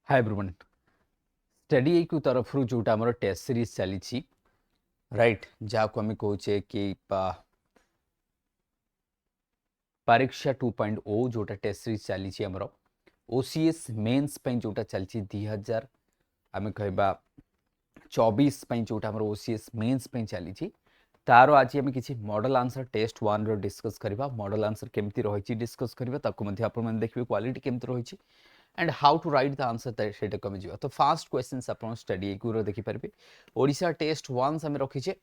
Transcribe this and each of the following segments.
Hi everyone StudyIQ तरफ जोटा आमर टेस्ट सीरीज चली राइट जहाँ को आम कहे कि परीक्षा 2.0 जोटा टेस्ट सीरीज चली आमर OCS मेन्स जोटा चलती 2000 आम कह 24 जोटा आमर OCS मेन्स चली तार आज आम किसी मॉडल आंसर टेस्ट 1 रो डिस्कस करवा मॉडल आंसर केमती रही डिस्कस करवा देखिए क्वालिटी केमती रही and how to write the answer सेटा कमी जीवा तो फास्ट क्वेश्चंस अपन StudyIQ रो देखि परबे ओडिशा टेस्ट 1 हम रखिचे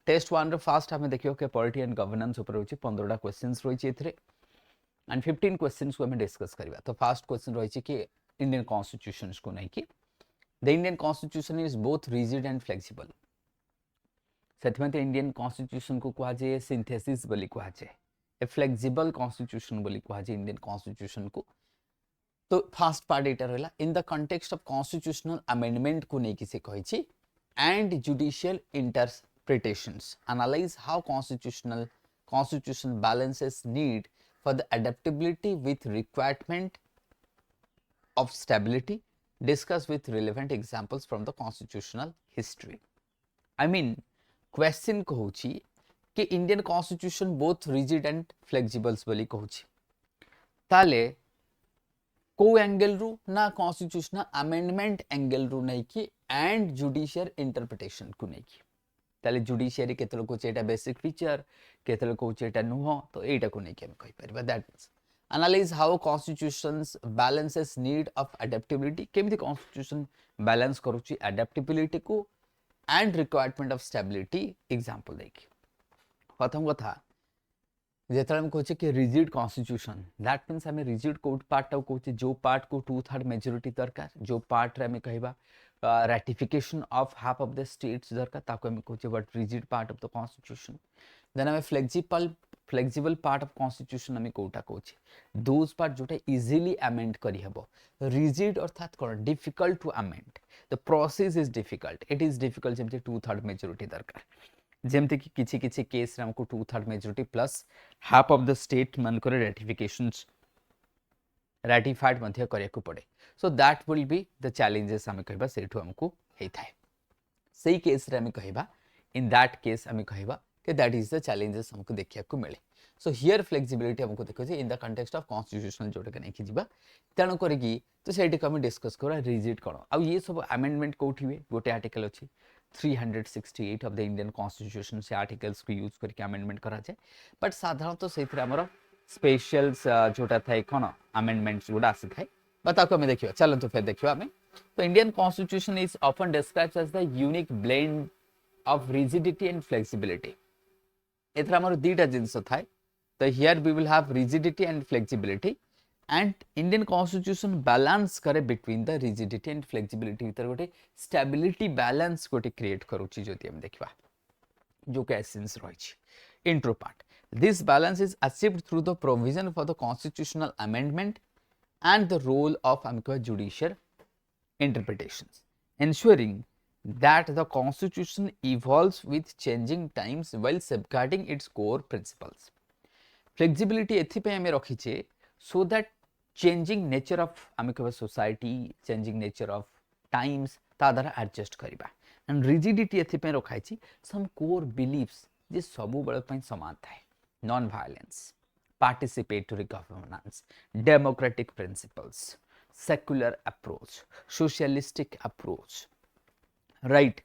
टेस्ट 1 रो फास्ट हम देखियो के पॉलिटी एंड गवर्नेंस ऊपर होची 15 टा क्वेश्चंस रहिचे एथरे एंड 15 क्वेश्चंस को हम डिस्कस करबा तो फास्ट क्वेश्चन रहिचे कि इंडियन कॉन्स्टिट्यूशंस को नहीं कि the Indian constitution is both rigid and flexible सेथमें इंडियन कॉन्स्टिट्यूशन को कहा जाए सिंथेसिस बोली कहा जाए ए फ्लेक्सिबल कॉन्स्टिट्यूशन बोली कहा जाए इंडियन कॉन्स्टिट्यूशन को तो फास्ट पार्ट एटा रहला in the context of constitutional amendment को नहीं किसे कहिछि and judicial interpretations analyse how constitution balances need for the adaptability with requirement of stability discuss with relevant examples from the constitutional history I mean question कहउछि कि Indian constitution both rigid and flexibles बोली कहउछि ताले को angle रु ना constitutional amendment angle रु नहीं कि एंड जुडिशियल इंटरप्रिटेशन को नहीं कि ताले जुडिशियरी केतल को चेटा बेसिक फीचर केतल को चेटा नुह तो एटा को नहीं कि हम कहि परबा that means analyse how constitutions balances need of adaptability केमिति कॉन्स्टिट्यूशन बैलेंस करूची अडैप्टेबिलिटी को and requirement of stability example देखि प्रथम कथा जेतले हम कहचे कि रिजिड कॉन्स्टिट्यूशन दैट मींस हमें रिजिड कोड पार्ट टाउ कहचे जो पार्ट को 2/3 मेजॉरिटी दरकार जो पार्ट रे हमें कहबा ratification of half of the states दरकार ताको हमें कहचे what rigid part of the constitution then हमें फ्लेक्सिबल पार्ट ऑफ कॉन्स्टिट्यूशन हमें कोटा कहचे दोज पार्ट जोटा इजीली अमेंड करि हबो रिजिड अर्थात कोन difficult to amend the process is difficult it is difficult जेमते 2/3 मेजॉरिटी दरकार जेमते कि किछि किछि केस रे हमको 2/3 majority plus half of the state मन करे रैटिफिकेशंस रैटिफाइड मध्य करे को पड़े so that will be the challenges हमें कहबा सेठु हमको हेई थाए सही केस रे हमें कहबा इन दैट केस हमें कहबा कि दैट इज द चैलेंजेस हमको देखिया को मिले सो हियर फ्लेक्सिबिलिटी हमको देखो जे in the context of constitutional जोटा के नहीं जिबा तेणु करी तो सेठी को हम डिस्कस करा रिजिड कोन आ ये सब अमेंडमेंट कोठी हुए गोटे आर्टिकल अछि 368 ऑफ द इंडियन कॉन्स्टिट्यूशन से आर्टिकल्स को यूज करके अमेंडमेंट करा जाए बट साधारणतः सेथरे हमर स्पेशल्स जोटा थाए कोन अमेंडमेंट्स गुडा आसी थाए बता को हमें देखियो चलो तो फिर देखियो हमें तो Indian constitution is often described as the unique blend of rigidity and flexibility एथरा हमर दीटा जिंस थाए तो here we will have rigidity and flexibility and Indian constitution balance करे between the rigidity and flexibility भीतर गोटे स्टेबिलिटी बैलेंस गोटे क्रिएट करूची जदि हम देखबा जो के एसेंस रही intro part this balance is achieved through the provision for the constitutional amendment and the role of judicial interpretations ensuring that the constitution evolves with changing times while safeguarding its core principles flexibility एथिपे हमें रखिचे so that changing nature of आमे कहबा society changing nature of times ता द्वारा adjust करबा and rigidity एथिपे रखाइछि सम कोर बिलीफ्स जे सबु बेल पई समान थाए non violence participatory governance democratic principles secular approach socialistic approach right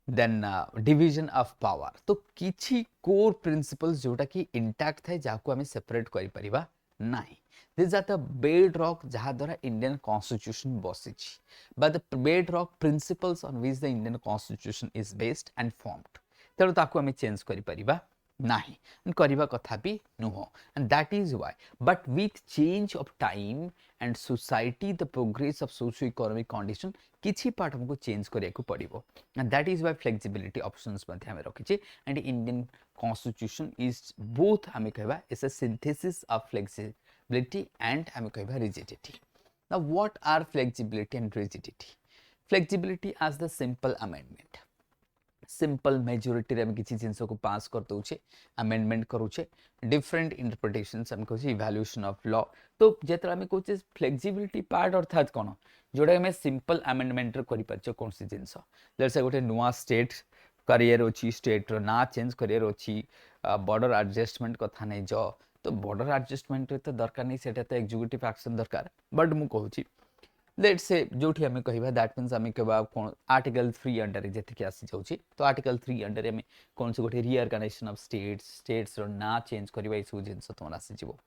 then division of power तो किछि कोर प्रिंसिपल्स जोटा कि इंटैक्ट थाए जाको हमें सेपरेट करि परिबा नहीं दिस आर द बेडरॉक जहाँ द्वारा इंडियन कॉन्स्टिट्यूशन बसिछि but the bedrock principles on which the Indian constitution is based and formed तेणु ताको हमें चेंज करि परिबा नहीं करिबा कथा भी नुह and that is why but with change of time and society the progress of socio economic condition किछि पार्ट हमको चेंज करिया को पड़िबो and that is why flexibility options मध्ये हमें रखिछि and Indian constitution is both हमें कहबा is a synthesis of flexibility and हमें कहबा rigidity now what are flexibility and rigidity flexibility as the simple amendment simple majority रे हम किसी जिंस को पास कर दोचे अमेंडमेंट करूचे डिफरेंट इंटरप्रिटेशंस हम कहूचे इवैल्यूएशन ऑफ लॉ तो जेतरा हम कहूचे फ्लेक्सिबिलिटी पार्ट अर्थात कोन जोडा हम सिंपल अमेंडमेंट रे करि परछो कोनसी जिंस लेट्स से गोटे नुवा स्टेट करियर अछि स्टेट रो ना चेंज करियर अछि बॉर्डर एडजस्टमेंट कथा नै जो तो बॉर्डर एडजस्टमेंट रे तो दरकार नै सेटा तो एग्जीक्यूटिव एक्शन दरकार बट मु कहूची लेट्स से जोठी हमें कहबा दैट मींस हमें कहबा कोन आर्टिकल 3 अंडर जेते कि आसी जाउची तो आर्टिकल 3 अंडर हमें कोन से गोटे रीऑर्गेनाइजेशन ऑफ स्टेट्स रो ना चेंज करबा ई सब जिंस तो आसी जीवो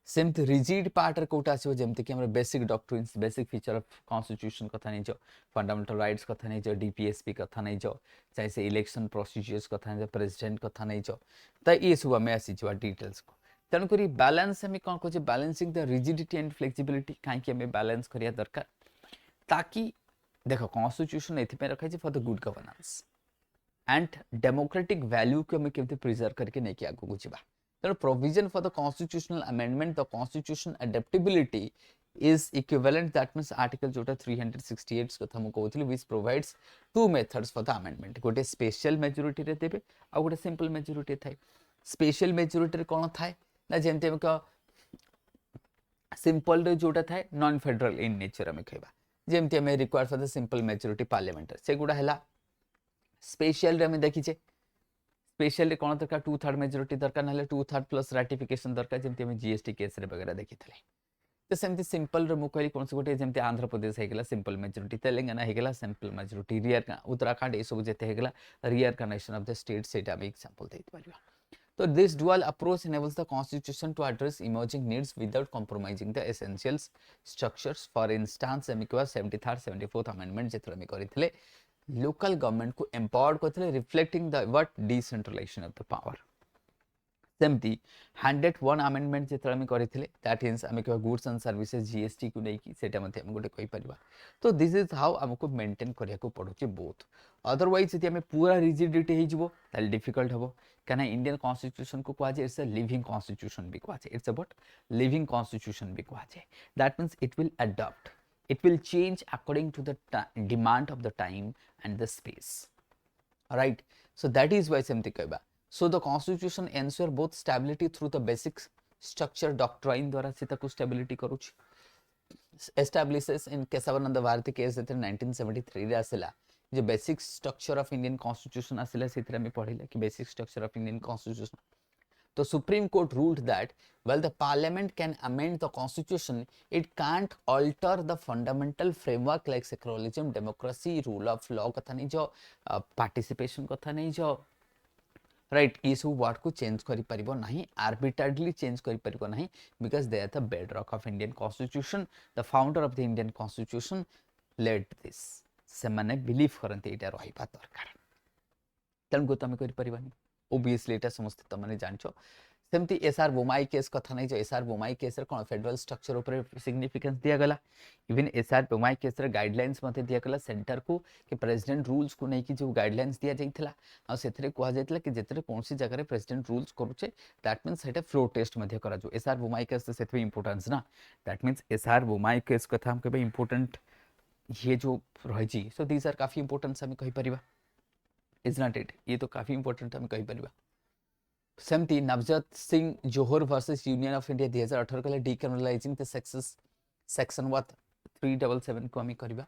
सेम रिजिड पार्ट रे कोटा आसीबो जेमते कि हमर basic doctrines basic feature of constitution कथा नै जो फंडामेंटल राइट्स कथा नै जो डीपीएसपी कथा नै जो चाहे से इलेक्शन प्रोसीजर्स कथा नै जो प्रेसिडेंट कथा नै जो त ये सब हमें आसी जीवा डिटेल्स को तेणुक बैलेंस हमें कौन कहे balancing the rigidity and flexibility कहीं हमें बैलेंस करिया दरकार ताकि देखो कॉन्स्टिट्यूशन एथि रखा है for the good governance and democratic value को हमें केमती प्रिजर्व करके नहीं आगू को जीवा तेणु provision for the constitutional amendment the constitution adaptability is equivalent that means article जोटा 368 कथा मु कहउथली which provides two methods for the amendment गोटे स्पेशल मेजॉरिटी रे देबे आ गोटे सिंपल मेजॉरिटी थाए स्पेशल मेजॉरिटी रे कोन थाए ना जेमते हम का सिंपल रे जोटा थाए नॉन फेडरल इन नेचर हमें कहबा जेमते हमें require for the simple majority parliament से गुडा हैला स्पेशल रे हमें देखि छे स्पेशल रे कोन दरकार 2/3 मेजॉरिटी दरकार नले 2/3 प्लस रैटिफिकेशन दरकार जेमते हमें जीएसटी केस रे वगैरह देखिथले तो सेमती सिंपल रे मु कहली कोन से गोटे जेमते आंध्र प्रदेश हे गेला सिंपल मेजॉरिटी तेलंगाना हे गेला सिंपल मेजॉरिटी रियर उत्तराखंड ए सब जेते हे गेला rear connection of the state सेटा भी एग्जांपल देत परिबा तो this dual approach enables the constitution to address emerging needs without compromising the essential structures for instance हम कहबा 73rd 74th amendment जेतरा में करितले local government को empowered करथले reflecting the what decentralization of the power सेमती 101 amendment जेतरा में करितले that means हम कहबा goods and services GST को नै कि सेटा मध्ये हम गोटे कहि परिबा तो दिस इज हाउ हमको मेंटेन करिया को पड़ुची बोथ अदरवाइज यदि हमें पूरा रिजिडिटी हे जिवो ताल डिफिकल्ट हबो काना इंडियन कॉन्स्टिट्यूशन को कहवा जे इट्स अ लिविंग कॉन्स्टिट्यूशन भी कहवा जे इट्स अबाउट लिविंग कॉन्स्टिट्यूशन भी कहवा जे that means it will adopt it will change according to the demand of the time and the space right so that is why सेमती कहबा so the constitution ensure both stability through the basic structure doctrine द्वारा से तक stability करूछ establishes in Kesavananda Bharati case जेते 1973 रे आसिला जे basic structure of Indian constitution आसिला सेथरे में पढिला कि basic structure of Indian constitution तो supreme court ruled that while the parliament can amend the constitution it can't alter the fundamental framework like secularism democracy rule of law कथा नहीं जो participation कथा नहीं जो राइट ये सब वर्ड को चेंज करि परिबो नाही आर्बिट्रेरली चेंज करि परिबो नाही because they are the bedrock of Indian constitution the founder of the Indian constitution let this say माने बिलीव करंते एटा रहिबा दरकार तन को तमे करि परिबानी ओबवियसली एटा समस्त तमने जानछो सेमती एसआर बोमाई केस कथा नै जो एसआर बोमाई केस रे कोन फेडरल स्ट्रक्चर ऊपर सिग्निफिकेंस दिया गला इवन एसआर बोमाई केस रे गाइडलाइंस मते दिया गला सेंटर को कि प्रेसिडेंट रूल्स को नै कि जो गाइडलाइंस दिया जाइथिला आ सेथरे कोहा जाइथिला कि जेतरे कोनसी जगह रे प्रेसिडेंट रूल्स करूचे दैट मींस सेटा फ्लो टेस्ट मते करा जो एसआर बोमाई केस से सेथवे इंपोर्टेंस ना that means SR Bommai case कथा हम केबे इंपोर्टेंट ये जो रहि जी सो दीस आर काफी इंपोर्टेंट हम कहि परिबा इज नॉट इट ये तो काफी इंपोर्टेंट हम कहि परिबा सेमती Navjot Singh Johar versus union of India 2018 कले decriminalising the sexes section what 377 को हम करबा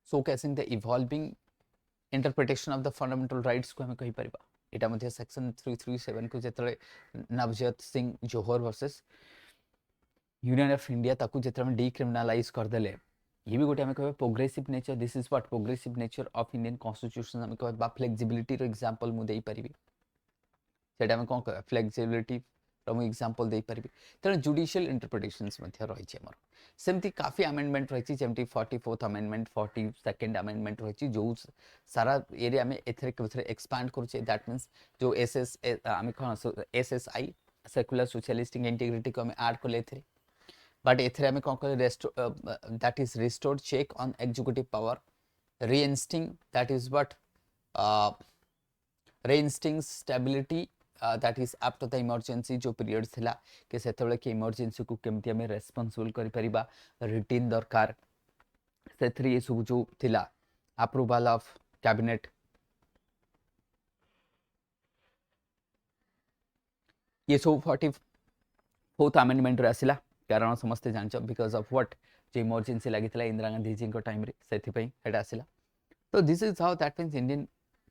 so casing the evolving interpretation of the fundamental rights को हम कहि परबा एटा मध्ये सेक्शन 337 को जेतले Navjot Singh Johar versus union of India ताकू जेतले हम डीक्रिमिनलाइज कर देले ये भी गोटे हम कहबा progressive nature this is what progressive nature of Indian constitution हम कहबा फ्लेक्सिबिलिटी रो एग्जांपल मु देई परिबी सेटा में कोन कहबा फ्लेक्सिबिलिटी रो मु एग्जांपल देई परिबी त जुडिशियल इंटरप्रिटेशंस मध्ये रहि छै हमर सेमती काफी अमेंडमेंट रहि छै जेमती 44th अमेंडमेंट 42nd अमेंडमेंट रहि छै जो सारा एरिया में एथरे केथरे एक्सपांड करू छै दैट मींस जो एसएस हम कोन एसएसआई सेक्युलर सोशलिस्टिक इंटीग्रिटी को हम ऐड कर लेथरे बट एथरे में कोन कहले that is restored check on executive power reinstating that is what reinstating stability that is after the emergency जो पीरियड थिला के सेतबेले के इमरजेंसी को केमती हमें रेस्पोंसिबल करि परिबा रिटीन दरकार सेथरी ये सब जो थिला अप्रूवल ऑफ कैबिनेट ये सब 44th अमेंडमेंट रे आसिला कारण समस्त जानछ बिकॉज ऑफ व्हाट जे इमरजेंसी लागितला इंदिरा गांधी जी को टाइम रे सेथि पई एटा आसिला तो this is how that means Indian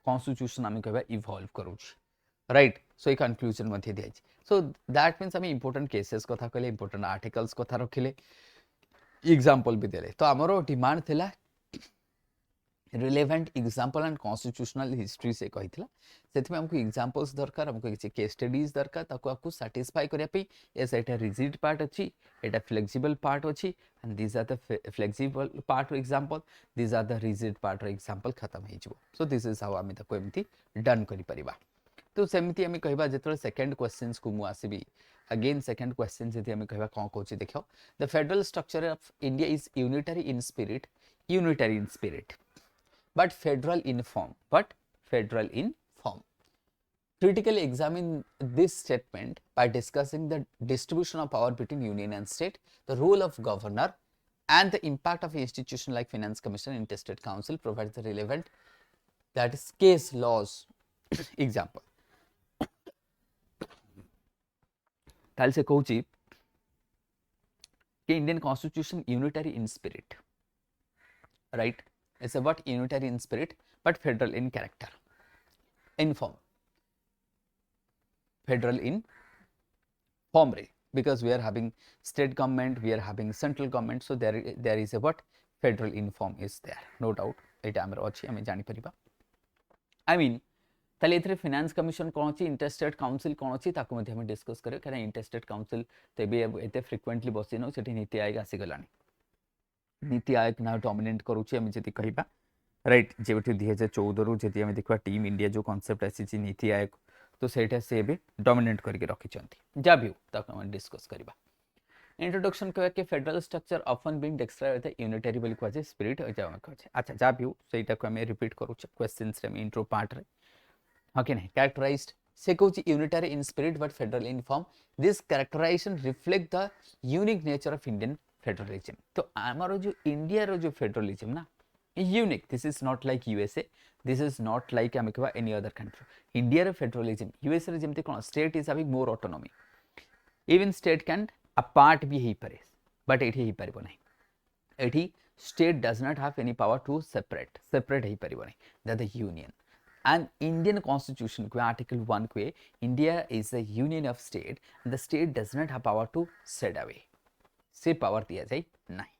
constitution आम कहबा इवॉल्व करूछ राइट सो ये कंक्लूजन मध्ये दिया सो दैट मीन्स आम इंपोर्टेंट केसेस कथा कहले इंपोर्टेंट आर्टिकल्स कथा रखिले एग्जांपल भी देले तो हमरो डिमांड थिला relevant example and constitutional history से कहितला सेति में हमको एग्जांपल्स दरकार हमको किसी केस स्टडीज दरकार ताको आपको सैटिस्फाई करिया पे एस एटा रिजिड पार्ट अछि एटा फ्लेक्सिबल पार्ट अछि and this are the flexible part of example this are the rigid part of example खत्म हे जिवो सो दिस इज हाउ आमे ताको एमती डन करि परिबा तो सेमती आमे कहबा जेतरे सेकंड क्वेश्चंस को मु आसीबी अगेन सेकंड क्वेश्चन जदि आमे कहबा कोन कोछि देखियो the federal structure of India is unitary in spirit but federal in form. Critically examine this statement by discussing the distribution of power between union and state, the role of governor, and the impact of institution like finance commission and interstate council provides the relevant, that is case laws. Example. ताल से कहूची कि Indian constitution unitary in spirit, right? It's a what unitary in spirit but federal in character, in form, federal in form रे because we are having state government, we are having central government, so there is a what federal in form is there, no doubt एटा हमर अछि हमें जानि परिबा I mean ताले एथरे finance commission कोन अछि interstate council कोन अछि ताको मध्ये हम डिस्कस करे कारण इंटरस्टेट काउंसिल तेबे एते फ्रीक्वेंटली बसिनो सेठी नीति आयोग आसी गलानी नीति आयोग ना डोमिनेट करूची हम जति कहिबा राइट जेबठी 2014 रु जति हम देखबा टीम इंडिया जो कांसेप्ट आसी नीति आयोग तो सेटा से भी डोमिनेट करके रखी चंती जा भी ताको हम डिस्कस करबा इंट्रोडक्शन कहबा के federal structure often being described as unitary but quasi spirit हो जावा कहे अच्छा जा भी सेटा को हम रिपीट करूछ क्वेश्चंस रे इंट्रो पार्ट रे ओके नहीं कैरेक्टराइज्ड से कहूची unitary in spirit but federal in form this characterisation reflect the unique nature of Indian federalism तो हमारो जो इंडिया रो जो फेडरलिज्म ना unique this is not like USA this is not like आम कह एनी अदर कंट्री इंडिया रो federalism USA रे जेमते कोन state is having more autonomy even state can apart भी हेई पारे बट एठी हेई परबो नहीं एठी state does not have any power to separate हेई परबो नहीं that the union and Indian constitution को article 1 को India is a union of state and the state does not have power to set away से power दिया जाए नहीं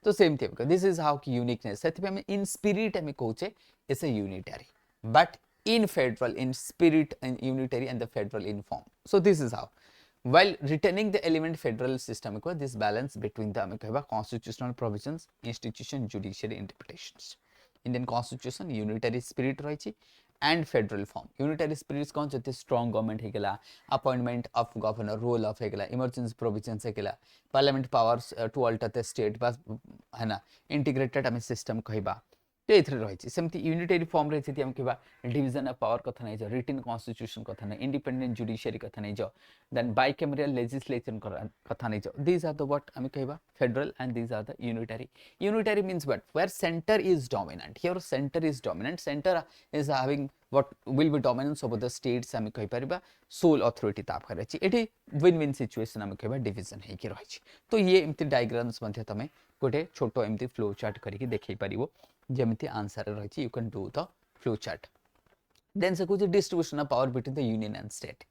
तो सेम थे दिस इज हाउ की यूनिकनेस सेति पे हम इन स्पिरिट हम कहूचे is a unitary but in federal in spirit and unitary and the federal in form so this is how while retaining the element federal system को this balance between the हम कहबा constitutional provisions institution judiciary interpretations Indian constitution unitary spirit रही and federal form unitary spirits कौन जते strong government हे गेला appointment of governor role of हे गेला emergency provisions हे गेला parliament powers to alter the state बस है ना integrated हम system कहबा तो एथरे रही सेमती यूनिटरी फॉर्म रे जति हम कहबा डिवीजन ऑफ पावर कथा नै जो रिटन कॉन्स्टिट्यूशन कथा नै इंडिपेंडेंट जुडिशियरी कथा नै जो देन बाइकैमरल लेजिस्लेशन कथा नै जो दीस आर द व्हाट हम कहबा federal and these are the unitary means what where centre is dominant here centre is dominant centre is having what will be dominance over the states हम कहि परिबा soul authority ताप करे छी एठी win win situation हम कहबा division हे कि रही छी तो ये एमती डायग्राम्स मध्ये तमे गोटे छोटो एमती फ्लो चार्ट करके देखै परिबो जेमती आंसर रही you can do the flow chart then से कुछ distribution of power between the union and state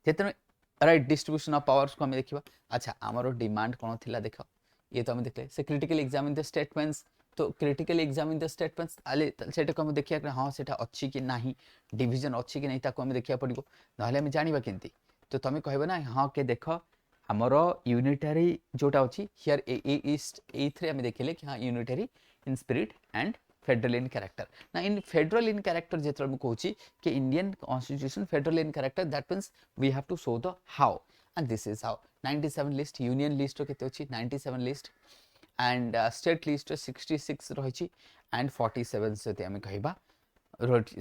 जेतने राइट डिस्ट्रीब्यूशन ऑफ पावर्स को हम देखिबा अच्छा हमरो डिमांड कोन थिला देखो ये तो हम देखले से क्रिटिकल एग्जामिन द स्टेटमेंट्स तो क्रिटिकल एग्जामिन द स्टेटमेंट्स आले सेटा को हम देखिया कि हां सेटा अच्छी कि नाही डिवीजन अच्छी कि नहीं ताको हम देखिया पड़िबो नहले हम जानिबा केंती तो तमे कहबो ना हां के देखो हमरो यूनिटरी जोटा अछि here A east A three हम देखिले कि हां unitary in spirit and federal in character now in federal in character जेतरा हम कहूची कि Indian constitution federal in character that means we have to show the how and this is how 97 list union list रो केते अछि 97 list and state list 66 रहिछि and 47 से हम कहबा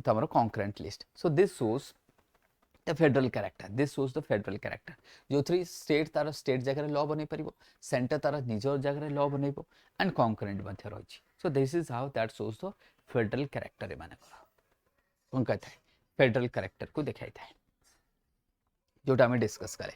तमरो concurrent list so this shows the federal character this shows the federal character जो three state तार state जगह law बनै परिबो सेंटर तार निजर जगह लॉ बनैबो एंड कॉन्करेंट मध्ये रहिछि so this is how that shows the federal character माने कोन कहता है फेडरल character को दिखाई था जोटा आम डिस्कस करे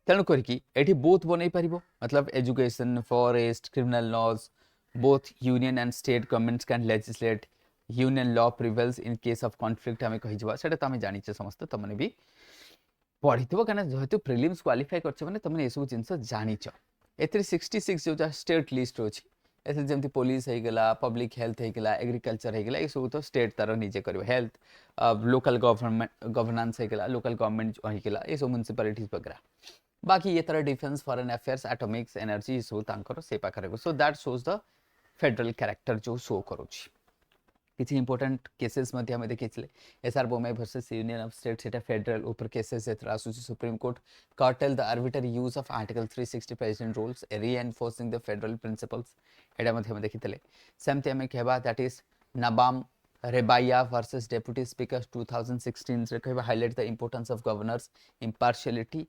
तेणु करके एठी बोथ बनै परिबो मतलब education forest criminal laws both union and state governments can legislate union law prevails in case of conflict आम कही सेटा तो आम जानिचे समस्त तुमने भी पढ़ी कहीं जेहेतु प्रिलिम्स क्वालिफाई कर मैंने तुमने सब जिन जाच ए 66 जो स्टेट लिस्ट अच्छी एसे जमी पुलिस होगा पब्लिक हेल्थ होगा एग्रीकल्चर होगा ये सब तो स्टेट तार निजे कर हेल्थ लोकल गवर्नेंस होगा लोकल गवर्नमेंट होगा ये सब म्यूनिसिपालिटीज वगैरह बाकी ये तरह defence foreign affairs atomics energy ये सब से पाखे so that shows the federal character जो शो करुच्ची किसी इंपोर्टेंट केसेस में देखी S R Bommai versus union of state सेटा फेडरल ऊपर केसेस आसूची supreme court curtail the arbitrary use of article 360 president rules reinforcing the federal principles एटा देखी सेमती आम कहवा that is Nabam Rebia versus deputy speaker 2016 रे कहवा highlight the importance of governors impartiality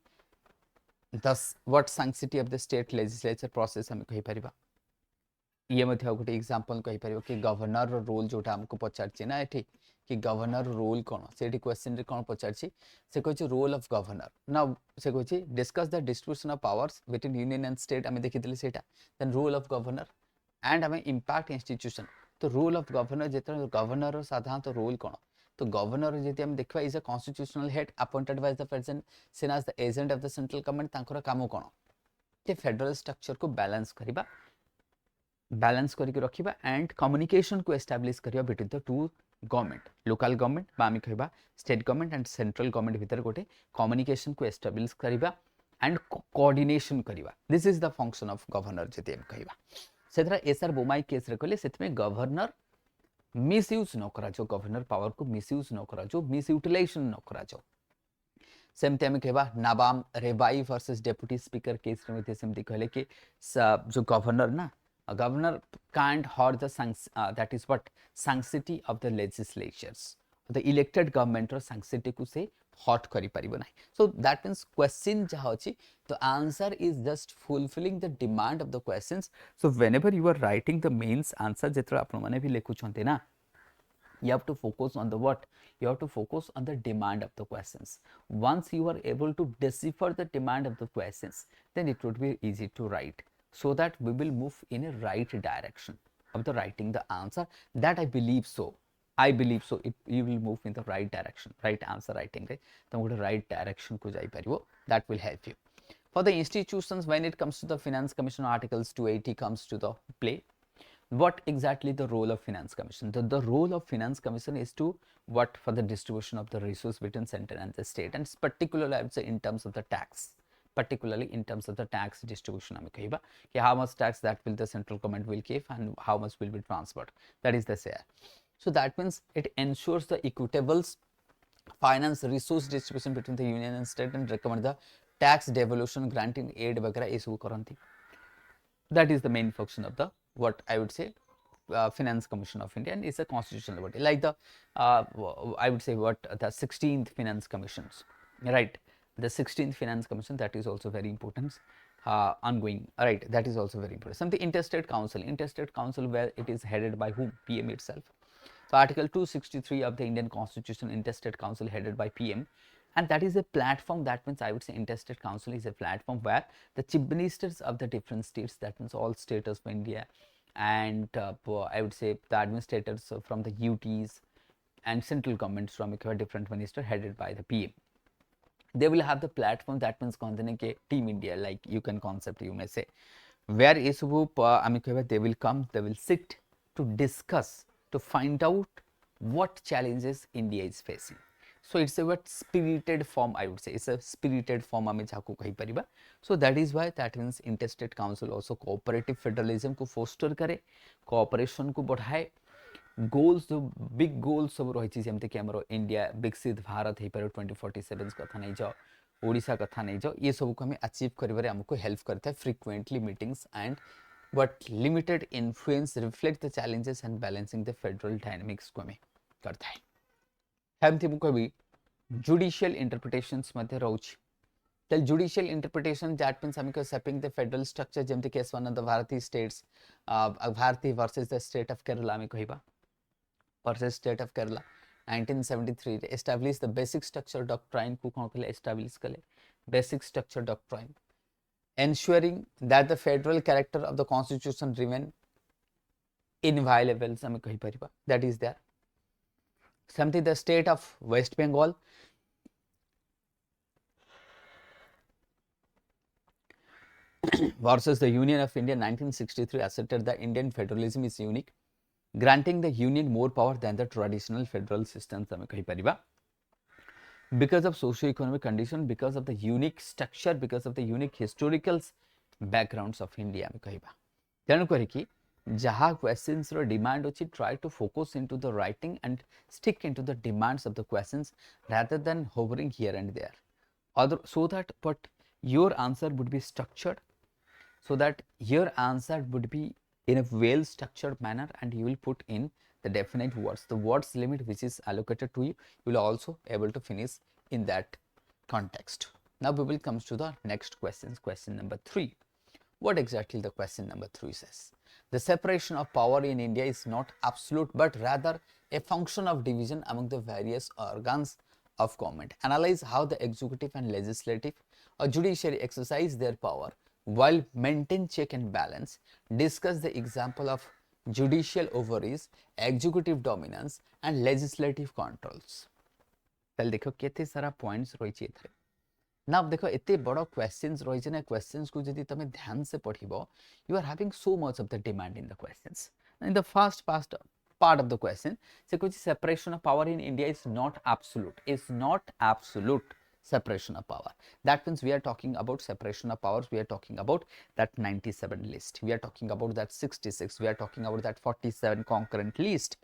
thus what sanctity of the state legislature process आम कहि परिबा ये गोटे एग्जांपल कहि परिबो कि गवर्नर रोल जोटा हमको पचारछि ना एठी कि गवर्नर रोल कोन से क्वेश्चन रे कोन पचारछि से कहछि रोल ऑफ गवर्नर ना से कहछि discuss the distribution of powers between union and state हमें देखिथिले सेटा then role of governor and हमें इंपैक्ट इंस्टीट्यूशन तो रोल ऑफ गवर्नर जेते गवर्नर रो साधारणतः रोल कोन तो गवर्नर जेते हम देखबा is a constitutional head appointed by the president seen as the agent of the central government तांकर काम कोन जे फेडरल स्ट्रक्चर को बैलेंस करिबा बैलेंस करके रखिबा एंड कम्युनिकेशन को एस्टैब्लिश करिया between the two government local government बा आमी कहबा state government and central government भीतर गोटे कम्युनिकेशन को एस्टैब्लिश करिबा एंड कोऑर्डिनेशन करिबा this is the function of governor जति हम कहबा सेतरा एसआर बोमाई केस रे कहले सेतमे गवर्नर मिसयूज न करा जो गवर्नर पावर को मिसयूज न करा जो मिसयूटिलाइजेशन न करा जो सेमती आम कहबा Nabam rabbi versus deputy speaker case रे मध्ये सेमती कहले कि जो गवर्नर ना a governor can't hurt the that is what sanctity of the legislatures the elected government or sanctity को से hurt करि परिबो नाही so that means question जहा अछि the answer is just fulfilling the demand of the questions so whenever you are writing the mains answer जेतरा आपण माने भी लेखु छन्ते ना you have to focus on the what you have to focus on the demand of the questions once you are able to decipher the demand of the questions then it would be easy to write so that we will move in a right direction of the writing the answer that I believe so if you will move in the right direction right answer writing right तो गोटे right direction को जाई परिबो that will help you for the institutions when it comes to the finance commission articles 280 comes to the play what exactly the role of finance commission the role of finance commission is to what for the distribution of the resource between center and the state and particularly I would say in terms of the tax particularly in terms of the tax distribution hame kahiba ki how much tax that will the central government will give and how much will be transferred that is the share so that means it ensures the equitable finance resource distribution between the union and state and recommend the tax devolution granting aid वगैरह ये सब करंती that is the main function of the what I would say finance commission of India and it's a constitutional body like the I would say what the 16th finance commissions right the 16th finance commission that is also very important ongoing right that is also very important something interstate council where it is headed by whom PM itself so article 263 of the Indian constitution interstate council headed by PM and that is a platform that means I would say interstate council is a platform where the chief ministers of the different states that means all states of India and I would say the administrators from the UTs and central governments from a different minister headed by the PM they will have the platform that means कहते के team India like you can concept you may say where ये सब आम कहबा they will come they will sit to discuss to find out what challenges India is facing so it's a what spirited form I would say it's a spirited form आम जाको कहि परिबा so that is why that means interstate council also cooperative federalism को foster करे cooperation को बढ़ाए goals जो big goals सब रही जमती कि आमर इंडिया विकसित भारत हो पार 2047 कथा नहीं जाओ ओडिशा कथा नहीं जाओ ये सब को हमें अचीव करिवारे हमको हेल्प करता है frequently meetings and but limited influence reflect the challenges and balancing the federal dynamics को हमें करता है हेमथि मु कहबी जुडिशियल इंटरप्रिटेशंस मध्ये रहउछि tel judicial interpretation that means हमको shaping the federal structure जेमति केस वन ऑफ द भारतीय states Bharati versus the state of Kerala में कहबा versus state of Kerala 1973 establish the basic structure doctrine को कौन कले establish कले basic structure doctrine, ensuring that the federal character of the constitution remain inviolable ଆମେ କହିପାରିବା, that is there. Something the state of West Bengal versus the Union of India 1963 asserted that Indian federalism is unique, granting the union more power than the traditional federal systems ଆମେ କହିପାରିବା. Because of socio-economic condition, because of the unique structure, because of the unique historical backgrounds of India ଆମେ କହିବା. ତେଣୁ କରିକି ଯାହା questions ର demand ଅଛି, try to focus into the writing and stick into the demands of the questions rather than hovering here and there. So that but your answer would be structured, so that your answer would be in a well structured manner, and you will put in the definite words, the words limit which is allocated to you, you will also able to finish in that context. Now we will come to the next questions. Question number 3. What exactly the question number 3 says? The separation of power in India is not absolute but rather a function of division among the various organs of government. Analyze how the executive and legislative or judiciary exercise their power while maintain check and balance. Discuss the example of judicial ovaries, executive dominance and legislative controls. ताले देखो केते सारा points रही छि एथरे. ना देखो एते बड़ क्वेश्चंस रही छि ना, क्वेश्चंस को जदि तमे ध्यान से पढिबो, you are having so much of the demand in the questions. In the first part of the question, se kuch separation of power in India is not absolute separation of power. That means we are talking about separation of powers, we are talking about that 97 list, we are talking about that 66, we are talking about that 47 concurrent list.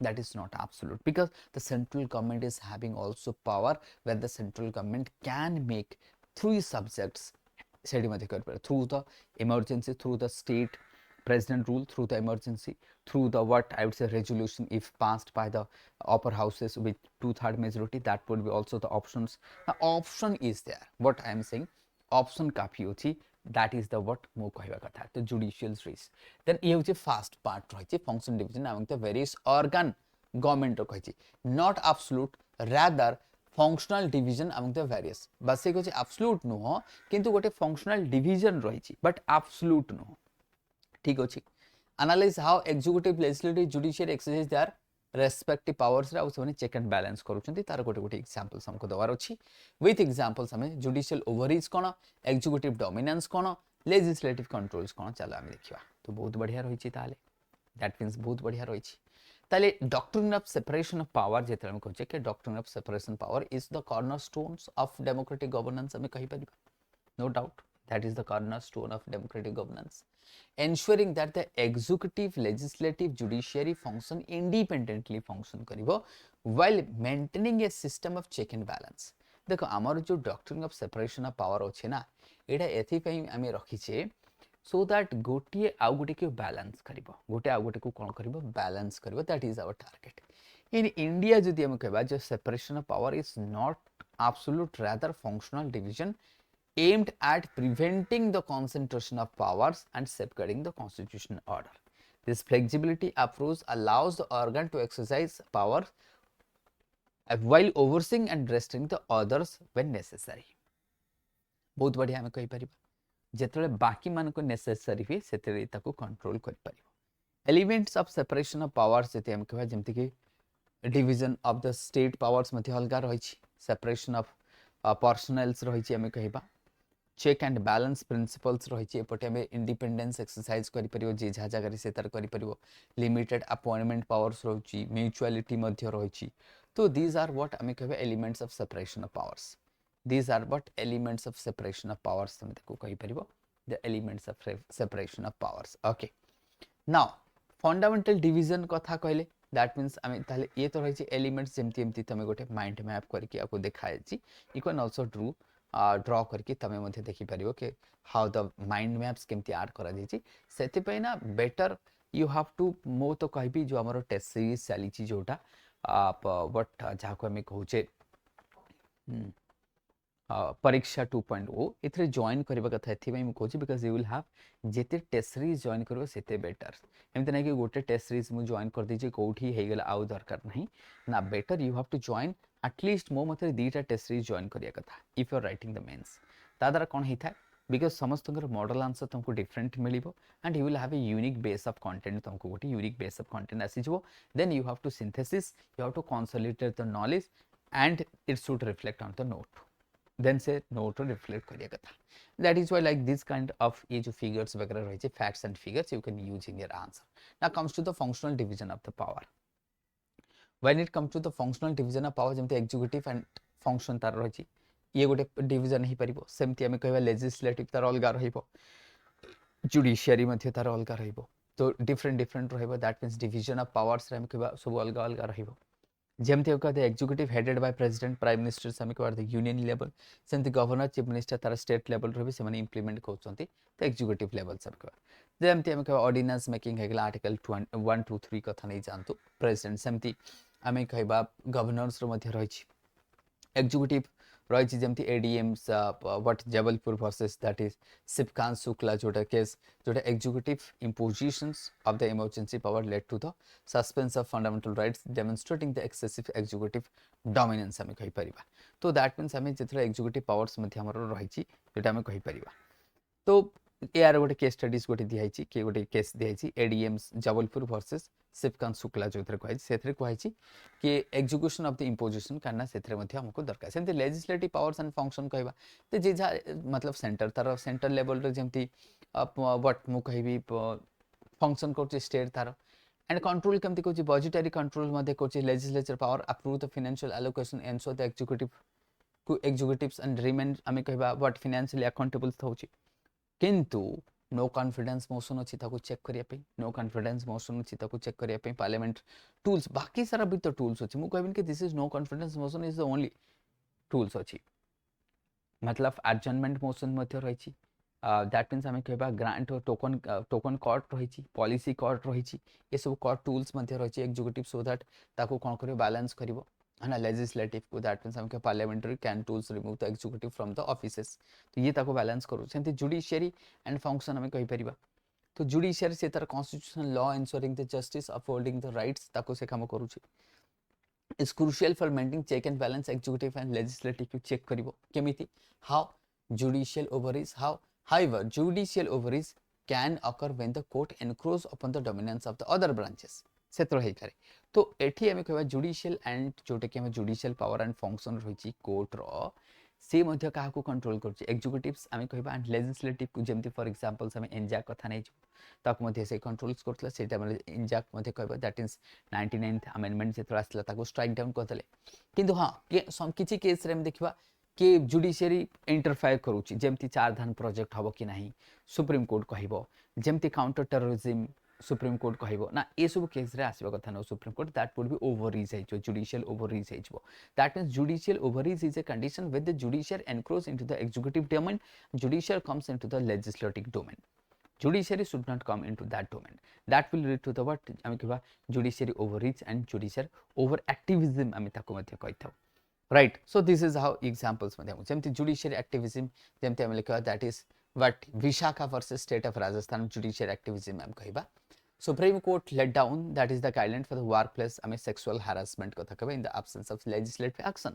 That is not absolute, because the central government is having also power where the central government can make 3 subjects through the emergency, through the state president rule, through the emergency, through the what I would say resolution if passed by the upper houses with 2/3 majority. That would be also the options. The option is there. What I am saying, option kafi hochi. That is the what mo kahiba katha, the judicial race. Then ye hochi first part rohichi, function division among the various organ government ro kahichi. Not absolute, rather functional division among the various. बस ये कुछ absolute नुह, किंतु गोटे functional division रही, but absolute नुह. ठीक अछि. Analyze how executive, legislative, judiciary exercise their respective powers रे उसे check and balance करूछन्ति. तार गोटे examples हमको दवार अछि. With examples हमें judicial ovaries कोन, executive dominance कोन, legislative controls कोन चला हम देखिबा. तो बहुत बढ़िया रहिछि ताले. That means बहुत बढ़िया रहिछि. ताले doctrine of separation of power जेतले हम कहछे कि doctrine of separation of power is the cornerstones of democratic governance हमें कहि परिबा. No doubt that is the cornerstone of democratic governance, ensuring that the executive, legislative, judiciary function independently function करिवो while maintaining a system of check and balance. देखो हमर जो doctrine of separation of power अछि ना, एटा एथि पई हमें रखिछे so that गोटिए आउ गोटे को balance करिवो, गोटे आउ गोटे को कोन करिवो balance करिवो. That is our target. In India जदि हम कहबा जो separation of power is not absolute, rather functional division aimed at preventing the concentration of powers and safeguarding the constitutional order. This flexibility approach allows the organ to exercise power while overseeing and restricting the others when necessary. बहुत बढ़िया हमें कहि परिबा. जेतले बाकी मान को necessary भी सेते ताको कंट्रोल कर परिबो. Elements of separation of powers जेते हम कहबा जेमति कि division of the state powers मध्ये अलगा रही छी, सेपरेशन ऑफ पर्सनल्स रही छी हमें कहबा, चेक एंड बैलेंस प्रिंसिपल्स रही छी, एपटे हमें इंडिपेंडेंस एक्सरसाइज करि परिबो, जे जा जगह रे से तार करि परिबो, लिमिटेड अपॉइंटमेंट पावर्स रही छी, म्यूचुअलिटी मध्ये रही छी. तो दीज आर व्हाट हमें कहबा elements of separation of powers. These are what elements of separation of powers तमे ताको कहि परिबो, the elements of separation of powers. Okay, now fundamental division कथा कहले, that means आमे ताले ये तो रही छी elements जेमति एमति तमे गोटे माइंड मैप करके आपको देखाय छी. You can also draw करके तमे मध्ये देखि परिबो के how the mind maps केमति आड करा जाय छी. सेति पय ना better you have to मो तो कहबी जो हमरो टेस्ट सीरीज चली छी जोटा आप व्हाट जाको हमें कहूचे परीक्षा 2.0 इथरे जॉइन करबा कथा एथि मैं कहूची, बिकॉज़ यू विल हैव जेते टेस्ट सीरीज जॉइन करबो सेते बेटर. एमते नै कि गोटे टेस्ट सीरीज मु जॉइन कर दीची कोठी हे गेला आउ दरकार नहीं ना. Better you have to join at least मो मत दीटा टेस्ट सीरीज जॉइन करिया कथा if you are writing the mains ता द्वारा कौन होता है बिकज समस्त मॉडल आंसर तुमको डिफरेंट मिलिबो and you will have a unique base of content तुमको गोटे यूनिक बेस ऑफ कंटेंट आसीजो then you have to synthesis you have to consolidate the knowledge and it should reflect on the note then say note reflect करिया कथा that is why like this kind of ये जो figures वगैरह रही है facts and figures you can use in your answer. Now comes to the functional division of the power. When it comes to the functional division of power जमते executive and function तार रही है ये गोटे division ही परिबो सेमती हमें कहबा legislative तार अलगा रहिबो judiciary मध्ये तार अलगा रहिबो तो different रहिबो that means division of powers रे हमें कहबा सब अलगा अलगा रहिबो जेमती कहते executive headed by president prime minister से कहते यूनियन लेवल सेमती गवर्नर चीफ मिनिस्टर तार स्टेट लेवल रे भी से इंप्लीमेंट करछंती तो एग्जीक्यूटिव लेवल से कहबा जेमती हम कहबा ऑर्डिनेंस मेकिंग हेगला आर्टिकल 1 2 3 कथा नहीं जानतु प्रेसिडेंट सेमती हमें कहबा गवर्नर्स रो मध्ये रही एग्जीक्यूटिव रही जमती ADMs what Jabalpur versus that is Shivkant Shukla जोटा केस जोटा executive impositions of the emergency power led to the suspense of fundamental rights demonstrating the excessive executive dominance हमें कहि परिबा तो दैट मींस हमें जितरा एग्जीक्यूटिव पावर्स मध्ये हमर रही छि जेटा हमें कहि परिबा तो यार गोटे केस स्टडीज गोटे दिहाई कि गोटे केस दिहाई एडीएम्स जबलपुर वर्सेस शिवकांत शुक्ला जो कही से कही कि एग्जीक्यूशन ऑफ द इम्पोजिशन करना से हमको दरकार सेमती लेजिस्लेटिव पावर्स एंड फंक्शन कहबा तो जे मतलब सेंटर तार सेंटर लेवल रे जेमती व्हाट मु कहबी फंक्शन करछि स्टेट तार एंड कंट्रोल केमती करछि बजेटरी कंट्रोल मध्ये करछि legislature power approve the financial allocation ensure the executives and remain आमे कहबा व्हाट फाइनेंशियली अकाउंटेबल होछि किंतु नो कॉन्फिडेंस मोशन अच्छी चेक करने नो कॉन्फिडेंस मोशन अच्छी चेक करने पार्लियामेंट टूल्स बाकी सारा भी तो टूल्स अच्छी मुझे कहबी कि this is no confidence motion is the only tools अच्छी मतलब एडजर्नमेंट मोशन रही दैट मीन्स आम कहबा ग्रांट टोकन कॉर्ट रही पॉलिसी कॉर्ट रही ये सब कॉर्ट टूल्स रही एग्जीक्यूटिव सो दैट ताको कौन कर बैलेंस कर है ना लेजिस्लेटिव को दैट मीन्स हम parliamentary can tools remove the executive from the offices तो ये ताको बैलेंस करू सेमती जुडिशियरी एंड फंक्शन हमें कहि परिबा तो जुडिशियरी से तार constitutional law ensuring the justice upholding the rights ताको से काम करू छी is crucial for maintaining check and balance executive and legislative को चेक करिवो केमिति how judicial overreach how however judicial overreach can occur when the court encroach upon the dominance of the other branches क्षेत्र है पारे तो एठी हमें कहबा जुडिशियल एंड जोटे कि हम जुडिशियल पावर एंड फंक्शन रही कोर्ट रो से मध्य काहा को कंट्रोल करछि एग्जीक्यूटिव्स हमें कहबा एंड लेजिस्लेटिव को जेमती फॉर एग्जांपल्स हमें एनजैक कथा नै ताक मध्य से कंट्रोल्स करथला सेटा हम एनजैक मध्य कहबा दैट इज 99th अमेंडमेंट से थोड़ा आसला ताको स्ट्राइक डाउन करथले किंतु हां सम किछि केस रे हम देखिबा कि जुडिशियरी इंटरफेयर करूची जेमती चार धान प्रोजेक्ट हबो कि नाही सुप्रीम कोर्ट कहबो जेमती काउंटर टेररिज्म सुप्रीम कोर्ट कहबो ना ए सब केस रे आसीबा कथा न supreme court that would be overreach है जुडिशियल ओवररीच है that means judicial overreach is a condition with the judiciary encroach into the executive domain judiciary comes into the legislative domain judiciary should not come into that domain that will lead to the what आमे कहबा judiciary overreach and judiciary overactivism आमे ताको मध्य कहथाउ right so this is how examples मध्ये जेमती judiciary activism जेमती आमे लिखा that is what Vishakha versus state of Rajasthan judiciary activism आम कहबा Supreme Court let down that is the guideline for the workplace आमे sexual harassment कथा कहबा in the absence of legislative action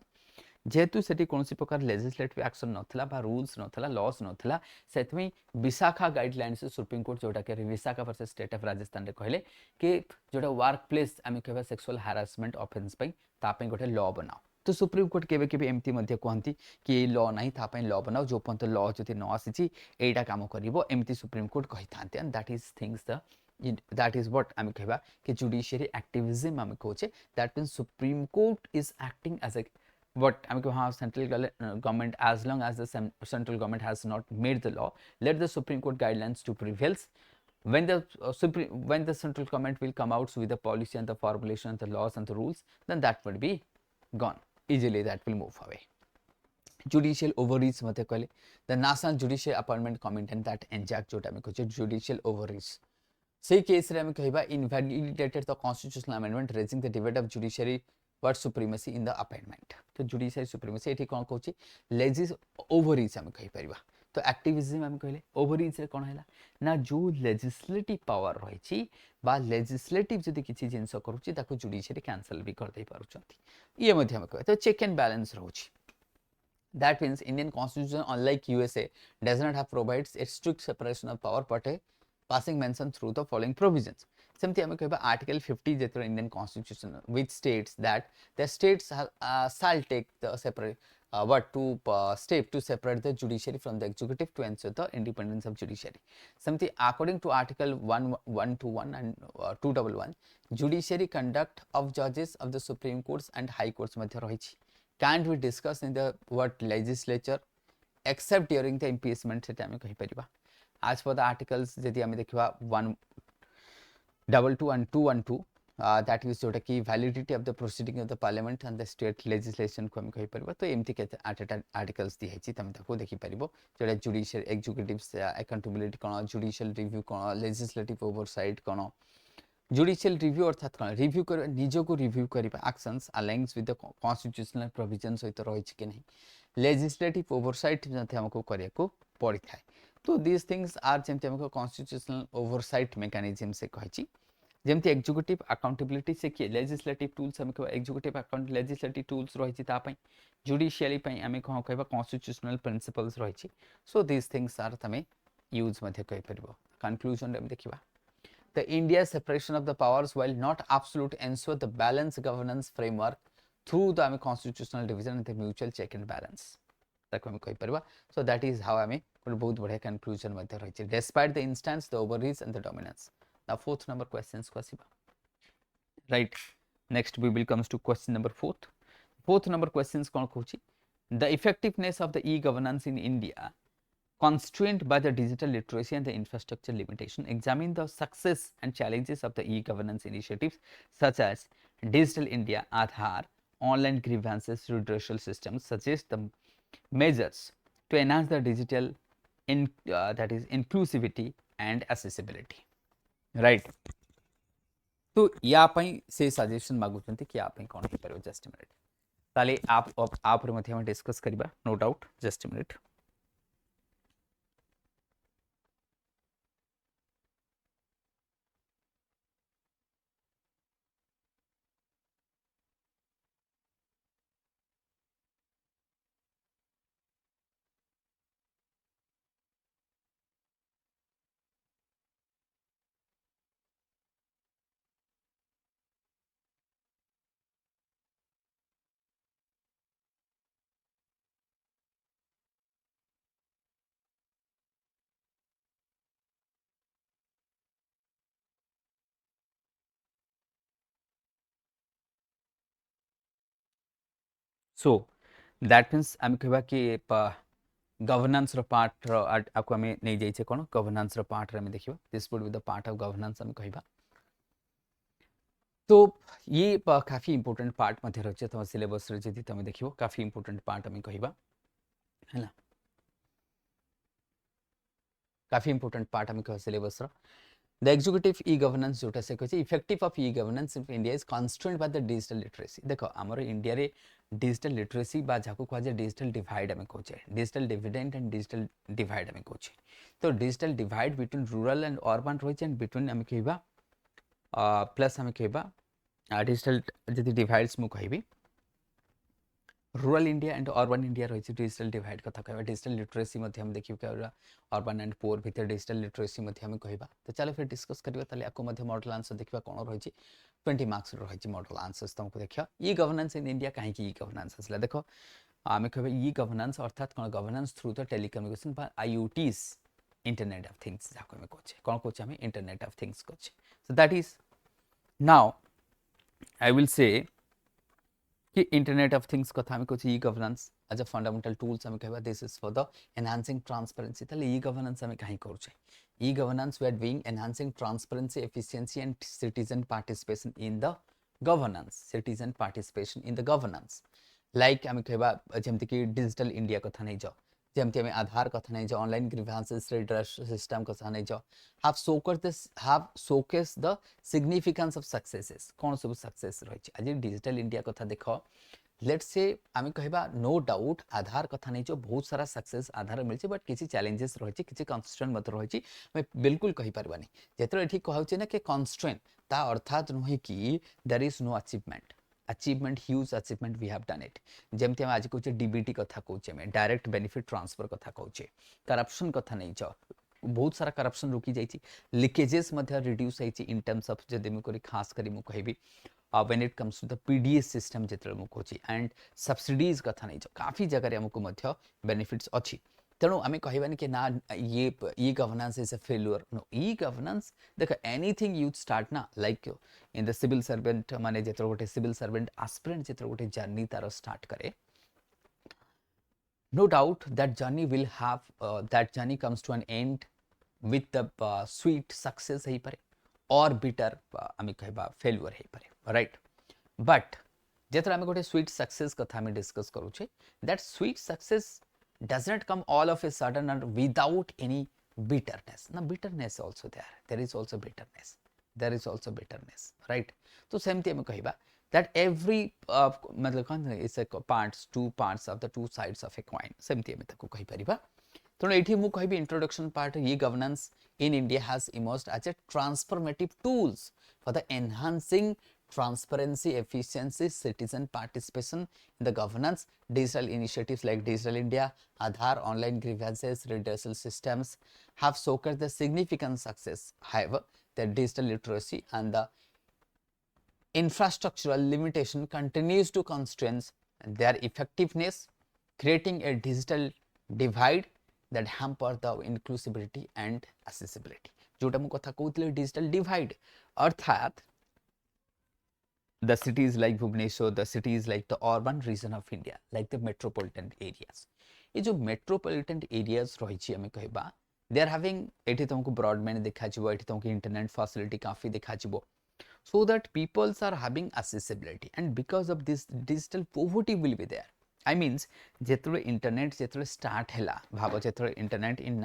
जेतु सेठी कोनसी प्रकार legislative action नथला बा rules नथला loss नथला सेतमे Vishakha guideline से supreme court जोटा के Vishakha versus state of Rajasthan रे कहले कि जोटा वर्क प्लेस आमे कहबा सेक्सुअल हैरासमेंट ऑफेंस पई ता पई गोटे लॉ बनाओ तो सुप्रीम कोर्ट केबे केबे एमती मध्य कहंती कि लॉ नहीं था पई लॉ बनाओ जो पंत लॉ जति न आसीची एटा काम करिवो एमती सुप्रीम कोर्ट कहि थांते and that is things the that is what आमे कहबा कि जुडिशियरी एक्टिविज्म आमे कहचे that means supreme court is acting as a what I mean, central government as long as the central government has not made the law, let the Supreme Court guidelines to prevails. When the central government will come out with the policy and the formulation and the laws and the rules, then that will be gone easily. That will move away. Judicial overreach मते कहले the National Judicial Appointment Committee and that NJAC जोटा में कहचे judicial overreach. से case रे हम कहबा invalidated the constitutional amendment raising the debate of judiciary what supremacy in the appointment तो judiciary supremacy एठी कोन कहछि legis overreach हम कहि परिबा तो एक्टिविज्म आम कहले ओवररीच रे कोन हैला ना जो लेजिस्लेटिव पावर रही बा लेजिस्लेटिव जदि किसी जिनस करूची ताको जुडिशियरी कैंसल भी कर दे पारुचंती ये मध्ये हम कहै तो चेक एंड बैलेंस रहउची that means Indian constitution unlike USA does not have provides a strict separation of power but a passing mention through the following provisions सेमती आम कह आर्टिकल 50 जो Indian constitution which states that the states shall take the separate what to step to separate the judiciary from the executive to ensure the independence of judiciary. Something according to article 121 and 211 judiciary conduct of judges of the Supreme Courts and High Courts मध्ये रही can't be discussed in the what legislature except during the impeachment से आम कहि परिबा. As for the articles जदि आम देखिबा 122 and 212 that is जोटा कि validity of the proceeding of the parliament and the state legislation को हम कहि परिबा तो एमती के आर्टिकल्स दी हैछि तमे ताको देखि परिबो जोटा जुडिशियल एग्जीक्यूटिव्स अकाउंटेबिलिटी कोन जुडिशियल रिव्यू कोन लेजिस्लेटिव ओवरसाइट कोन जुडिशियल रिव्यू अर्थात कोन रिव्यू कर निजो को रिव्यू करिबा actions aligns with the constitutional provision सहित रहिछि कि नहीं लेजिस्लेटिव ओवरसाइट जते हमको करिया को पड़ी थाए तो दिस थिंग्स आर जेमते हमको कॉन्स्टिट्यूशनल ओवरसाइट मेकानिज्म से कहिछि जेमते एग्जीक्यूटिव अकाउंटेबिलिटी से कि लेजिस्लेटिव टूल्स हमको एग्जीक्यूटिव अकाउंट लेजिस्लेटिव टूल्स रहिछि ता पई जुडिशियली पई हमें कह कहबा कॉन्स्टिट्यूशनल प्रिंसिपल्स रहिछि सो दिस थिंग्स आर तमे यूज मध्ये कहि परबो कंक्लूजन रे देखिबा the India's separation of the powers while not absolute ensure the balanced governance framework through the constitutional division and the mutual check and balance ताको हम कहि परबा so that is how हमें बहुत बढ़िया conclusion मध्ये रहिछि despite the instance the overreach and the dominance. Now fourth number questions को आसीबा right next we will comes to question number fourth number questions cone कहूछि the effectiveness of the e-governance in India constrained by the digital literacy and the infrastructure limitation, examine the success and challenges of the e-governance initiatives such as Digital India, Aadhaar, online grievances redressal systems, suggest the measures to enhance the digital that is inclusivity and accessibility. Right. तो या पई से suggestion मागुचंती कि आप कौन ही परिबो just minute ताले आप मध्ये हम डिस्कस करिबा no doubt just minute so that means आम कहबा कि गवर्नेंस रो पार्ट आपको हमें नहीं जाई छे कोन गवर्नेंस रो पार्ट रे हम देखिबा this would be the part of governance हम कहबा तो ये काफी इंपोर्टेंट पार्ट मध्ये रहचे तो सिलेबस रे जदी तमे देखिबो काफी इंपोर्टेंट पार्ट हम कहबा हैला काफी इंपोर्टेंट पार्ट हम कह syllabus row The executive e-governance जोटा से कहछि effective of e-governance in India is constrained by the digital literacy. देखो हमर इंडिया रे डिजिटल लिटरेसी बा जाको कहै जे डिजिटल डिवाइड हम कहै छै digital dividend and digital divide हम कहै छै तो digital divide between rural and urban रहै छै एंड बिटवीन हम कहबा प्लस हम कहबा डिजिटल जदि डिवाइड्स मु कहबी rural India and urban India रही डिजिटल डिवाइड कथा कहबा डिजिटल लिटरेसी मध्ये हम देखियो कि अर्बन एंड पुअर भीतर डिजिटल लिटरेसी मध्ये हम कहबा तो चलो फिर डिस्कस करबा ताले आको मध्ये मॉडल आंसर देखबा कोन रही 20 मार्क्स रही मॉडल आंसर्स तुमको देखियो ई गवर्नेंस इन इंडिया काहे की ई गवर्नेंस असला देखो आमे कहबा ई गवर्नेंस अर्थात कोन गवर्नेंस थ्रू द टेलीकम्युनिकेशन बा आईओटीज इंटरनेट ऑफ थिंग्स जाको हम कहछे कोन कहछे हम इंटरनेट ऑफ थिंग्स कहछे so that is now I will say कि इंटरनेट ऑफ थिंग्स कथा हम कुछ e governance as a fundamental tools हम कहबा this is for the enhancing transparency तले ई गवर्नेंस हम काहे करू छै e governance we are doing enhancing transparency efficiency and citizen participation in the governance like हम कहबा जेमति कि डिजिटल इंडिया कथा नै जाओ जेमति हम आधार कथा नै जाओ ऑनलाइन ग्रीवेंसेस रिड्रेस सिस्टम कथा नै जाओ have showcase the significance of successes कोन सब सक्सेस रही आज डिजिटल इंडिया कथा देखो लेट्स से आम कहबा नो डाउट आधार कथा नहीं बहुत सारा सक्सेस आधार मिलছে बट किसी चैलेंजेस रही किसी कन्स्ट्रेंट मत रही मैं बिल्कुल कहि परबानी जेतरे ठीक कहउचे ना कि कन्स्ट्रेंट ता अर्थात नुहे कि there is no achievement huge achievement we have done it जेमती हम आज कहूचे डीबीटी कथा कहूचे मैं डायरेक्ट बेनिफिट ट्रांसफर कथा कहूचे करप्शन कथा नहीं बहुत सारा करप्शन रुकी जाइए लीकेजेस रिड्यूस होती इन टर्म्स ऑफ जदि मुझे खास करी मु कहबी when it comes to the PDS system जेतरे मु कहूची एंड सब्सिडीज कथा नहीं काफी जगह हमको मध्य बेनिफिट्स अच्छी तेणु आम कहबानी कि ना ये e governance is a failure no e governance देख एनीथिंग यू स्टार्ट ना like in the civil servant माने जेतरे गोटे सिविल सर्वेंट एस्पिरेंट जेतरे गोटे जर्नी तार स्टार्ट करे no doubt that journey comes to an end with the sweet success ही परे और bitter आमी कहबा failure ही परे right but जेतरा आमे गोटे sweet success कथा आमे discuss करूचे that sweet success does not come all of a sudden and without any bitterness na bitterness also there is also bitterness right तो सेमती आमे कहबा that every मतलब कौन is a two parts of the two sides of a coin सेमती आमे ताको कहि परिबा तेणु एठी मु कहबी इंट्रोडक्शन पार्ट ये governance in India has emerged as a transformative tools for the enhancing transparency, efficiency, citizen participation in the governance. Digital initiatives like Digital India, Aadhaar, online grievances, redressal systems have showcased the significant success. However, the digital literacy and the infrastructural limitation continues to constrain their effectiveness, creating a digital divide that hamper the inclusivity and accessibility. जोटा मु कथा कहूतले digital divide अर्थात the cities like Bhubaneswar, the cities like the urban region of India, like the metropolitan areas. ये जो metropolitan areas रही हमें कहबा they are having एठी तुमको broadband देखा जिवो एठी तुमको internet facility काफी देखा जिवो so that peoples are having accessibility and because of this digital poverty will be there. I means जेतरे इंटरनेट जेतरे स्टार्ट हैला भाबो जेतरे इंटरनेट इन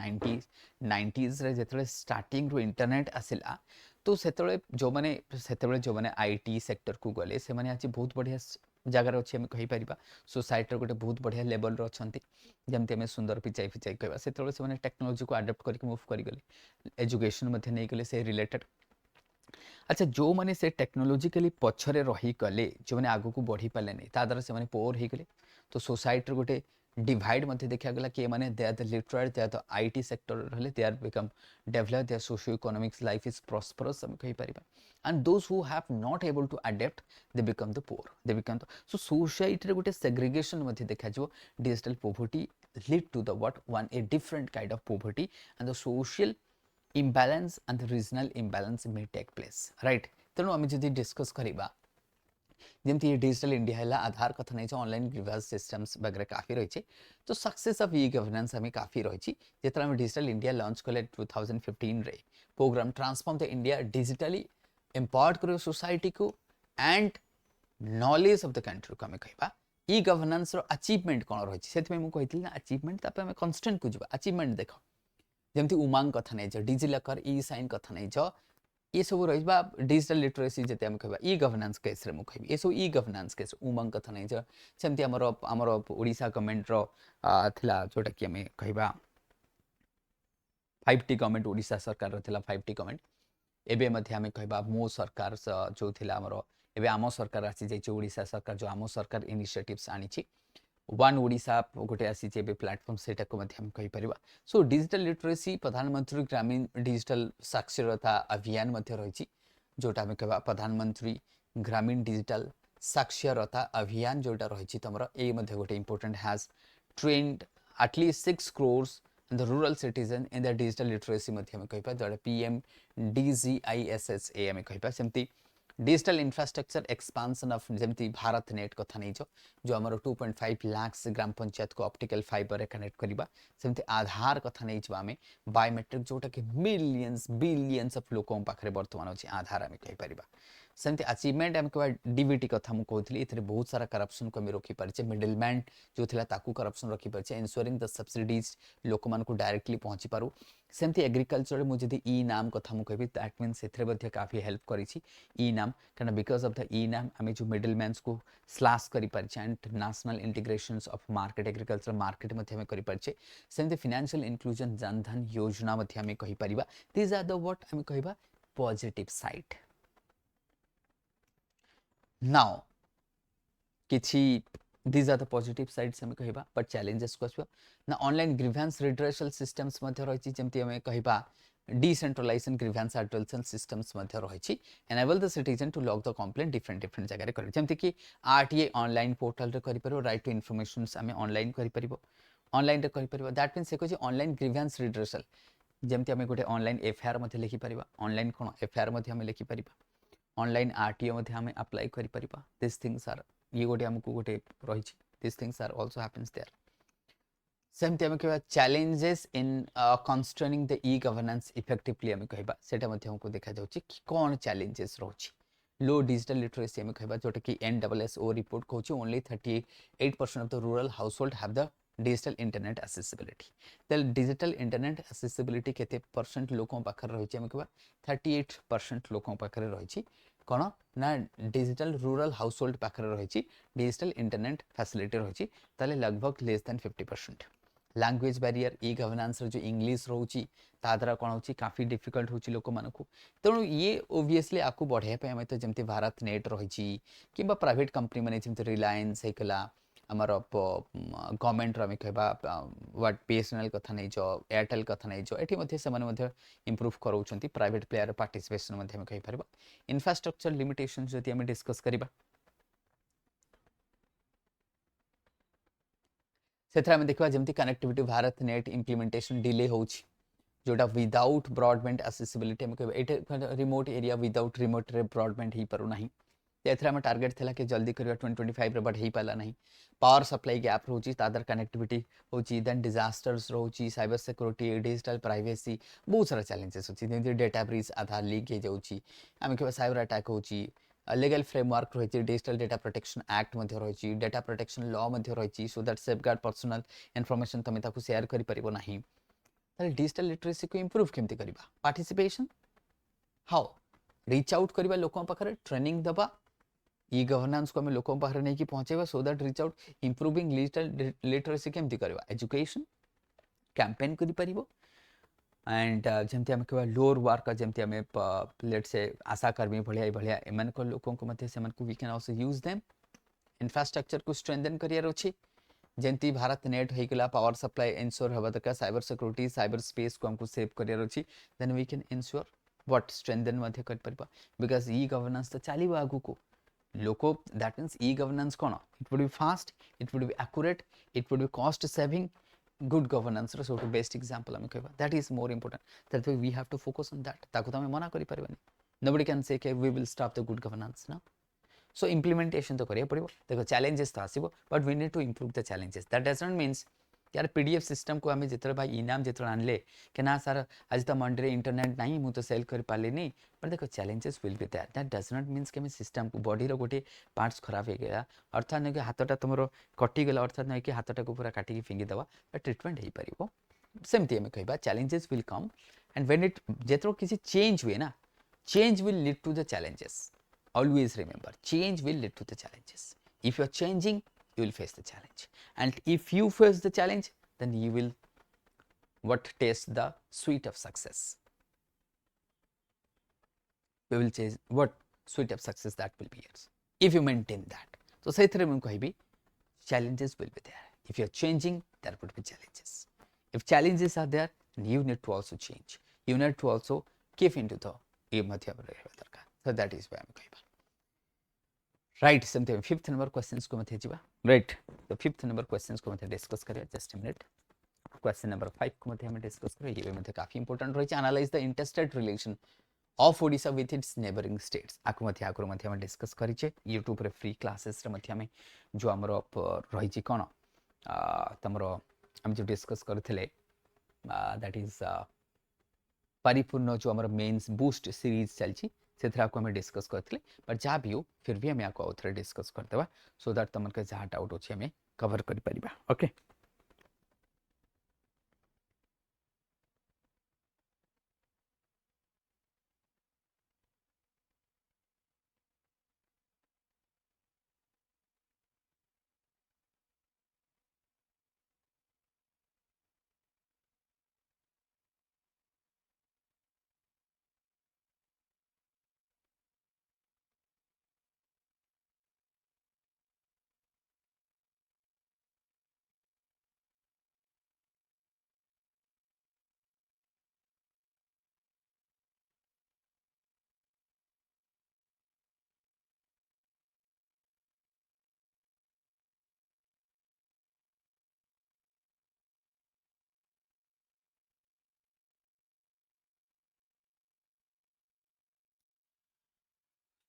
90s रे जेतरे स्टार्टिंग रो इंटरनेट आसिला तो सेतरे जो माने आईटी सेक्टर को गले से माने आज बहुत बढ़िया जगह अच्छे हमें कहि परिबा सोसाइटी रो गोटे बहुत बढ़िया लेवल रो अछंती जेमते हमें सुंदर पिचाई कहबा सेतरे से माने टेक्नोलॉजी को अडॉप्ट करके मूव करि गले एजुकेशन मध्ये नै गले से रिलेटेड अच्छा जो माने से टेक्नोलॉजिकली पछरे रही गले जो माने आगु को बढ़ी पाले नै ता द्वारा से माने पोर हे गले तो सोसाइटी गोटे डिवाइड मध्य देखा गला कि माने they are the literate they are the IT sector रहले they are become develop their socio economics life is prosperous हम कहि परिबा and those who have not able to adopt they become the poor they become so society रे गोटे segregation मध्य देखा जो digital poverty lead to the what one a different kind of poverty and the social imbalance and the regional imbalance may take place right तेणु आम जदि discuss करिबा जेमती digital India है आधार कथा नहीं ऑनलाइन ग्रीवेंस सिस्टम्स वगैरह काफी रही तो सक्सेस ऑफ ई गवर्नेंस हमें काफी रही जेतरा हम डिजिटल इंडिया लॉन्च कले 2015 रे programme transform the India digitally empowered करो सोसाइटी को and knowledge of the country को हमें कहबा ई गवर्नेंस रो अचीवमेंट कोन रही सेति में मु कहितली ना अचीवमेंट तापे हमें कांस्टेंट को जबा अचीवमेंट देखो जेमती उमांग कथा नहीं डिजी लॉकर ई साइन कथा नहीं ये सब रहिबा डिजिटल लिटरेसी जते हम कहबा ई गवर्नेंस केस रे मु कहबी ये सब ई गवर्नेंस केस उमंग कथा नहीं सेमती हमर ओडिशा गवर्नमेंट रो थिला जोटा कि हमें कहबा 5T गवर्नमेंट ओडिशा सरकार रो थिला 5T गवर्नमेंट एबे मध्ये हमें कहबा मो सरकार जो थिला हमर एबे आमो सरकार आसी जाई ओडिशा सरकार जो आमो सरकार इनिशिएटिव्स आनी छी वन ओडिशा गोटे आसी जे प्लेटफॉर्म सेटा को मध्य हम कहि परिबा सो डिजिटल लिटरेसी प्रधानमंत्री ग्रामीण डिजिटल साक्षरता अभियान मध्य रही जोटा हम कहबा प्रधानमंत्री ग्रामीण डिजिटल साक्षरता अभियान जोटा रही तमरा ए मध्य गोटे important has trained at least 6 crores in the rural citizen in the digital literacy मध्य हम कहबा जोटा PMDGISSA हम कहबा सेमती डिजिटल इंफ्रास्ट्रक्चर एक्सपांशन ऑफ जेमती भारत नेट कथा नहीं जो हमर 2.5 लाख ग्राम पंचायत को ऑप्टिकल फाइबर रे कनेक्ट करिबा सेमती आधार कथा नहीं आमे बायोमेट्रिक जोटा कि मिलियंस बिलियंस ऑफ लोकों पाखरे वर्तमान अछि आधार आमे कहि परिबा सेमती अचीवमेंट आम कह डीबीटी कथा मुझे कहती ए बहुत सारा करप्शन को रखी पारे मिडलमैन जो था ताकू करप्शन रखी पारे इनश्योरिंग द सब्सिडीज लोक मानक डायरेक्टली पहुँची पारू सेमती एग्रीकल्चर मुझे ई नाम कथा मुझे कहि दैट मीन्स से काफी हेल्प करी ई नाम कारण बिकॉज ऑफ द ई नाम आम जो मिडलमैन्स को स्लाश कर and national integrations of market agriculture market कर पारे सेमती फाइनेंशियल इंक्लूजन जनधन योजना आम कहीपर दीज आर द व्हाट आम कह पॉजिटिव साइड नाउ किछि these are the positive sides हम कहिबा but challenges को आसबा ना ऑनलाइन ग्रीवेंस रिड्रेसल सिस्टम्स मध्ये रहिछि जेमति हम कहिबा डिसेंट्रलाइजेशन ग्रीवेंस रिड्रेसल सिस्टम्स मध्ये रहिछि enable the citizen to log the complaint different जगह रे करि जेमति कि आरटीए ऑनलाइन पोर्टल रे करि परबो राइट टू इन्फॉर्मेशंस हम ऑनलाइन करि परबो ऑनलाइन रे करि परबो दैट मींस से कहछि ऑनलाइन ग्रीवेंस रिड्रेसल जेमति हम गोटे ऑनलाइन एफआईआर मध्ये लिखि परबा ऑनलाइन कोन एफआईआर मध्ये हम लिखि परबा ऑनलाइन आरटीए मध्ये हम अप्लाई करि परबा दिस थिंग्स आर ये गोटे हमको गोटे रही this things are also happens there सेमती हम कहबा challenges in constraining the e governance effectively हम कहबा सेटा मध्ये हमको देखा जाउची कि कोन चैलेंजेस रहउची लो डिजिटल लिटरेसी हम कहबा जोटा कि एनडब्ल्यूएसओ रिपोर्ट कहउची only 38% of the rural household have the digital internet accessibility the digital internet accessibility केते परसेंट लोकों पाखर रहिछि हम कहबा 38% लोकों पाखर रहिछि कौन ना डिजिटल रूरल हाउसहोल्ड पाखरे रही डिजिटल इंटरनेट फैसिलिटी रही ताले लगभग less than 50% language barrier e governance जो इंग्लिश रोची ताद्रा कौन हो काफी डिफिकल्ट होची लोक मानकु तेणु ये ओब्वियसली आपको बढ़िया पे हमें तो जमती भारत नेट रही कि प्राइवेट कंपनी माने जमती रिलायंस हेकला आमर गवर्नमेंट आम कहबा व्हाट बीएसएनएल कथा नहीं जो एयरटेल कथा नहीं जो एठी मध्ये से माने मध्ये इंप्रूव कराउछंती प्राइवेट प्लेयर पार्टिसिपेशन मध्ये हम कहि परबा इंफ्रास्ट्रक्चर लिमिटेशंस जति हम डिस्कस करिबा सेथरा हम देखबा जेमती connectivity Bharat net implementation delay होउछि जोटा विदाउट ब्रॉडबैंड एक्सेसिबिलिटी हम कहबा एटे रिमोट एरिया विदाउट रिमोट रे ब्रॉडबैंड ही परु नाही एथरा हम टारगेट थिला कि जल्दी करिया 2025 रे बट ही पाला नहीं पावर सप्लाई गैप रोची तादर कनेक्टिविटी होची देन डिजास्टर्स रोची साइबर सिक्योरिटी डिजिटल प्राइवेसी बहुत सारा चैलेंजेस होची जेमति डेटा ब्रीच आधार लीक हे जाउची आमे के साइबर अटैक होची लीगल फ्रेमवर्क रही डिजिटल डेटा प्रोटेक्शन एक्ट मध्ये रही डेटा प्रोटेक्शन लॉ मध्ये रही so that safeguard personal information तमे ताकू शेयर करि परिबो नाही ताले डिजिटल लिटरेसी को इंप्रूव केमति करिबा पार्टिसिपेशन हाउ रीच आउट करिबा लोकन पाखरे ट्रेनिंग दबा ई गवर्नेंस को हम लोकों पाखरे नहीं कि पहुंचेबा so that reach out improving digital literacy केमति करबा एजुकेशन कैंपेन करि परिबो एंड जेमति हम कहबा लोअर वर्क जेमति हम लेट्स से आशा कर्मी भलिया भलिया एमन को लोकों को मते सेमन को we can also use them infrastructure को स्ट्रेंथन करियर अछि जेमति भारत नेट होई गेला पावर सप्लाई इंश्योर हबा तक साइबर सिक्योरिटी साइबर स्पेस को हमको सेव करियर अछि then we can ensure what strengthen मध्ये कर परिबा बिकॉज़ ई गवर्नेंस तो चलीबा आगु को लोको that means e-governance कौन it would be fast it would be accurate it would be cost saving good governance so to best example हम कहबा that is more important that we have to focus on that ताको तो हमें मना करि Parbhani nobody can say we will stop the good governance now so implementation तो करिया पड़िबो देखो challenges तो आसीबो but we need to improve the challenges that does not means यार पीडीएफ सिस्टम को हमें जितने भाई इनाम जितने आनले कि ना सर आज तो मंडे रे इंटरनेट नहीं मु तो सेल कर पाले नहीं पर देखो challenges will be there that does not means कि हम सिस्टम को बॉडी रो गोटे पार्ट्स खराब हो गया अर्थात नहीं कि हाथटा तुमरो कटि गेला अर्थात नहीं कि हाथटा को पूरा काटी के फिंगी दवा ट्रीटमेंट हे परिबो सेमती हम कहबा challenges will come and when it जेतरो किसी चेंज हुए ना change will lead to the challenges always remember change will lead to the challenges if you are changing you will face the challenge and if you face the challenge then you will what taste the sweet of success you will taste what sweet of success that will be yours if you maintain that so say thre मैं कहिबी challenges will be there if you are changing there would be challenges if challenges are there you need to also change you need to also give into the ये मध्य रहबा दरकार so that is why I'm कहिबा right something fifth number questions को मथे जिबा right तो fifth number questions को मथे डिस्कस करिया just a minute question number 5 को मथे हम डिस्कस करिया ये मथे काफी इंपोर्टेंट रही analyse the interstate relation of Odisha with its neighbouring states आकु मथे आकु मथे हम डिस्कस करिचे YouTube रे फ्री क्लासेस रे मथे हम जो हमरो रही छि कोन तमरो हम जो डिस्कस करथिले दैट इज परिपूर्ण जो हमर मेंस बूस्ट सीरीज चलछि से आपको हमें डिस्कस करते बट जहाँ भी हो फिर भी हमें आपको आउ थे डिस्कस करदेवा सो दैट तुम जहाँ डाउट अच्छे हमें कवर कर ओके।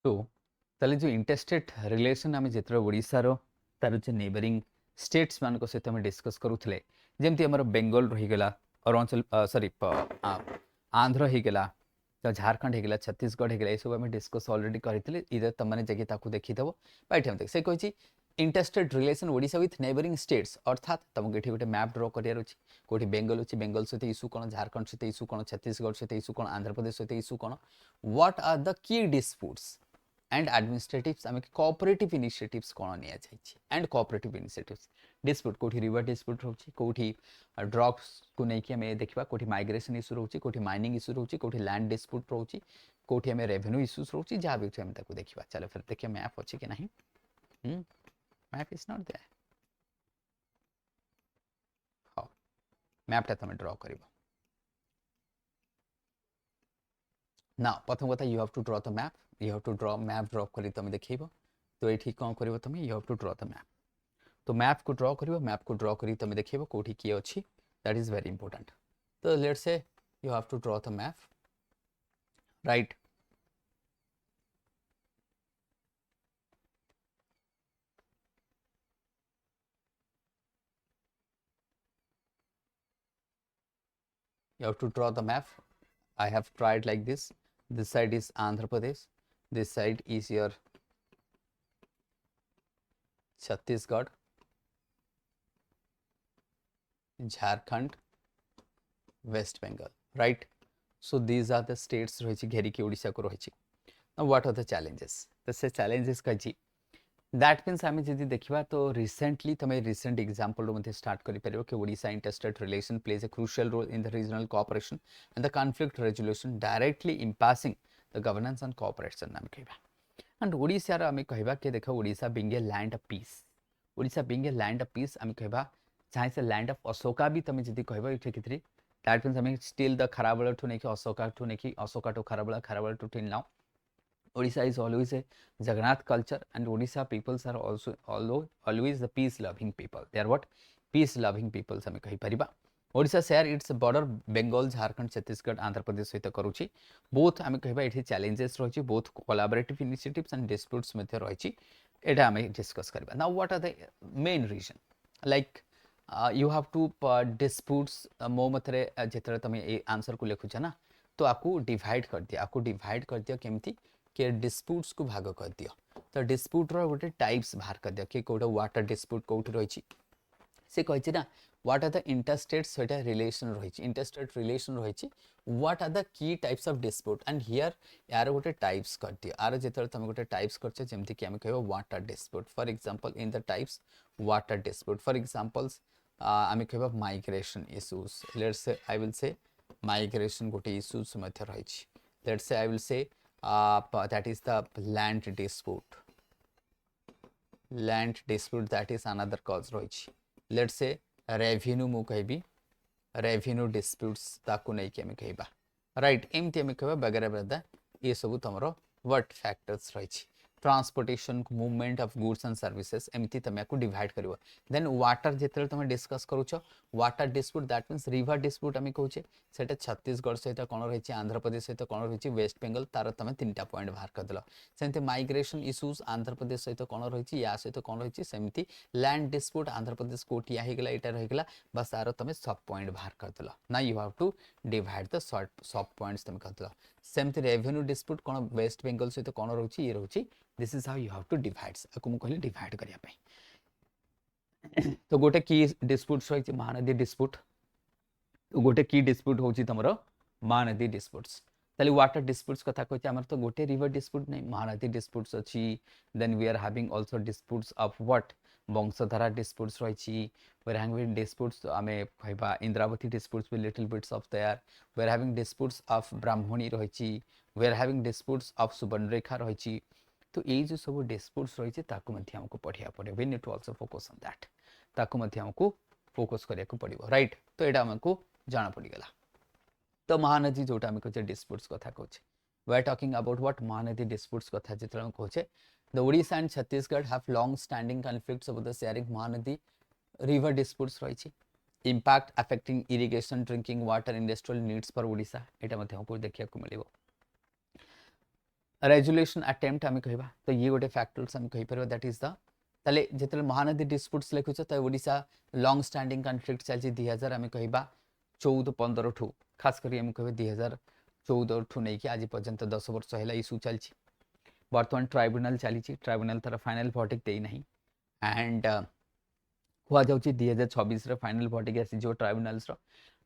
तो ताले जो इंटरस्टेट रिलेशन आम जो ओडार तार जो नेबरिंग स्टेट्स मान सहित आम डिस्कस करूले जमती आम बेंगल रहीगला अरुणाचल सॉरी आंध्र होगला तो झारखंड होगला छत्तीसगढ़ होगला ये सब आम डिस्कस अलरेडी करते इधर तुमने जाकि देखीदेव बैठ से कही interstate relation Odisha with neighbouring states अर्थात तुमको ये गोटे मैप ड्र करार अच्छे कौटी बेंगल अच्छे बेंगल सहित इश्यू कौन झारखंड सहित इश्यू कौन छत्तीसगढ़ सहित इश्यू कौन आंध्र प्रदेश सहित इश्यू कौन what are the key disputes and administratives आम कोऑपरेटिव इनिशिएटिव्स कौन नि एंड कोऑपरेटिव इनिशिएटिव्स डिस्प्यूट कोठी रिवर डिस्प्यूट रोचे कोठी ड्रग्स को लेकिन आम देखा कोठी माइग्रेशन इश्यू रोचे कोठी माइनिंग इश्यू रोचे कोठी लैंड डिस्प्यूट रोचे कोठी आम रेवेन्यू इश्यूज रोचे जहाँ भी आम देखा चलो फिर देखिए मैप अच्छे कि नहीं मैप इज नॉट देयर हाँ मैपटा तुम ड्र कर ना प्रथम कथा you have to draw the map you have to draw map draw कर तुम देखेब तो ये कौन कर तुम you have to draw the map तो मैप को ड्र कर मैप को ड्र कर तुम देखेब कौटी किए अच्छी दैट इज वेरी इंपोर्टेंट तो let's say you have to draw the map right you have to draw the map. I have tried like this side is Andhra Pradesh, this side is your Chhattisgarh, Jharkhand, West Bengal, right? So these are the states रही घेरी की ओडिशा को रही now what are the challenges तो से challenges कही that means आम जी देखा तो रिसेंटली तुम रिसेंट एग्जांपल स्टार्ट कर कि Odisha interstate relation plays a crucial role in the regional cooperation and the conflict resolution directly impacting the governance and cooperation आम कह एंड ओडिशार आम कह कि देख Odisha being a land of peace Odisha being a land of peace आम कह चाहे से लैंड ऑफ अशोका भी तुम जी कह ये कि दैट मीन्स आम स्टिल द खराबेल ठू नहीं अशोका ठू नहीं Ashoka to Kharavela to till now Odisha is always a Jagannath culture and Odisha peoples are also always the peace loving people. They are what? Peace loving people हमें कही परिबा. Odisha share its border Bengal, Jharkhand, Chhattisgarh, Andhra Pradesh सहित करूची. Both हमें कहिबा एठी challenges रहिची both collaborative initiatives and disputes मध्ये रहिची. एटा हमें discuss करिबा. Now what are the main reason? Like you have to disputes मो मतरे जेतरे तमे ए आंसर को लिखुछ ना तो आपको डिवाइड कर दिया केमती के डिस्प्यूट्स को भाग कर दियो तो डिस्प्यूट रो गोटे टाइप्स बाहर कर दियो कि कोटा वाटर डिस्प्यूट कोठी रहिछि से कहिछि ना व्हाट आर द इंटरस्टेट सेटा रिलेशन रहिछि इंटरस्टेट रिलेशन रहिछि what are the key types of dispute and here यार गोटे टाइप्स कर दियो आर जेतर तुम गोटे टाइप्स करछ जेमति कि हम कहबो water dispute for example in the types water dispute for examples आम कहबो migration issues let's say I will say migration गोटे इश्यूज मध्ये रहिछि let's say I will say that is the land dispute that is another cause रही let's say revenue मु कहबी revenue disputes ताकू नहीं कि हमें कहबा राइट एमती हमें कहबा वगैरह वगैरह ये सब तुमरो what factors रही transportation movement of goods and services एमती तुम को डिवाइड करिवो देन वाटर जेतले तुम डिस्कस करूछ water dispute that means river dispute हम कहूचे सेटा छत्तीसगढ़ सहित कोन रहिछि आंध्र प्रदेश सहित कोन रहिछि वेस्ट बेंगल तार तुम तीनटा पॉइंट बाहर कर देलो सेमते माइग्रेशन इश्यूज आंध्र प्रदेश सहित कोन रहिछि या सहित कोन रहिछि सेमती लैंड डिस्प्यूट आंध्र प्रदेश कोटिया हे गेला एटा रहि गेला बस तार तुम सब पॉइंट बाहर कर देलो ना you have to divide the सब पॉइंट्स तुम कर देलो सेमती रेवेन्यू डिस्प्यूट कौन वेस्ट बेंगल सहित कौन रोची ये रोची this is how you have to divide आपको मु कहली डिवाइड करिया पे तो गोटे की डिस्प्यूट्स रही महानदी डिस्प्यूट तो गोटे की डिस्प्यूट होची तमरो महानदी डिस्प्यूट्स ताले वाटर डिस्प्यूट्स कथा कहते हमर तो गोटे रिवर डिस्प्यूट नहीं महानदी डिस्प्यूट्स अछि then we are having also disputes of what Vansadhara disputes रही वी आर हैविंग डिस्प्यूट्स आमे कहबा Indravati disputes with little bits of there we are having disputes of Brahmani रही we are having disputes of Subarnarekha रही तो ये जो सब डिस्प्यूट्स रही ताकू मध्य हमको पढ़िया पड़े we need to also focus on that ताकू मध्य हमको फोकस करिया को पड़िबो राइट तो एटा हमको जाना पड़ी गला तो महानदी जोटा हम कहते डिस्प्यूट्स कथा कहचे we are talking about what Mahanadi disputes कथा जितने हम कहचे the Odisha and Chhattisgarh have long standing conflicts over the sharing Mahanadi river disputes रही impact affecting irrigation drinking water industrial needs for Odisha एटा मते हमको देखिया को मिलिबो रेजुलेशन अटेम्प्ट हम कहबा तो ये गोटे फैक्टर्स हम कहि परबा दैट इज द तले जितने महानदी डिस्प्यूट्स लिखुछ तो ओडिशा लॉन्ग स्टैंडिंग कॉन्फ्लिक्ट चलछि 2000 हम कहबा 14-15 ठू खास करी हम कहबे 2014 ठू नहीं कि आज पर्यंत 10 वर्ष हैला इशू चलछि वर्तमान ट्राइब्यूनल चली ट्राइब्यूनल तार फाइनल वर्डिक्ट देई नहीं एंड हुआ जाउछि 2026 रे फाइनल वर्डिक्ट आसी जो ट्राइब्यूनल्स रो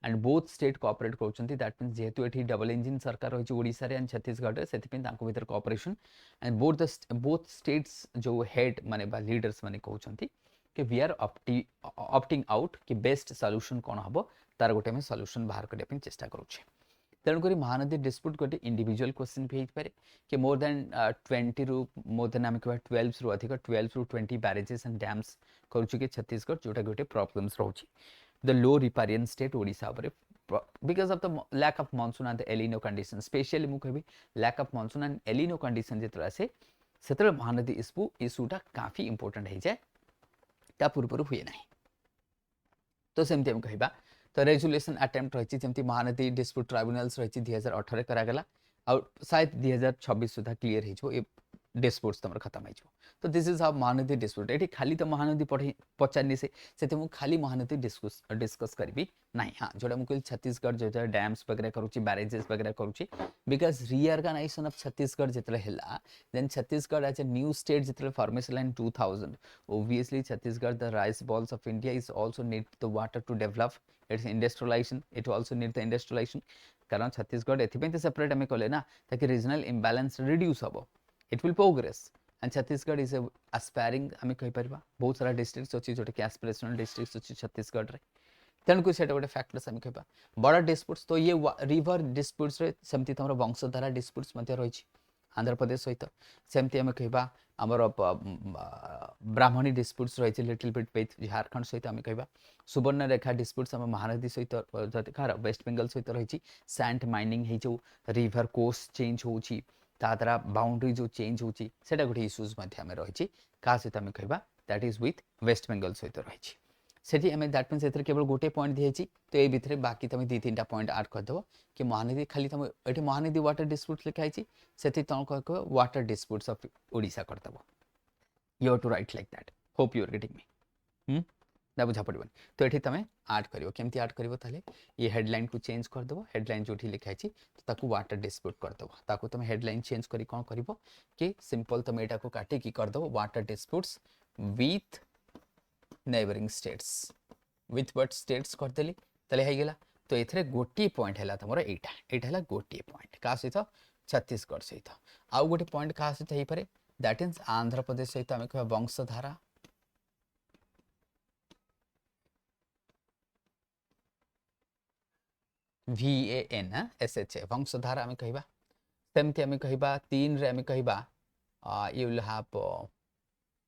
एंड बोथ स्टेट कोऑपरेट करछंती दैट मींस जेहेतु एठी डबल इंजन सरकार रही ओडिशा रे एंड छत्तीसगढ़ रे सेति तांको भीतर कोऑपरेशन एंड बोथ स्टेट्स जो हेड माने बा लीडर्स माने कहउछंती कि वी आर ऑप्टिंग आउट कि बेस्ट सॉल्यूशन कोन हबो तार गोटे में सॉल्यूशन बाहर करने पे चेष्टा करूछे तेणुक महानदी डिस्प्यूट गोटे इंडिविजुअल क्वेश्चन भी पारे कि मोर देन 20 रु मोर देन आम कह 12 रु अधिक 12 रु 20 बैरेजेस एंड डैम्स करुछु कि छत्तीसगढ़ जोटा गोटे प्रॉब्लम्स रोची the low riparian state Odisha पर because of the lack of monsoon and El Nino condition specially मु कहबी lack of monsoon and El Nino condition जेतरा से सेतरे महानदी इशूटा काफी इंपोर्टेंट है जाय ता पूर्व हुए नहीं तो सेमती हम कहबा तो रेजुलेशन अटेम्प्ट रही जमी महानदी डिस्प्यूट ट्राइब्यूनल्स रही 2018 करागला और शायद 2026 सुधा क्लीयर हो डिस्प्यूट्स तुम खत्म हो तो this is how Mahanadi dispute ये खाली तो महानदी पचारनी से मुझे खाली महानदी डिस्कस करी ना हाँ जोटा मुझे छत्तीसगढ़ जो डैम्स वगैरह करुच्ची बैरेजेस वगैरह करुच्ची बिकज रिअर्गानाइजेशन ऑफ छत्तीसगढ़ जितने है then Chhattisgarh as a new state जितने formation in 2000 obviously Chhattisgarh the rice balls of India is also need the water to develop its industrialization it also need the industrialization कारण Chhattisgarh एथिपे separate आम कले ना ताकि regional इम्बालांस reduce हम it will progress and Chhattisgarh is aspiring आम कहीपर बहुत सारा districts अच्छी जोटा कि एस्पिरेशनल डिस्ट्रिक्ट्स अच्छी छत्तीसगढ़ रे तेणुक से गोटे फैक्टर्स आम कह बड़ा डिस्प्यूट्स तो ये रिवर डिस्प्यूट्स सेमती तुम वंशधारा डिस्प्यूट्स रही आंध्र प्रदेश सहित सेमती आम कह आमर ब्राह्मणी डिस्प्यूट्स रही लिटिल बिट विथ झारखंड सहित आम कह सुवर्णरेखा डिस्प्यूट्स आम महानदी सहित कार वेस्ट बेंगल सहित रही सैंड माइनिंग हो रिवर कोर्स चेंज होची ताद्वारा बाउंड्री जो चेंज होची सेटा गोटे इश्यूज रही क्या सहित आम कह that is with West Bengal सहित रही सेठी हमें दैट मीन्स एथरे केवल गोटे पॉइंट दिए तो ये भितर बाकी तुम 2-3टा पॉइंट ऐड करदेव कि महानदी खाली तुम ये महानदी वाटर डिस्प्यूट लिखाई से तुम कह वाटर डिस्प्यूट्स ऑफ ओडिशा करदेव you to write like that hope you are getting me ना बुझा पड़े तो ये तुम ऐड कर केमती ऐड कर ये हेडलाइन को चेंज करदेव हेडलाइन जो लिखाई तो वाटर डिस्प्यूट करदेव तुम हेडलाइन चेंज कर कौन कर कि सिंपल तुम यहाँ को काटिकी करदेव water disputes with neighbouring states with what states करदेली तले हो गला तो ये गोटे पॉइंट है तुम यहाँ गोटे पॉइंट क्या सहित छत्तीसगढ़ सहित आउ गोटे पॉइंट क्या सहित हो पारे दैट मीन्स आंध्र प्रदेश सहित आम कह वंशधारा VANSHA वंशधारा आम कह सेमती आम कह 3 रे आम कह you will have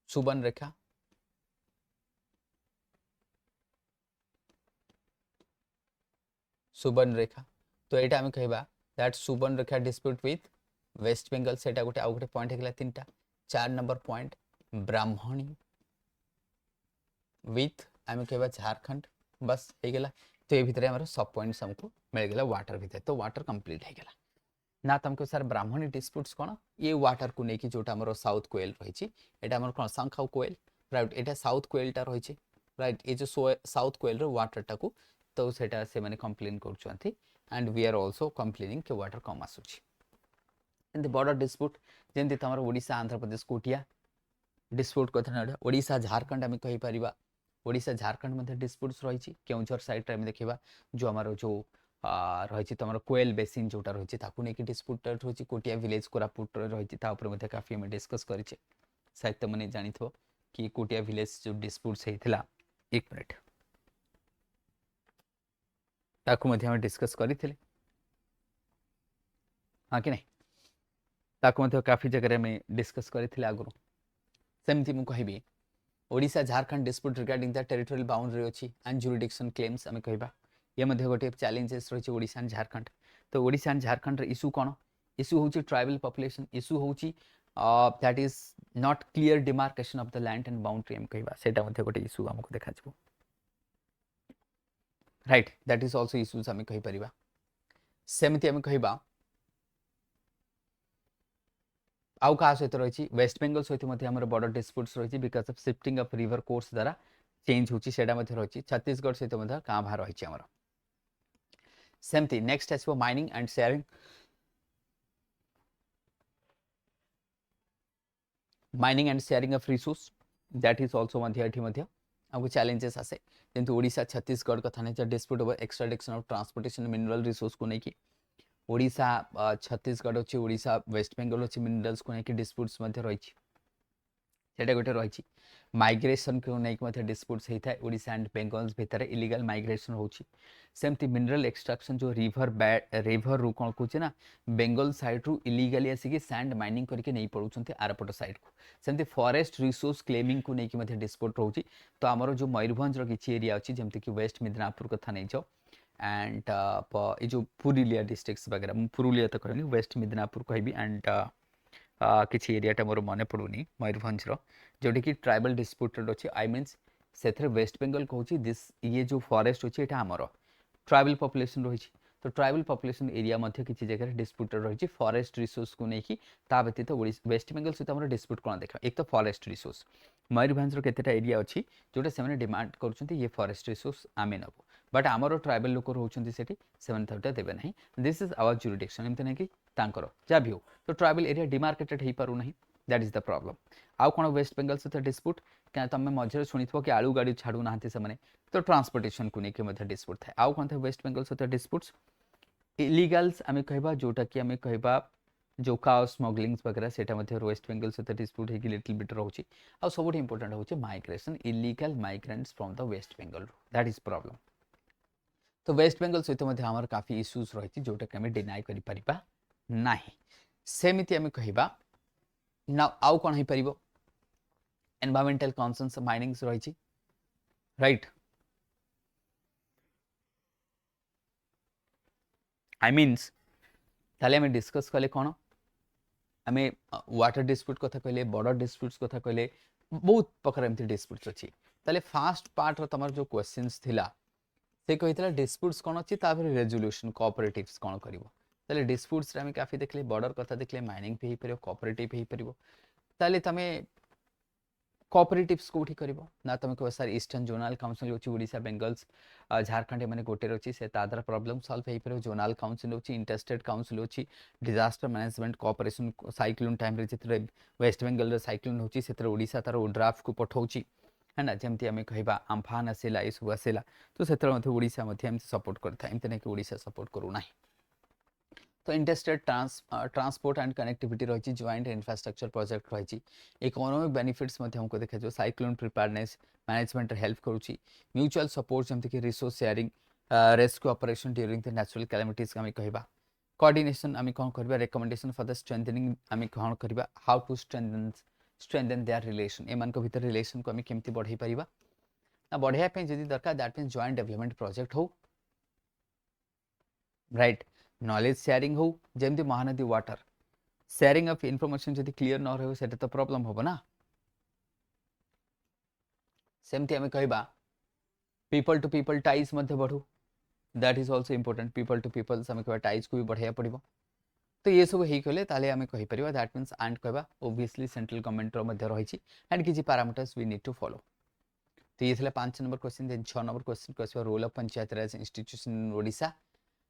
Subarnarekha Subarnarekha तो यहाँ आम कह that Subarnarekha dispute with West Bengal से गोटे आउ गोटे पॉइंट होगा 3टा 4 नंबर पॉइंट ब्राह्मणी विथ आम कह झारखंड बस हो गला तो ये भितर आम सब पॉइंट्स हमको मिलगला वाटर भितर तो वाटर कंप्लीट हो गला ना तुमको सर ब्राह्मणी डिस्प्यूट्स कौन ये वाटर को लेकिन जोटा आम साउथ कोएल रही है कौन शंखा कोएल राइट ये साउथ कोएलटा रही राइट ये जो साउथ कोएल वाटर टाक तो सेटा से माने कंप्लेन कर and we are also complaining कि वाटर कम आसुची एंड बॉर्डर डिस्प्यूट जेमती तमर ओडिशा आंध्र प्रदेश कोटिया डिस्प्यूट कथा ना ओडिशा झारखंड आम कहि परिबा ओडिशा झारखंड मध्ये डिस्प्यूट्स रही केउंझर साइड रे देखा जो आमर जो रही तुम कोएल बेसिन जोटा रही नहीं डिस्प्यूट रही कोटिया विलेज कोरापुट रही काफी आम डिस्कस कर साहित्य मैंने जानी कि कोटिया विलेज जो डिस्प्यूट्स होता एक मिनट ताकू डिस्कस करते हाँ कि नहीं ताकू काफी जगह में डिस्कस करते आगु सेमती मुझे कहबी Odisha Jharkhand dispute regarding the territorial boundary अच्छी एंड जुरिडिक्शन क्लेम्स आम कह ये गोटे चैलेंजेस रही ओडिशा एंड झारखंड तो ओडिशा एंड झारखंड इश्यू कौन इश्यू हूँ ट्राइबल पॉपुलेशन इश्यू हूँ that is not clear demarcation of the land and boundary आम कह गोटे इश्यू आमको देखा right that is also issues आम कहीपर सेमती आम कह आउ क्या सहित रही वेस्ट बेंगल सहित बॉर्डर डिस्प्यूट्स रही because of shifting of river course द्वारा चेंज होची रही छत्तीसगढ़ सहित क्या भा रही आमर सेमती नेक्स्ट आसो mining and sharing mining and sharing of resource that is also आपको चैलेंजेस आसे जमी ओडिशा छत्तीसगढ़ कथा नहीं dispute over extraction of transportation mineral resource को लेकिन ओडिशा छत्तीसगढ़ अच्छी ओडिशा वेस्ट बेंगल अच्छी मिनरल्स को लेकिन डिस्प्यूट्स रही गोटे रही माइग्रेशन को लेकिन डिस्प्यूट्स होता है ओडिशा एंड बेंगल्स भितर इलीगल माइग्रेशन होची सेमती मिनरल एक्सट्राक्शन जो रिभर रू कौन कहे ना बेंगल साइड रू इलीगली आसिक सैंड माइनिंग करके नहीं पड़ुंट आरपट साइड को सेमती फॉरेस्ट रिसोर्स क्लेमिंग को लेकिन डिस्प्यूट रोचे तो आमर जो मयूरभंजर किसी एरिया अच्छी जमीक वेस्ट मिदनापुर कथा नहीं जाओ एंड ये जो पुरुलिया डिस्ट्रिक्ट्स वगैरह पुरुलिया तो कहनी वेस्ट मिदनापुर कहि एंड किसी एरियाटा मोर मन पड़ूनी मयूरभंजर जोटा कि ट्राइबल डिस्प्यूटेड अच्छे आई मीन्स से वेस्ट बेंगल कहूँ दिस ये जो फॉरेस्ट अच्छे यहाँ आमर ट्राइबल पॉपुलेशन रही तो ट्राइबल पॉपुलेशन एरिया किसी जगह डिस्प्यूटेड रही फॉरेस्ट रिसोर्स को लेकिन व्यतीत वेस्ट बेंगल सहित आम डिस्प्यूट कौन देखा एक तो फॉरेस्ट रिसोर्स मयूरभंजर केतेटा एरिया अच्छी जोटा से डिमांड कर ये फॉरेस्ट रिसोर्स आम नबू बट आमर ट्राइबल लोक रोचे से देवे ना दिस इज आवर जुरिडिक्शन एमती ना कि जहाँ भी हो तो ट्राइबल एरिया डिमार्केटेड हो पार ना दैट इज द प्रॉब्लम आउ कौन वेस्ट बेंगल सहित डिस्प्यूट क्या तुम मझे शुणी कि आलू गाड़ी छाड़ू ना से तो ट्रांसपोर्टेशन को लेकिन डिस्प्यूट थाए आउ कौन था वेस्ट बेंगल सहित डिस्प्यूट्स इलीगल्स आम कह जोटा कि आम कह जो काउ स्मगलिंग्स वगैरह से वेस्ट बेंगल सहित डिस्प्यूट हो लिटिल बिट रोचे आ सब इंपोर्टेंट होचे migration illegal migrants from the West Bengal that is problem तो वेस्ट बेंगल सहित आम काफी इश्यूज रही जोटा कि आम डिनाई कर ना सेमती आम कह ना आउ कौन हो पार एनवायरमेंटल कनसर्न्स माइनिंग्स रही राइट आई मीन्स ताले आम डिस्कस कले कौन आम वाटर डिस्प्यूट कथा कहले बॉर्डर डिस्प्यूट्स कथा कहले बहुत प्रकार एमती डिस्प्यूट्स अच्छी ताले फास्ट पार्ट तुम जो क्वेश्चंस थिला से कही डिस्प्यूट्स कौन अच्छी रेजोल्यूशन कोऑपरेटिव्स कौन कर डिस्प्यूट्स आम काफी देखले बॉर्डर कथा देखले माइनिंग भी हो पार कोऑपरेटिव हो पार तुम कोऑपरेटिव्स कौटी कर ना तुम कह सर ईस्टर्न जोनाल काउंसिल अच्छी ओडिशा बेंगल्स झारखंड मैंने गोटे अच्छी से तादर प्रॉब्लम सॉल्व हो पार जोनाल काउंसिल अच्छी इंटरस्टेट काउंसिल अच्छी disaster management cooperation cyclone time रे वेस्ट बेंगल साइक्लोन होची से ओडिशा तार ड्राफ्ट को पठाऊँगी है ना जमती आम कह आम्फान आसला ये सब आसला तो से ओडिशा सपोर्ट करता एमती ना कि ओडिशा सपोर्ट करूना तो इंटरस्टेट ट्रांसपोर्ट एंड कनेक्टिविटी रही जॉइंट इंफ्रास्ट्रक्चर प्रोजेक्ट रही इकोनॉमिक बेनिफिट्स हमको देखा साइक्लोन प्रिपेयरनेस मैनेजमेंट हेल्प करुच्ची म्यूचुअल सपोर्ट जमती resource sharing rescue operation during the natural calamities आम कह कोऑर्डिनेशन आम कौन कर रिकमेंडेशन फॉर द स्ट्रेंथनिंग आम कौन कर how to strengthen their relation एम भर रिलेशन को आम केमती बढ़ाई पार ना बढ़ाई जब दरकार that means joint development project हो राइट नॉलेज शेयरिंग हो जमती Mahanadi water sharing of information जब क्लियर न रही से तो प्रॉब्लम हम ना सेमती आम कह पीपल टू पीपल टाइज बढ़ू that is also important people to peoples आम कह टाइज को भी बढ़ाया पड़ो तो ये सब होगले आम कहीपर दैट मीन्स एंड कह ओबियसली सेंट्रल गवर्नमेंट रही एंड किसी parameters we need to follow तो ये 5 number question then 6 number question को role of panchayat raj institution in Odisha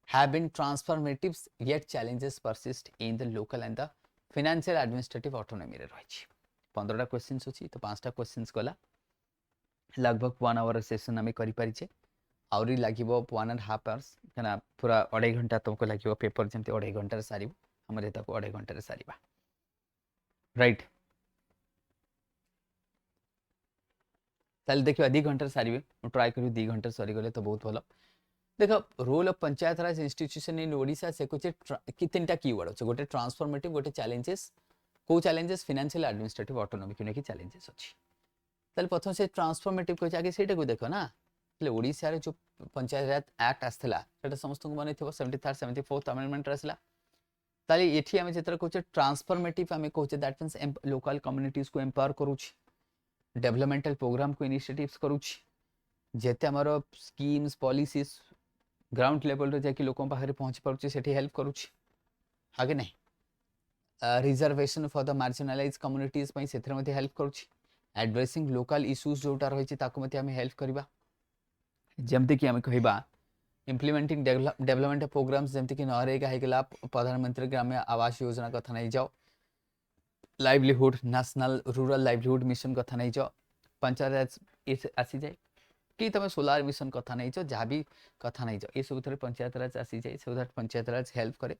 have been transformative yet challenges persist in the local and the financial administrative autonomy रे रही 15टा questions अछि तो 5टा questions गला लगभग 1 आवर सेशन आम करें आउरी लगे 1.5 आवर्स क्या पूरा 2.5 घंटा तुमको लगे पेपर जमी 2.5 घंटे सारू आम 2.5 घंटे सारा राइट ताल देखिए 2 घंटे सारे ट्राए करी 2 घंटे सरीगले तो बहुत भल देख role of panchayat raj institution in Odisha से कुछ कि 3टा कीवर्ड अच्छे गोटे ट्रांसफॉर्मेटिव गोटे चैलेंजेस को चैलेंजेस फाइनेंशियल एडमिनिस्ट्रेटिव ऑटोनॉमी को लेकिन चैलेंजेस अच्छी ताल प्रथम से ट्रांसफॉर्मेटिव कह आगे से देख ना ओडिशा रे जो पंचायत राज एक्ट आसला समस्त को मन थी 73rd 74th अमेंडमेंट आसला ताले एठी आमे जेतर कहचे ट्रांसफॉर्मेटिव आमे कहचे दैट मींस लोकल कम्युनिटीज को एम्पावर करूछ डेवलपमेंटल प्रोग्राम को इनिशिएटिव्स करूछ जेते हमर स्कीम्स पॉलिसीज ग्राउंड लेवल रे जाकि लोकन पाखरे पहुंच पारुछ सेठी हेल्प करूछ आगे नहीं reservation for the marginalise communities पई सेथरे मध्ये हेल्प करूछ एड्रेसिंग लोकल इश्यूज जोटा रहिछि ताको मध्ये आमे हेल्प करबा जेमते कि आमे कहिबा इम्प्लीमेंटिंग डेवलपमेंट प्रोग्राम्स जमती कि नरेगा होगा प्रधानमंत्री ग्राम्य आवास योजना कथा नहीं जाओ livelihood national rural livelihood mission कथा नहीं जाओ पंचायत आसी जाए कि तुम सोलार मिशन कथा नहीं जाओ जहाँ भी कथा नहीं जाओ ये सब थोड़े पंचायत राज आसी जाए so that panchayat Raj help करे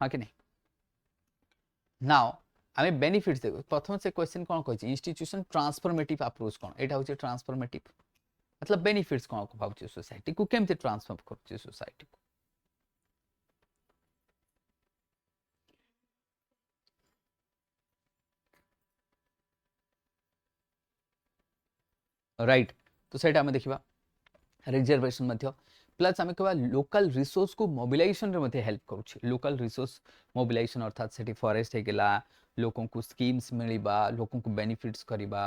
हाँ कि नहीं नाउ आमे बेनिफिट्स देखो प्रथम से क्वेश्चन कौन कही इंस्टीट्यूशन ट्रांसफॉर्मेटिव अप्रोच कौन एटा होचे ट्रांसफॉर्मेटिव मतलब बेनिफिट्स कौन को पाउछ सोसाइटी को केमते ट्रांसफॉर्म करूछ सोसाइटी को राइट तो सेटा आमे देखिबा रिजर्वेशन मध्य प्लस आमे कहबा लोकल रिसोर्स को मोबिलाइजेशन रे मते हेल्प करूछ लोकल रिसोर्स मोबिलाइजेशन अर्थात सेठी फॉरेस्ट हे गेला लोकों को स्कीम्स मिलिबा लोकों को बेनिफिट्स करिबा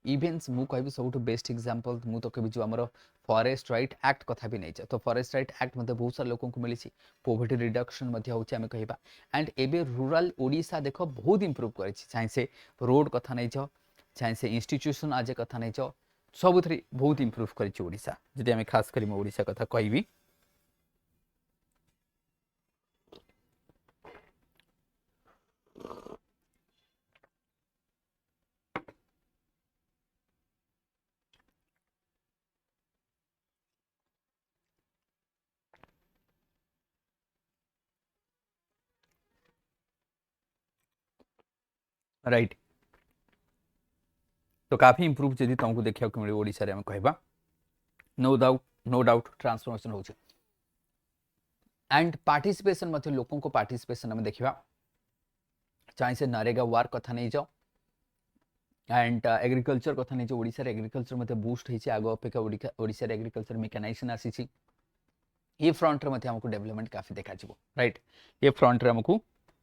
इवेंट्स मु कहबी सबटु बेस्ट एग्जांपल मु तो कहबी जो हमर फॉरेस्ट राइट एक्ट कथा भी नहीं तो फॉरेस्ट राइट एक्ट मते बहुत सारा लोकों को मिली पोवर्टी रिडक्शन मते होची आमे कहबा एंड एबे रूरल ओडिशा देखो बहुत इंप्रूव करिछि चाहे से रोड कथा नहीं चाहे से इंस्टीट्यूशन आज कथा नहीं सबुथरे बहुत इंप्रूव करिछि ओडिशा जदि आमे खास करी ओडिशा कथा कहबी राइट तो काफी इंप्रूव जदि तुमको देखा मिले ओडिशा रे हम कहबा नो डाउट ट्रांसफॉर्मेशन होचे एंड पार्टिसिपेशन मतलब लोगों को पार्टिसिपेशन हम देखा चाहे से नरेगा वार कथा नहीं जाओ एंड एग्रीकल्चर कथा नहीं ओडिशा रे एग्रीकल्चर मते बूस्ट होइछि आगो अपेक्षा ओडिशा रे एग्रीकल्चर मेकानाइजेशन आसीछि ये फ्रंट रे मते हमको डेवलपमेंट काफी देखा जिवो राइट ये फ्रंट रे हमको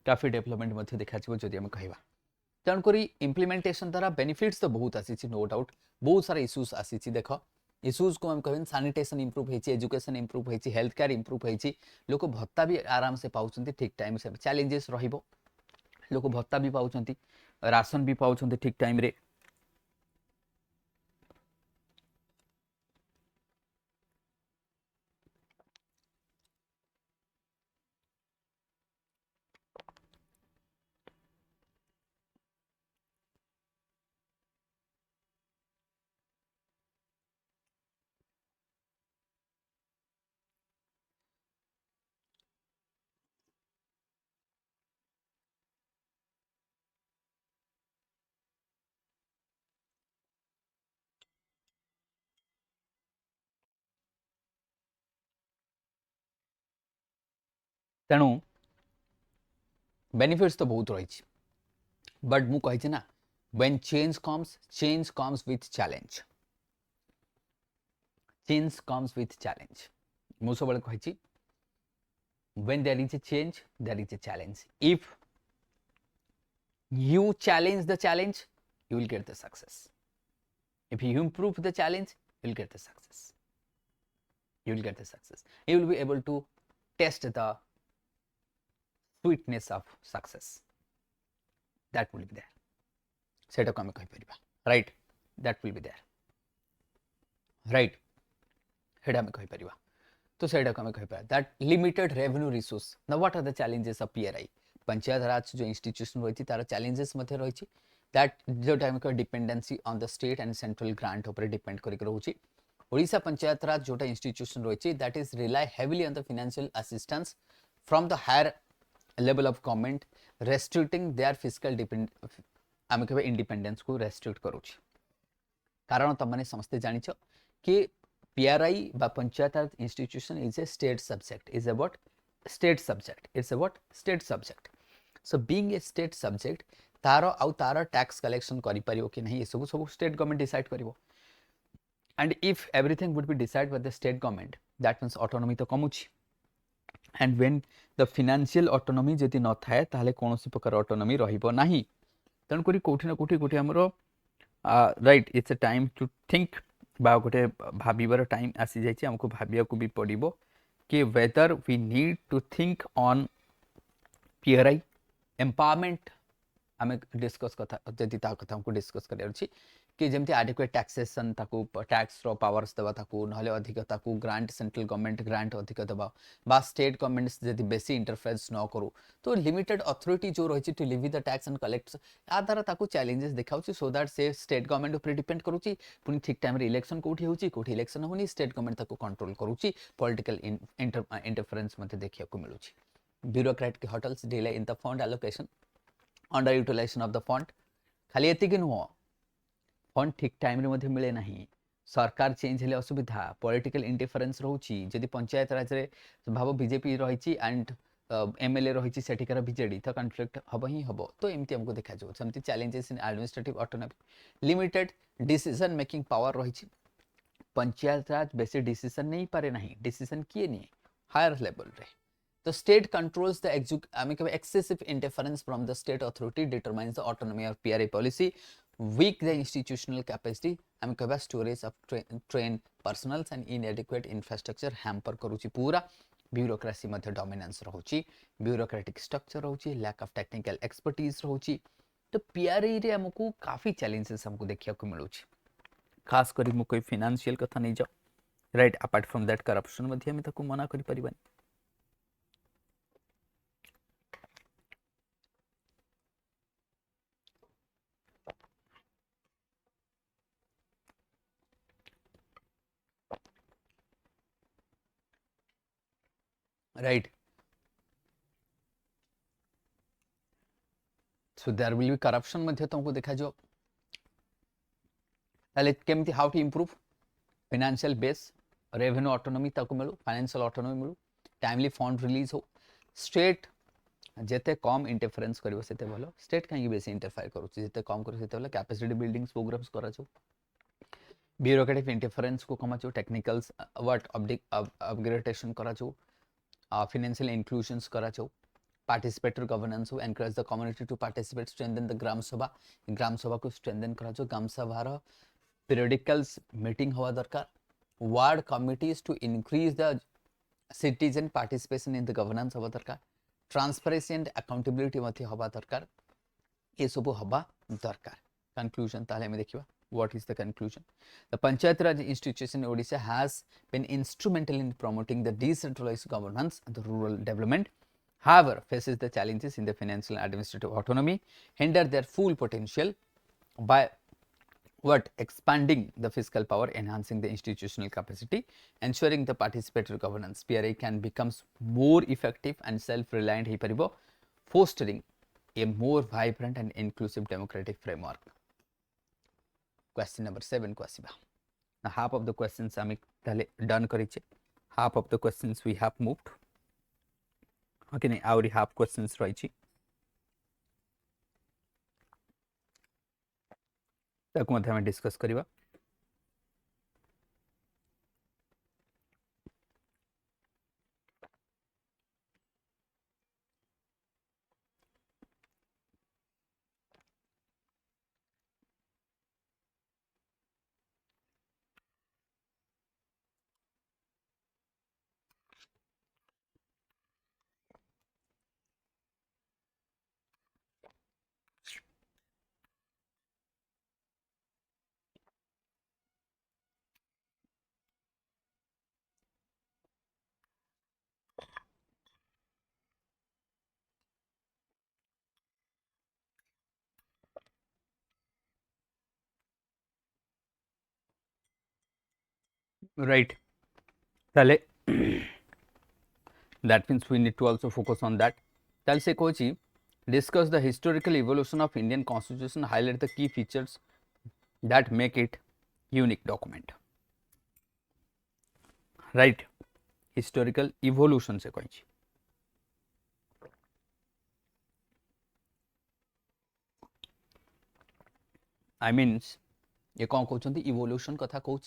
काफी डेवलपमेंट मते देखा जिवो जदि हम कहबा तेणुकरी इम्प्लीमेंटेशन द्वारा बेनिफिट्स तो बहुत आसी नो डाउट बहुत सारा इश्यूज आसी देख इश्यूज को हम कहें सानिटेशन इंप्रूव होती एजुकेशन इंप्रूव होती हेल्थ केयर इंप्रूव होती लोक भत्ता भी आराम से पाँच ठीक टाइम से चैलेंजेस रहिबो लोक भत्ता भी पाँच राशन भी पाँच ठीक टाइम रे तेणु बेनिफिट्स तो बहुत रही बट मु कही ना when change comes with challenge change comes with challenge मु सब कही when there is a change there is a challenge if you challenge the challenge you will get the success if you improve the challenge you will get the success you will get the success you will be able to test the sweetness of success that will be there सेटा को हम कहि परिबा right that will be there right हेडा हम कहि परिबा तो सेटा को हमें कहि पाए दैट लिमिटेड रेवेन्यू रिसोर्स ना what are the challenges of PRI panchayat raj जो इंस्टीट्यूशन रही तार चैलेंजेस मध्य रही दैट जो टाइम का dependency on the state and central grant ऊपर डिपेंड करिक रहउची ओडिशा पंचायत राज जोटा इंस्टीट्यूशन रही that is rely heavily on the financial assistance from the higher level of government restricting their fiscal depend आम कह इंडिपेंडेंस को रेस्ट्रिक्ट करूची कारण तुमने समस्ते जानिछ कि पीआरआई बा panchayat raj institution is a state subject is about state subject it's about state subject so being a state subject तार टैक्स कलेक्शन करि परियो कि नहीं ये सब सब स्टेट गवर्नमेंट डिसाइड करिवो and if everything would be decided by the state government that means autonomy तो कमुची and when the financial autonomy जदि न थाए ताहले कोनोसी प्रकार autonomy रहिबो नाही तन करी कोठी ना कोठी हमरो right it's a time to think बा गोटे भाबिबार टाइम आसी जाइछि हमको भाबिया को भी पड़िबो कि whether we need to think on PRI empowerment आम डिस्कस कथा जदि ता कथा हमको डिस्कस करियार अछि कि जेमती एडिक्वेट टैक्सेशन ताकू टैक्स रो पावर्स देबा ताकू नहले अधिक ताकू ग्रांट सेंट्रल गवर्नमेंट ग्रांट अधिक देबा बा स्टेट गवर्नमेंट्स जदि बेसी इंटरफेरेंस न करू तो लिमिटेड अथॉरिटी जो रही to levy the tax and collect आ द्वारा ताकू चैलेंजेस देखाउची सो दैट से स्टेट गवर्नमेंट ऊपर डिपेंड करूची पुनी ठीक टाइम रे इलेक्शन कोठी होची कोठी इलेक्शन होनी स्टेट गवर्नमेंट ताकू कंट्रोल करूची पॉलिटिकल इंटरफेरेंस मध्ये देखिया को मिलुची ब्यूरोक्रेट के hurdles delay in the fund allocation under utilisation of the fund खाली एति कि नुह फंड ठीक टाइम रे मध्ये मिले नहीं सरकार चेंज हेले असुविधा पॉलिटिकल इंटरफेरेंस रहउची जदि पंचायत राज रे भाव बीजेपी रहिची एंड एमएलए रहिची सेठिकार बीजेडी तो कॉन्फ्लिक्ट हबो ही हबो तो एमती हमको देखा जो समति challenges in administrative autonomy limited decision making power रहिची पंचायत राज बेसी डिसीजन नहीं पारे नहीं डिसीजन किए नहीं हायर लेवल रे The state controls the excessive interference from the state authority determines the autonomy of PRA policy, weak the institutional capacity, storage of trained personals and inadequate infrastructure hamper करूची पूरा bureaucracy मध्ये dominance रहउची bureaucratic structure रहउची lack of technical expertise रहउची तो PRA रे हमको काफी challenges हमको देखिया को मिलुची खास करी मु कोई financial कथा नहीं जाओ right apart from that corruption मध्ये हम ताको मना करि परिबानी right so there will be corruption मध्ये तुमको देखा जो ताले केमती how to improve financial base revenue autonomy ताको मिलु फाइनेंशियल ऑटोनॉमी मिलु टाइमली फंड रिलीज हो स्टेट जेते कम इंटरफेरेंस करिवो सेते भलो स्टेट काहे बेसी इंटरफेयर करूची जेते कम करू सेते भलो कैपेसिटी बिल्डिंग्स प्रोग्राम्स करा जो ब्यूरोक्रेटिक इंटरफेरेंस को कमा जो टेक्निकल्स व्हाट अपग्रेडेशन करा जो financial inclusions करा जो participatory governance हो encourage the community to participate strengthen the gram sabha को strengthen करा जो ग्राम सभा रो periodicals meeting हवा दरकार ward committees to increase the citizen participation in the governance हवा दरकार transparency and accountability मध्ये हवा दरकार ये सब हवा दरकार conclusion ताले में देखिबा what is the conclusion the panchayat raj institution in Odisha has been instrumental in promoting the decentralized governance and the rural development however faces the challenges in the financial and administrative autonomy hinder their full potential by what expanding the fiscal power enhancing the institutional capacity ensuring the participatory governance PRA can becomes more effective and self reliant he paribo fostering a more vibrant and inclusive democratic framework question number 7 को आसीबा now half of the questions आमे ताले done करिचे half of the questions we have moved okay नै आउरी half questions रहिछि ताको मध्ये हम discuss करिबा right? Tale that means we need to also focus on that. Tale se kochi discuss the historical evolution of Indian Constitution, highlight the key features that make it unique document, right? Historical evolution se kochi I means ये कौन कहते evolution कथा कहूँ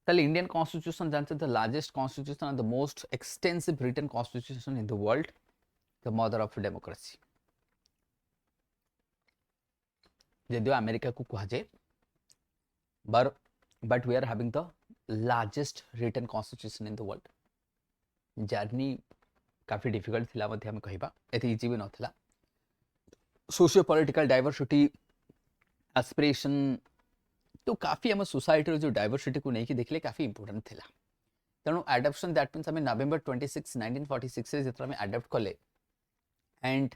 ताले Indian constitution जानते the largest constitution and the most extensive written constitution in the world the mother of democracy जदिव America को कहा जाए but we are having the largest written constitution in the world journey काफी difficult थिला मध्ये हम कहिबा एते इजी भी नथिला सोशियो पॉलिटिकल डाइवर्सिटी एस्पिरेशन तो काफी आम सोसाइटी जो डाइवर्सिटी को लेकिन देखले काफी इंपोर्टेंट थिला तेणु एडप्शन दैट मीन्स आम नवेम्बर 26 1946 रे जेतरा में एडप्ट कले and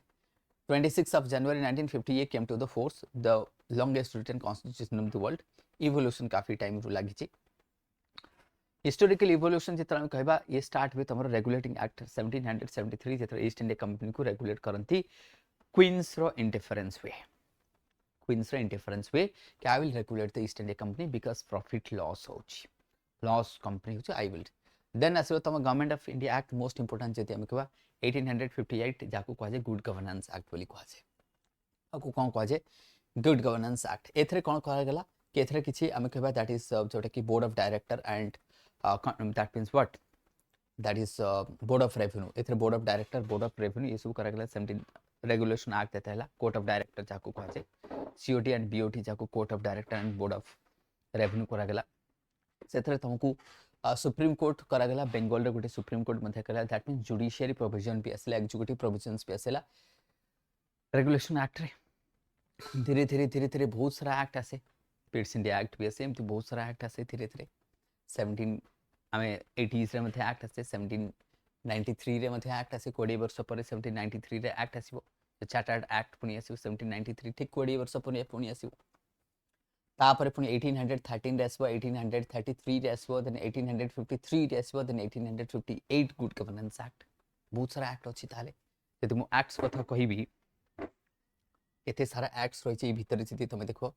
26 of January 1958 came to the force the longest written constitution of the world evolution काफी टाइम रो लागि छि हिस्टोरिकल इवोल्यूशन जेतरा में कहबा ये स्टार्ट विथ हमर रेगुलेटिंग एक्ट 1773 जेतरा ईस्ट इंडिया कंपनी को रेगुलेट करंती क्वींस रो इंटरफेरेंस वे क्वींस रो इंटरफेरेंस वे कि I will regulate the East India Company because profit loss होची लॉस कंपनी होची आई विल देन आसो तम government of India act most important जेते हम कहबा 1858 जाको कहा जाए गुड गवर्नेंस एक्ट बोली कहा जाए आको कोन कहा जाए गुड गवर्नेंस एक्ट एथरे कोन कहा गेला कि एथरे किछि हम कहबा दैट इज जोटा कि board of director and that means what that is board of revenue एथरे board of director board of revenue ये सब करा गेला 17 रेगुलेशन एक्ट देता है कोर्ट ऑफ डायरेक्टर जाको कहा जाए सीओटी एंड बीओटी जाको court of director and board of revenue करा गेला सेथरे तुमको सुप्रीम कोर्ट करा गेला बेंगल रे गोटे सुप्रीम कोर्ट मध्ये करा दैट मींस जुडिशियरी प्रोविजन भी आसला एग्जीक्यूटिव प्रोविजंस भी आसला रेगुलेशन एक्ट रे धीरे धीरे बहुत सारा एक्ट आसे पिट्स इंडिया एक्ट भी आसे एमती बहुत सारा एक्ट आसे धीरे धीरे 17 हमें 80s रे मध्ये एक्ट आसे 1793 रे मध्ये एक्ट आसे 20 वर्ष पर 1793 रे एक्ट आसीबो चार्टर्ड एक्ट पुनी आसीबो 1793 ठीक 20 वर्ष पुनी आसीबो तापर पुनी 1813 रे आसीबो 1833 रे आसीबो देन 1853 रे आसीबो देन 1858 गुड गवर्नेंस एक्ट बहुत सारा एक्ट अछि ताले यदि मु एक्ट्स कथा कहिबी एते सारा एक्ट्स रही छै भीतर जति तुम देखो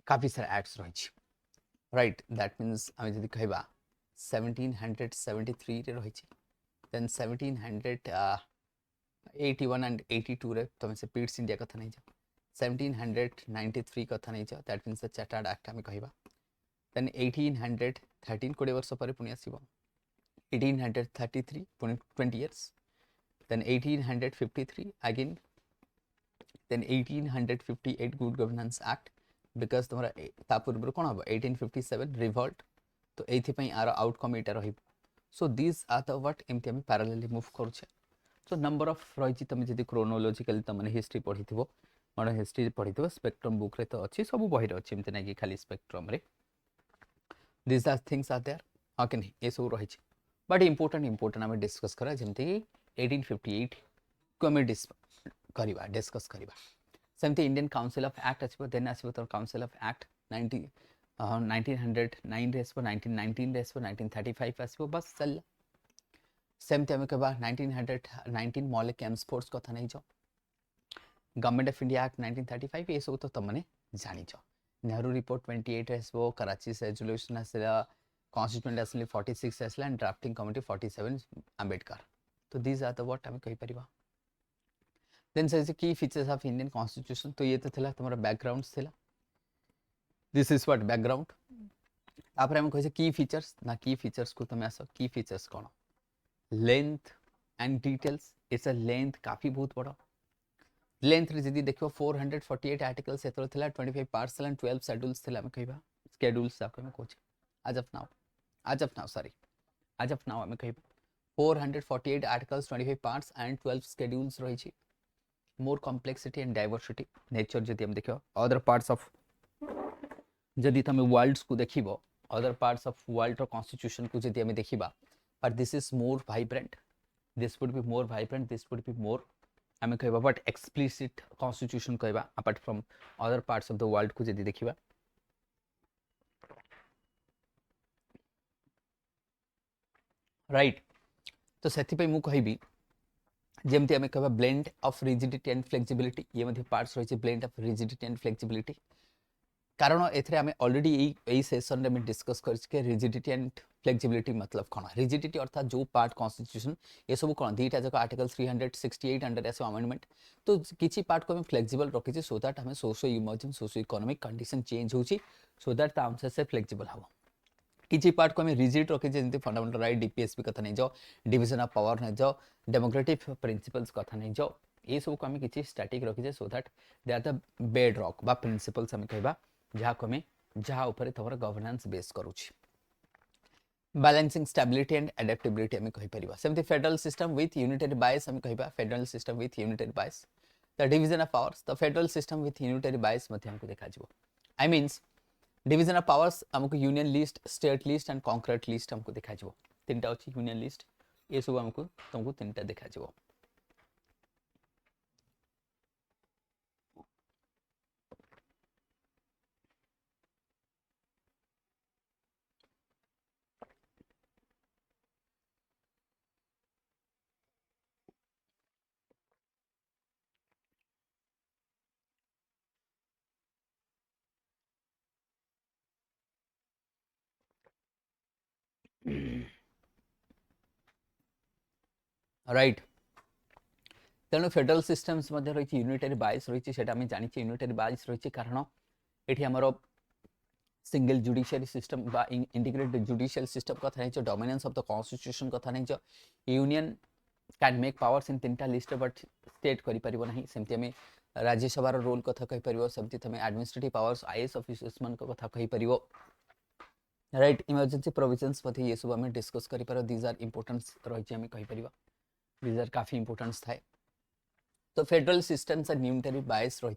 काफी सारा एक्ट्स रही छै राइट दैट मींस हम जदि कहबा 1773 रे रही छै देन 1781 एंड 82 रे तुम से पिट्स इंडिया कथा नहीं जा 1793 कथा नहीं जा that means the chartered act हम कहबा देन 1813 20 वर्ष पर पुनी आसीबो 1833 पुनी 20 years then 1853 again then 1858 good governance act because तुम्हारा ता पूर्व कोन हो 1857 revolt तो एथि पई आर आउटकम एटा रही so this are the what एमती हम पैरेलली मूव करू छे सो नंबर ऑफ रही तुम जदि क्रोनोलॉजिकली तमने हिस्ट्री पढिथिबो मॉडर्न हिस्ट्री पढिथिबो स्पेक्ट्रम बुक रे तो अछि सब बहि रे अछि एमती नै कि खाली स्पेक्ट्रम रे this are things are there okay नहीं ए सब रही छे बट इंपोर्टेंट हम डिस्कस करा जेमती 1858 को हम डिस्कस करिबा सेमती इंडियन काउंसिल ऑफ एक्ट आसीबो देन आसीबो तो काउंसिल ऑफ एक्ट 1909 रे आसीबो 1919 रे आसीबो 1935 आसीबो बस चल सेमती हम कहबा 1919 मौलिक एम स्पोर्ट्स कथा नहीं जो गवर्नमेंट ऑफ इंडिया एक्ट 1935 ये सब तो तुमने जानि जो नेहरू रिपोर्ट 28 रे आसीबो कराची से रेजोल्यूशन आसीला कॉन्स्टिट्यूएंट आसीले 46 आसीला एंड ड्राफ्टिंग कमिटी 47 अंबेडकर तो दीस आर द व्हाट हम कहि परिबा then says the key features of Indian constitution तो ये तो थिला तुम्हारा बैकग्राउंड थिला this is what background तापर हम कहे की फीचर्स ना की फीचर्स को तुम आसो की features cone length and details it's a length काफी बहुत बड़ा लेंथ रे जदी देखो 448 आर्टिकल्स एतरो थिला 25 पार्ट्स एंड 12 शेड्यूल्स थिला हम कहबा शेड्यूल्स जाको हम कोच आज ऑफ नाउ सॉरी आज ऑफ नाउ हम कहबा 448 आर्टिकल्स 25 पार्ट्स एंड 12 शेड्यूल्स रही छी more complexity and diversity nature जदि हम देखियो other parts of जदि तमे वर्ल्ड्स को देखिबो other parts of world row constitution को जदि हम देखिबा but this is more vibrant this would be more vibrant this would be more हम कहबा but explicit constitution कहबा apart from other parts of the world को जदि देखिबा राइट। तो से मु कहबी जेमती आम कह blend of rigidity and flexibility ये मध्ये पार्ट्स रही blend of rigidity and flexibility कारण एथरे आम ऑलरेडी यही सेशन रे डिस्कस कर रिजिडिटी एंड फ्लेक्सिबिलिटी मतलब कौन रिजिडिटी अर्थात जो पार्ट कॉन्स्टिट्यूशन ये सब कौन दीटा जाक आर्टिकल 368 अंडर एस अमेंडमेंट तो किसी पार्ट को हम फ्लेक्सिबल रखी सो दैट आम socio emerging socio economic condition change होची सो दैट ता अनुसार से फ्लेक्सिबल हम किसी पार्ट को हमें रिजिड रखी जमी फंडामेंटल राइट डीपीएसपी कथा नहीं जाओ डिविजन ऑफ पावर नहीं जाओ डेमोक्रेटिक प्रिंसिपल्स कथा नहीं जाओ ये सब को हमें किसी स्टैटिक रखीजे so that they are the bedrock बा प्रिंसिपल्स हमें कहबा जहाँ को हमें जहाँ ऊपर तुम गवर्नेंस बेस करुच्ची बैलेंसिंग स्टेबिलिटी एंड एडेप्टेबिलिटी हमें कहि परिबा सेमति federal system with unitary bias हमें कहबा federal system with unitary bias the division of powers the federal system with unitary bias मध्य हमको देखा जिवो I means division of powers हमको union list state list and concrete list हमको देखा जिवो तीनटा अछि यूनियन लिस्ट ये सब हमको तुमको तीनटा देखा जिवो राइट तेणु फेडरल सिस्टम्स मध्य रही यूनिटरी बायस रही जानी यूनिटरी बायस रही कारण ये आमर सिंगल जुडिशियरी सिस्टम बा इंटीग्रेटेड जुडिशियल सिस्टम कथा नहीं डोमिनेंस ऑफ द कॉन्स्टिट्यूशन कथा नहीं union can make powers in तीनटा लिस्ट बट स्टेट करि परिबो नहीं सेमति हमें राज्यसभा रोल कथा कहि परिबो सेमति हमें एडमिनिस्ट्रेटिव पावर्स आईएएस ऑफिसर्स मन को कथा कहि परिबो राइट इमरजेंसी प्रोविजंस मध्ये ये सब हमें डिस्कस करि पारो दीज आर इंपोर्टेंस रही हमें कहि परिबो दीज आर काफी इंपोर्टेंस थाए तो federal systems and unitary bias रही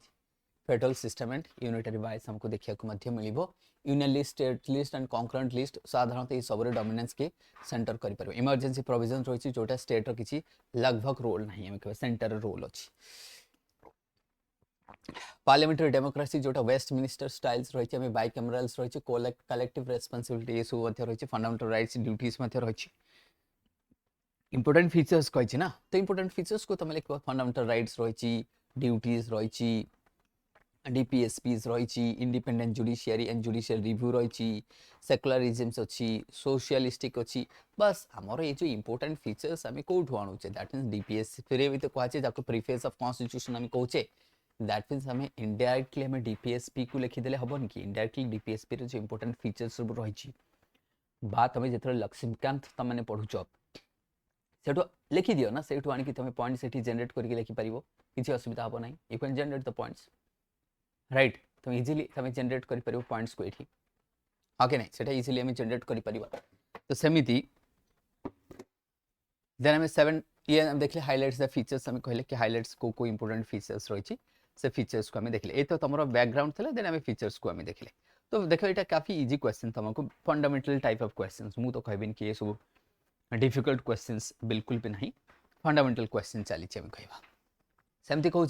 federal system and unitary bias हमको देखिया को मध्य मिलिबो union list state list and concurrent list साधारणतः ये सब डोमिनेंस के सेंटर करि परिबो इमरजेंसी प्रोविजन रही जोटा स्टेट रो किछि लगभग रोल नहीं हमें कहबा सेंटर रोल अछि पार्लियामेंटरी डेमोक्रेसी जोटा वेस्ट मिनिस्टर स्टाइल्स रही हमें बाइकैमरल्स रही कलेक्टिव रेस्पॉन्सिबिलिटी ये सब मध्य रही फंडामेंटल राइट्स ड्यूटीज मध्य रही इंपोर्टेंट फीचर्स कही ना तो इंपोर्टेंट फीचर्स को तुम लिख फंडामेंटल राइट्स रही ड्यूटीज रही डीपीएसपीज रही independent judiciary and judicial review रही सेकुलरिज्म अच्छी सोशलिस्टिक अच्छी बस आमर ये जो इंपोर्टेंट फीचर्स आम कौटू आणुचे दैट मीन्स डीपीएसपी भी तो कहुचे जहाँ प्रीफेस ऑफ कॉन्स्टिट्यूशन आम कहे दैट मीन्स आम इनडायरेक्टली आम डीपीएसपी को लिखिदे हेबन कि इनडायरेक्टली डीपीएसपी जो इंपोर्टेंट फीचर्स सब रही तुम जो लक्ष्मीकांत तुमने पढ़ुच से लिखिदि ना से आनी तुम पॉइंट से जेनेट करके लिखिपर किसी असुविधा हम ना you can Janet the points right तुम इजिली तुम जेनेट कर पॉइंट्स को ये हाँ कि नहीं से इजिली आम जेनेट कर तो सेमती देन आम 7 ये देखले हाइलाइट्स द फीचर्स आम कहले कि हाइलाइट्स को इंपोर्टेंट फीचर्स रही से फीचर्स को आम देखले ये तो तुम बैकग्राउंड था देन आम फीचर्स को आम देखले तो देख ये काफी इजी क्वेश्चन तुमको फंडामेंटल टाइप ऑफ क्वेश्चंस मु तो कहबिन कि ये सब डिफिकल्ट क्वेश्चंस बिल्कुल भी नहीं फंडामेंटल क्वेश्चन चली कहवा सेमती कहूँ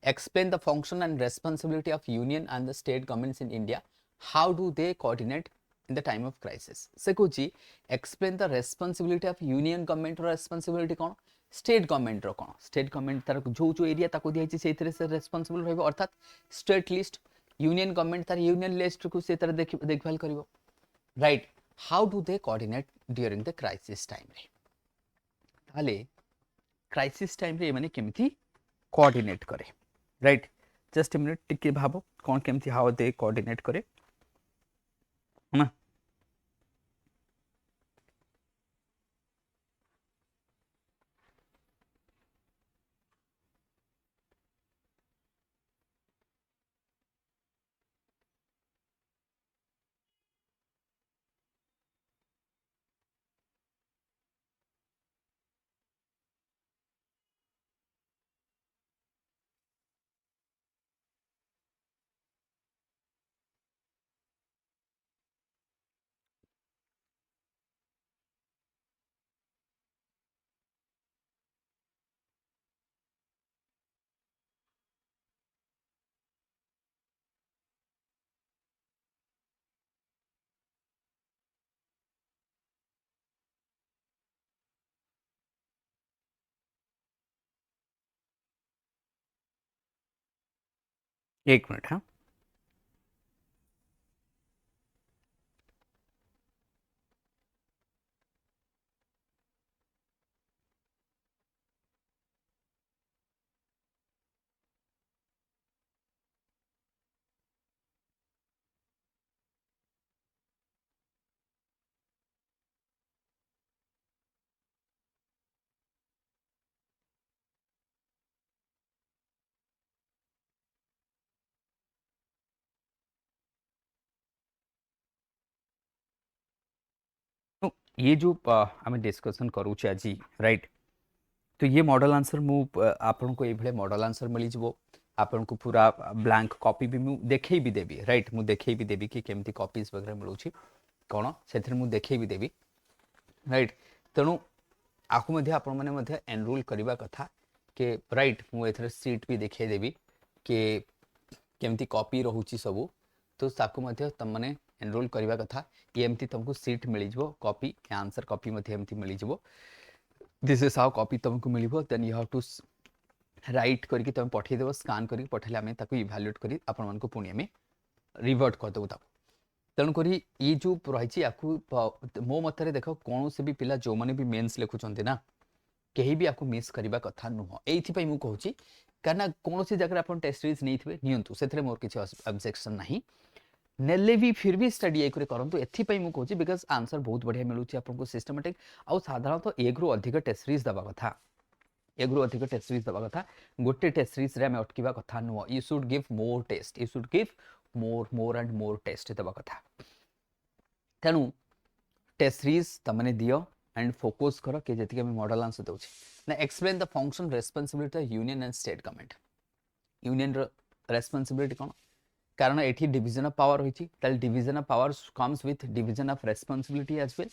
explain the function and responsibility of union and the state governments in India how do they coordinate in the time of crisis से कहूँ explain the responsibility of union government responsibility कौन state government कौन state government तार जो जो area ताको दिया से रेस्पॉन्सिबल रहिबो अर्थात स्टेट लिस्ट यूनियन गवर्नमेंट तार यूनियन लिस्ट को से तरह देखभाल करिवो right how do they coordinate during the crisis time रे ताले क्राइसिस टाइम रे माने केमिति कोऑर्डिनेट करे राइट जस्ट ए मिनट टिके भाबो कौन केमती हाउ दे कोऑर्डिनेट करे ना एक मिनट हाँ तो ये जो आम डिस्कसन करूचे आज राइट तो ये मॉडल आंसर मु आपन को ये मॉडल आंसर मिल जाव आपन को पूरा ब्लैंक कॉपी भी मु देखे भी देबी राइट मु देखे भी देबी कि केमती कॉपीज वगैरह मिलूची कौन से मु देखे भी देबी राइट तेणु आपको मध्य आपण माने मध्य एनरोल करबा कथा के राइट मु एथरे सीट भी देखे देबी के केमती कॉपी रहूची सबू तो ताकू मध्य तम माने एनरोल करबा कथा ये एमती तुमको सीट मिल जबो कॉपी आंसर कॉपी मध्य एमती मिल जबो दिस इज हाउ कॉपी तुमको मिलिबो then you have to write करके तुम पठे देबो स्कैन करके पठेले आमे ताकू इवैल्यूएट करी आपण मानको पुणी आमे रिवर्ट कर देबो ताकू तेणुकरी ये जो रही मो मतरे देख कौन से भी पिला जो मैंने भी मेन्स लिखुंट ना कहीं भी आपको मिस करने कथा नुह ये मुझे कहीं कौन सी जगह आप टेस्ट सीरीज नहीं थे नियंतु से मोर किसी ऑब्जेक्शन नहीं नेले भी फिर भी स्टडी आई करूँ एपाई मुझे बिकज आंसर बहुत बढ़िया मिलूँ आपको सिस्टमेटिक आउ साधारणतः एक रु अधिक टेस्ट सीरीज दवा कथा एक रु अधिक टेस्ट सीरीज दवा कथा गोटे टेस्ट सीरीज रे अटकवा कथा नुह you should give more test you should give more and more test दवा कथा तेणु टेस्ट सीरीज तमने दियो एंड फोकस करो कि जति हम मॉडल आंसर दोछि ना explain the function responsibility of union and state government union रो रेस्पोंसिबिलिटी कोन कारण एठी डिवीजन ऑफ पावर होइछि तल division of power comes with division of responsibility as well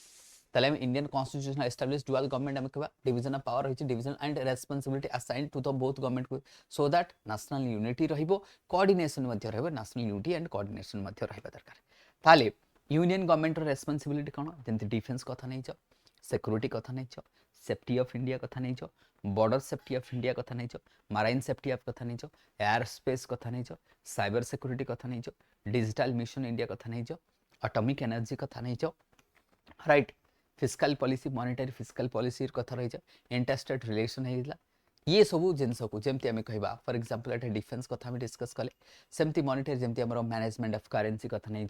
तले हम Indian constitution establish dual government हम कहबा डिवीजन ऑफ पावर होइछि division and responsibility assigned to the both government को सो दैट नेशनल यूनिटी रहिबो coordination मध्य रहिबो national unity and coordination मध्य रहिबा दरकार ताले यूनियन गवर्नमेंट रो रेस्पोंसिबिलिटी कोन जेंति डिफेंस कथा नै छ सिक्योरिटी कथा नहीं सेफ्टी ऑफ इंडिया कथा नहीं बॉर्डर सेफ्टी ऑफ इंडिया कथा नहीं माराइन सेफ्टी ऑफ कथा नहीं एयर स्पेस कथा नहीं साइबर सिक्योरिटी कथा नहीं डिजिटल मिशन इंडिया कथा नहीं एटॉमिक एनर्जी कथा नहीं right fiscal policy monetary fiscal policy कथा रही इंटरस्टेट रिलेशन है ये सब जिनस को जमती आम कह फॉर एग्जांपल एट डिफेंस कथा डिस्कस कले सेमती मॉनेटरी जमती आम मैनेजमेंट ऑफ करेंसी कथा नहीं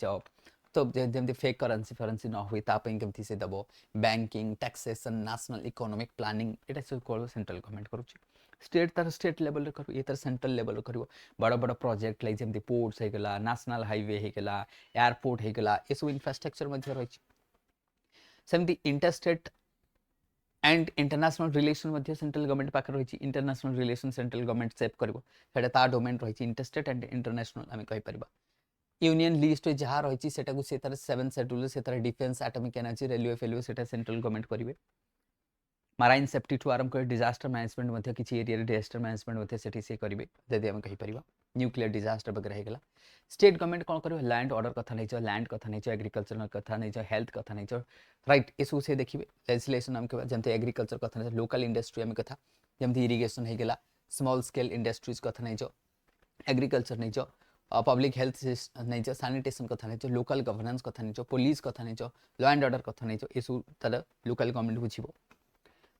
तो जमती फेक करेंसी फरेंसी न हुए तापई केमती से दबो banking taxation national economic planning एटा सब को सेंट्रल गवर्नमेंट करूची स्टेट तार स्टेट लेवल रे करू ये तार सेंट्रल लेवल रे करू बड़ बड़ प्रोजेक्ट लाइक जमती पोर्ट्स हे गेला नेशनल हाईवे हे गेला एयरपोर्ट हे गेला ये सब इंफ्रास्ट्रक्चर मध्ये रही सेमती इंटरस्टेट एंड इंटरनेशनल रिलेशन मध्ये सेंट्रल गवर्नमेंट पाखे रही international relation central government save करिवो सेटा ता डोमेन रही इंटरस्टेट एंड इंटरनेशनल आम कहि परिबा यूनियन लिस्ट जहाँ रही से 7 शेड्यूल से डिफेंस एटॉमिक एनर्जी रेलवे फेलवे से सेंट्रल गवर्नमेंट करेंगे माराइन सेफ्टी ठू आरंभ कर डिजास्टर मैनेजमेंट किसी एरिया डिजास्टर मैनेजमेंट से करेंगे जदि आम कहीपर न्यूक्लियर डिजास्टर वगैरह होगा स्टेट गवर्नमेंट कौन कर लैंड ऑर्डर कथा नहीं लैंड कथा नहीं एग्रीकल्चर कथा नहीं हेल्थ कथा नहीं राइट ये सब से देखिए लेजिस्लेशन आम कह जमी एग्रीकल्चर कथा नहीं लोकल इंडस्ट्री आम कथा जमी इरिगेशन होगा स्मॉल स्केल इंडस्ट्रीज कथा नहीं एग्रीकल्चर नहीं पब्लिक हेल्थ नहीं सैनिटेशन कथा नहीं लोकल गवर्नेंस कथा नहीं पुलिस कथा नहीं लॉ एंड ऑर्डर कथा नहीं ये सब तार लोकल गवर्नमेंट बुझीबो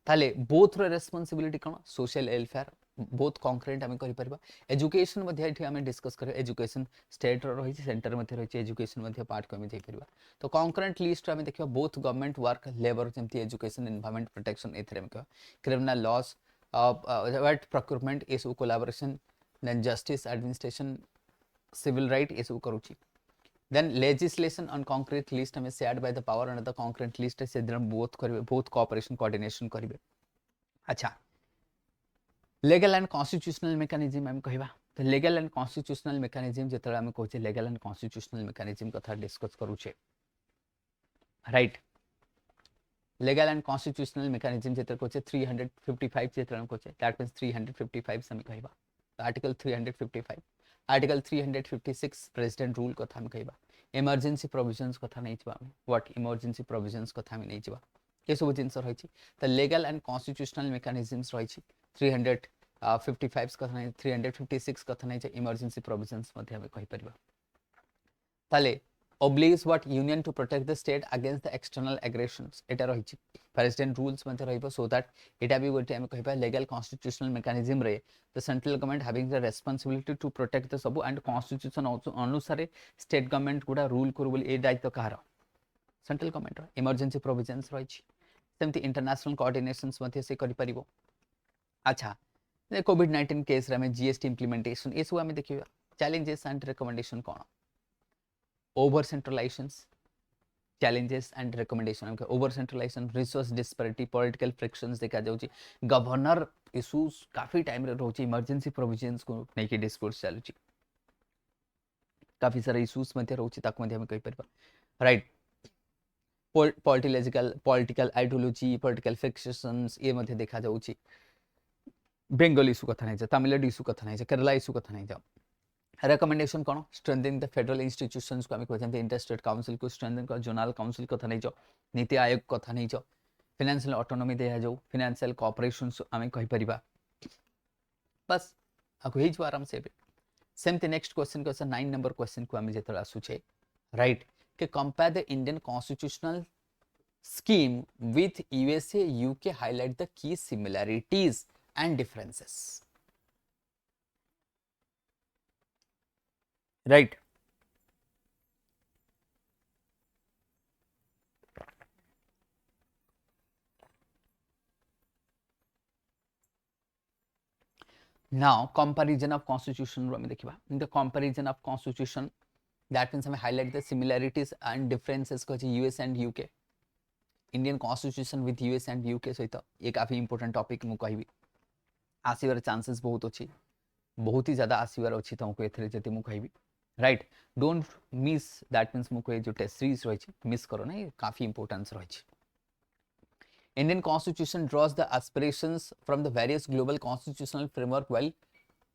ताले बोथ रो रेस्पोंसिबिलिटी कोन सोशल वेलफेयर बोथ कॉन्क्रेंट आम कर परबा एजुकेशन मध्ये एठी आम डिस्कस कर एजुकेशन स्टेट रो रही सेंटर मध्ये रही एजुकेशन मध्ये पार्ट कमी दे परबा तो कॉन्क्रेंट लिस्ट आम देखिबा बोथ गवर्नमेंट वर्क लेबर जेमती एजुकेशन एनवायरनमेंट प्रोटेक्शन एथरे आम कहबा क्रिमिनल लॉस वेट प्रोक्योरमेंट ये सब collaboration then justice administration civil right ये सब करूची then legislation on concrete list हमें shared by the power under the concrete list से दिन बोथ करिवे बोथ कोऑपरेशन कोऑर्डिनेशन करिवे अच्छा लीगल एंड कॉन्स्टिट्यूशनल मेकानिज्म हम कहबा तो लीगल एंड कॉन्स्टिट्यूशनल मेकानिज्म जेतरा हम कहचे लीगल एंड कॉन्स्टिट्यूशनल मेकानिज्म कथा डिस्कस करूचे right legal and constitutional mechanism जेतर कहचे 355 जेतर हम कहचे दैट मींस 355 हम कहबा आर्टिकल 355 आर्टिकल 356 प्रेसिडेंट रूल कथा हम कहबा इमरजेंसी प्रोविजंस कथा नहीं छिबा व्हाट इमरजेंसी प्रोविजंस कथा हम नहीं छिबा ये सब जिंस रही तो लीगल एंड कॉन्स्टिट्यूशनल मेकानिज्म्स रही 300 55 कथा नहीं 356 कथा नहीं इमरजेंसी प्रोविजंस मध्ये हमें कहि परबा ताले obliges what union to protect the state against the external aggressions एटा रही छी प्रेसिडेंट रूल्स मध्ये रहइबो सो दैट एटा भी गोटे हम कहिबा लीगल कॉन्स्टिट्यूशनल मेकानिज्म रे the central government having the responsibility to protect the सब एंड कॉन्स्टिट्यूशन अनुसार स्टेट गवर्नमेंट गुडा रूल करू बोली ए दायित्व कहार सेंट्रल गवर्नमेंट इमरजेंसी प्रोविजंस रही छी सेमती इंटरनेशनल कोऑर्डिनेशंस मध्ये से करि परिबो अच्छा कोविड-19 केस रे में जीएसटी इंप्लीमेंटेशन ए सब हम देखिबा challenges and recommendation cone over centralizations challenges and recommendation okay over centralization resource disparity political frictions देखा जाउची गवर्नर इश्यूज काफी टाइम रे रहउची इमरजेंसी प्रोविजंस को नै कि डिस्कोर्स चलुची काफी सारा इश्यूज मध्ये रहउची ताक मध्ये हम कहि परबा right political ideology political fixations ये मध्ये देखा जाउची बेंगल इश्यू कथा नै तमिलनाडु इश्यू कथा नै केरला इश्यू कथा नै recommendation कौन strengthening the federal institutions को हमें कहते हैं इंटरस्टेट काउंसिल को strengthen कर जोनल काउंसिल कथा नहीं जो नीति आयोग कथा नहीं जो फाइनेंशियल ऑटोनॉमी दे जो फाइनेंशियल कोऑपरेशंस हमें कहि परिबा बस आको हेज आराम से सेमती नेक्स्ट क्वेश्चन को 9 नंबर क्वेश्चन को हमें जेतला आसु छे राइट के compare the Indian constitutional scheme with USA UK highlight the key similarities and differences right now comparison of constitution रो हमें देखिबा in the comparison of constitution that means हमें highlight the similarities and differences को US and UK Indian constitution with US and UK सहित ये काफी important topic मु कहिबी आसीबार chances बहुत अछि बहुत ही ज्यादा आसीबार अछि तुमको एथरे जति मु कहिबी right don't miss that means मुको जो टेस्ट सीरीज रही मिस करो ना काफी इंपोर्टेंस रही Indian constitution draws the aspirations from the various global constitutional framework well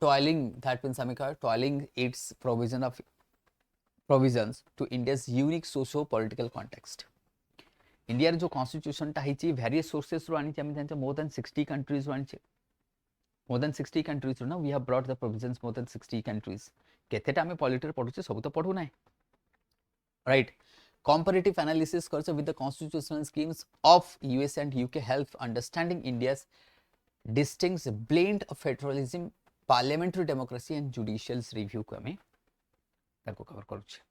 tailoring that means हमें कहा tailoring its provisions to India's unique socio political context India जो कॉन्स्टिट्यूशन टा हिची वेरियस सोर्सेस रो आनी हम जानते मोर देन 60 कंट्रीज रो आनी more than 60 countries now we have brought the provisions more than 60 countries केतेटा हमें पॉलिटिकल पढुचे सब तो पढु नाही right comparative analysis करछो with the constitutional schemes of US and UK help understanding India's distinct blend of federalism parliamentary democracy and judicial review को हमें ताको cover करूचे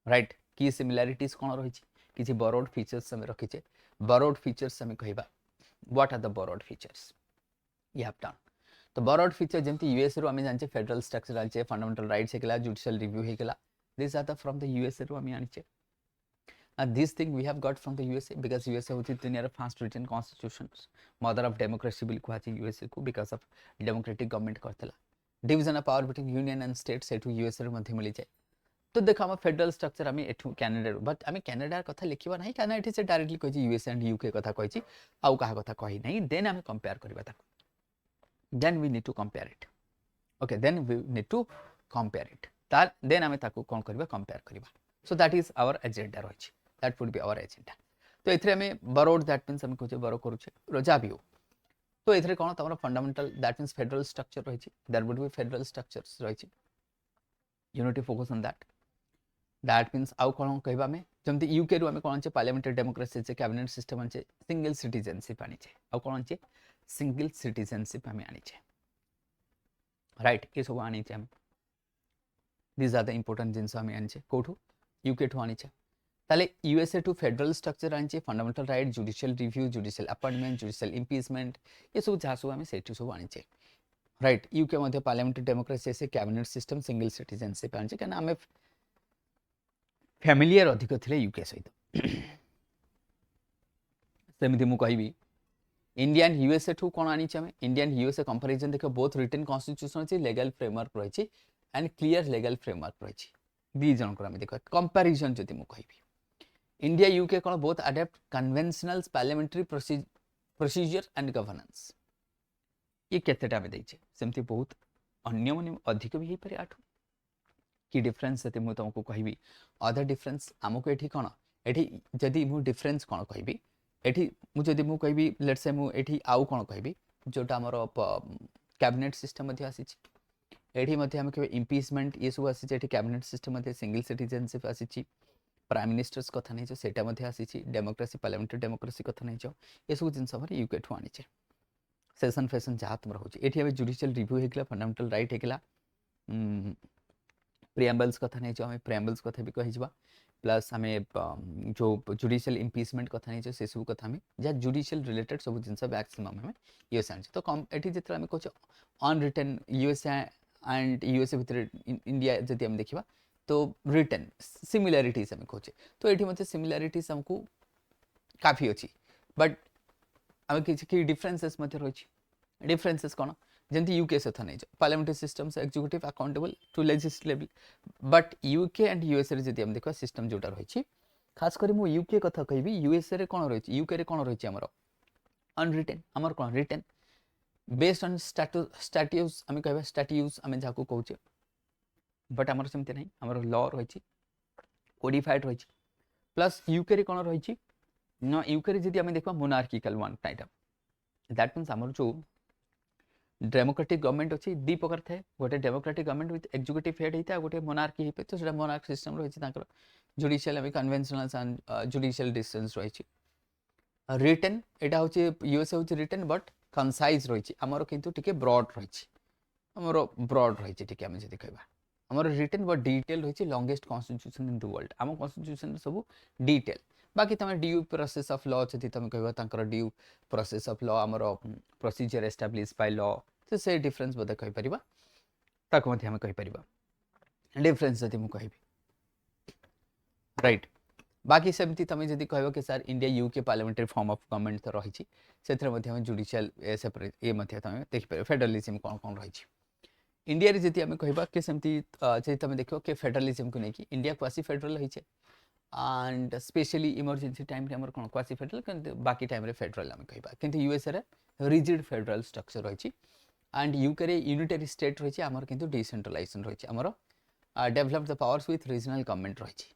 right की similarities कोन रहिछि किछि borrowed features हमें रखिचे borrowed features हमें कहबा what are the borrowed features you have done तो borrowed feature जेमति यूएसए रो हमें जानचे फेडरल स्ट्रक्चर आलचे फंडामेंटल राइट्स हेकला जुडिशियल रिव्यू हेकला this are the from the USA रो हमें आनिचे and this thing we have got from the USA because USA होती दुनिया first written constitutions mother of democracy बिल को आछि यूएसए को बिकॉज ऑफ डेमोक्रेटिक गवर्नमेंट करथला division of power between union and state सेटू यूएसए रो मध्ये मिली जाय तो देखो हम फेडरल स्ट्रक्चर हमें एठू कनाडा रो बट हमें कनाडा कथा लिखिबा नाही काना एठी से डायरेक्टली कहि यूएसए एंड यूके कथा कहिछि आउ कहा कथा कहि नाही देन हम कंपेयर करबा ताको then we need to compare it okay then we need to compare it that then hame taku kon kariba compare kariba so that is our agenda roichi that would be our agenda तो एथरे हमें borrowed that means हम कुछ borrow करूचे रोजा भी हो तो एथरे कोन तमरा fundamental that means federal structure रहिछि there would be federal structures रहिछि you need to focus on that means आउ कोन कहबा में जमति यूके रो हमें कोन छे पार्लियामेंट्री डेमोक्रेसी छे कैबिनेट सिस्टम छे सिंगल सिटीजनशिप आनी छे आउ कोन छे सिंगल सिटीजनशिप हमें आनी छे राइट ये सब आनी छे हम दिस आर द इंपोर्टेंट जिंस हमें आनी छे कोठू यूके ठो आनी छे ताले यूएसए टू फेडरल स्ट्रक्चर आनी छे fundamental right judicial review judicial appointment judicial impeachment ये सब जहा सब हमें सेठी सब आनी छे राइट यूके मध्ये पार्लियामेंट्री डेमोक्रेसी से कैबिनेट सिस्टम सिंगल सिटीजनशिप आनी छे कना हमें फैमिलियर अधिक थिले यूके सहित सेमिति मु कहिबी इंडियन यूएसए ठू कोन आनी छे हमें इंडियन यूएसए कंपैरिजन देखो बोथ रिटन कॉन्स्टिट्यूशन अछि लीगल फ्रेमवर्क रहिछि एंड क्लियर लीगल फ्रेमवर्क रहिछि दी जन को हमें देखो कंपैरिजन जति मु कहिबी इंडिया यूके कोन both adopt conventional parliamentary procedure and governance ये केतेटा में दैछे सेमति बहुत अन्य माने अधिक भी हे पारे आठो की डिफरेंस जति मु तुमको कहिबी अदर डिफरेंस हमको एठी कोन एठी जदी मु डिफरेंस कोन कहिबी एठी मु जदी मु कहिबी लेट्स से मु एठी आउ कोन कहिबी जोटा हमर कैबिनेट सिस्टम मध्ये आसीछि एठी मध्ये हम के इम्पीचमेंट ये सब आसीछि एठी कैबिनेट सिस्टम मध्ये सिंगल सिटीजनशिप आसीछि प्राइम मिनिस्टर्स कथा नै छ सेटा मध्ये आसीछि डेमोक्रेसी पार्लियामेंट्री डेमोक्रेसी कथा नै छ ये सब जिंस हमर यूके ठु आनी छ सेशन फैशन जहाँ तुम होछि एठी हम जुडिशियल रिव्यू हेकला फंडामेंटल राइट हेकला प्रिएम्बल्स कथा नै छ हम प्रिएम्बल्स कथा भी कहि जबा प्लस हमें जो जुडिशियल इम्पीचमेंट कथा नै छ से सब कथा में जा जुडिशियल रिलेटेड सब जिंस मैक्सिमम हमें यूएस आनी तो कम एठी जेतरा हमें कहछ अनरिटन यूएसए एंड यूएसए भितर इंडिया जदि हम देखिबा तो रिटन सिमिलरिटीज हमें खोजे तो एठी मते सिमिलरिटीज हमको काफी अछि बट हम कि डिफरेंसेस मते रहिछि डिफरेंसेस कोन जेंति यूके से थनै पार्लियामेंट्री सिस्टम से executive accountable to legislative but UK and USA रे जदि हम देखो सिस्टम जोटा रहिछि खास करी मु यूके कथा कहबी यूएसए रे कोन रहिछि यूके रे कोन रहिछि हमर अनरिटन हमर कोन रिटन बेस्ड ऑन स्टैट्यूस हमें कहबा स्टैट्यूस हमें जाको कहउछे बट हमर सेमते नै हमर लॉ रहिछि कोडिफाइड रहिछि प्लस यूके रे कोन रहिछि न यूके रे जदि हमें देखबा monarchical one type that means हमर जो डेमोक्रेटिक गवर्नमेंट अछि दी प्रकार थाए गोटे democratic government with executive head हेता गोटे मोनार्की हेपे तो सेटा मोनार्क सिस्टम रहिछि ताकर जुडिशियल हमें कन्वेंशनल जुडिशियल डिस्टेंस रहिछि रिटन एटा होछि यूएस होछि रिटन बट कंसाइज रहिछि हमर किंतु टिके ब्रॉड रहिछि हमर ब्रॉड रहिछि टिके हम जदि कहबा हमर रिटन बट डिटेल रहिछि longest constitution in the world हम कॉन्स्टिट्यूशन सब डिटेल बाकी तमे ड्यू प्रोसेस ऑफ लॉ जदि तमे कहबा तांकर ड्यू प्रोसेस ऑफ लॉ हमर प्रोसीजर एस्टैब्लिश बाय लॉ तो से डिफरेंस बदे कहि परिबा ताको मध्ये हम कहि परिबा डिफरेंस जदि मु कहिबी राइट बाकी सेमती तमे जदि कहबो कि sir India UK parliamentary form of government तो रहिछि सेथरे मध्ये हम जुडिशियल सेपरेट ए मध्ये तमे देखि परिबो फेडरलिज्म कोन कोन रहिछि इंडिया रे जदि हम कहबा कि सेमती जदि तमे देखो कि फेडरलिज्म को नेकी इंडिया क्वासी फेडरल रहिछि एंड स्पेशली इमरजेंसी टाइम रे हमर कोन क्वासी फेडरल किंतु बाकी टाइम रे फेडरल हम कहबा किंतु यूएस रे रिजिड फेडरल स्ट्रक्चर रहिछि एंड यूके रे यूनिटरी स्टेट रहिछि हमर किंतु डिसेंट्रलाइजेशन रहिछि हमर develop the powers with regional government रहिछि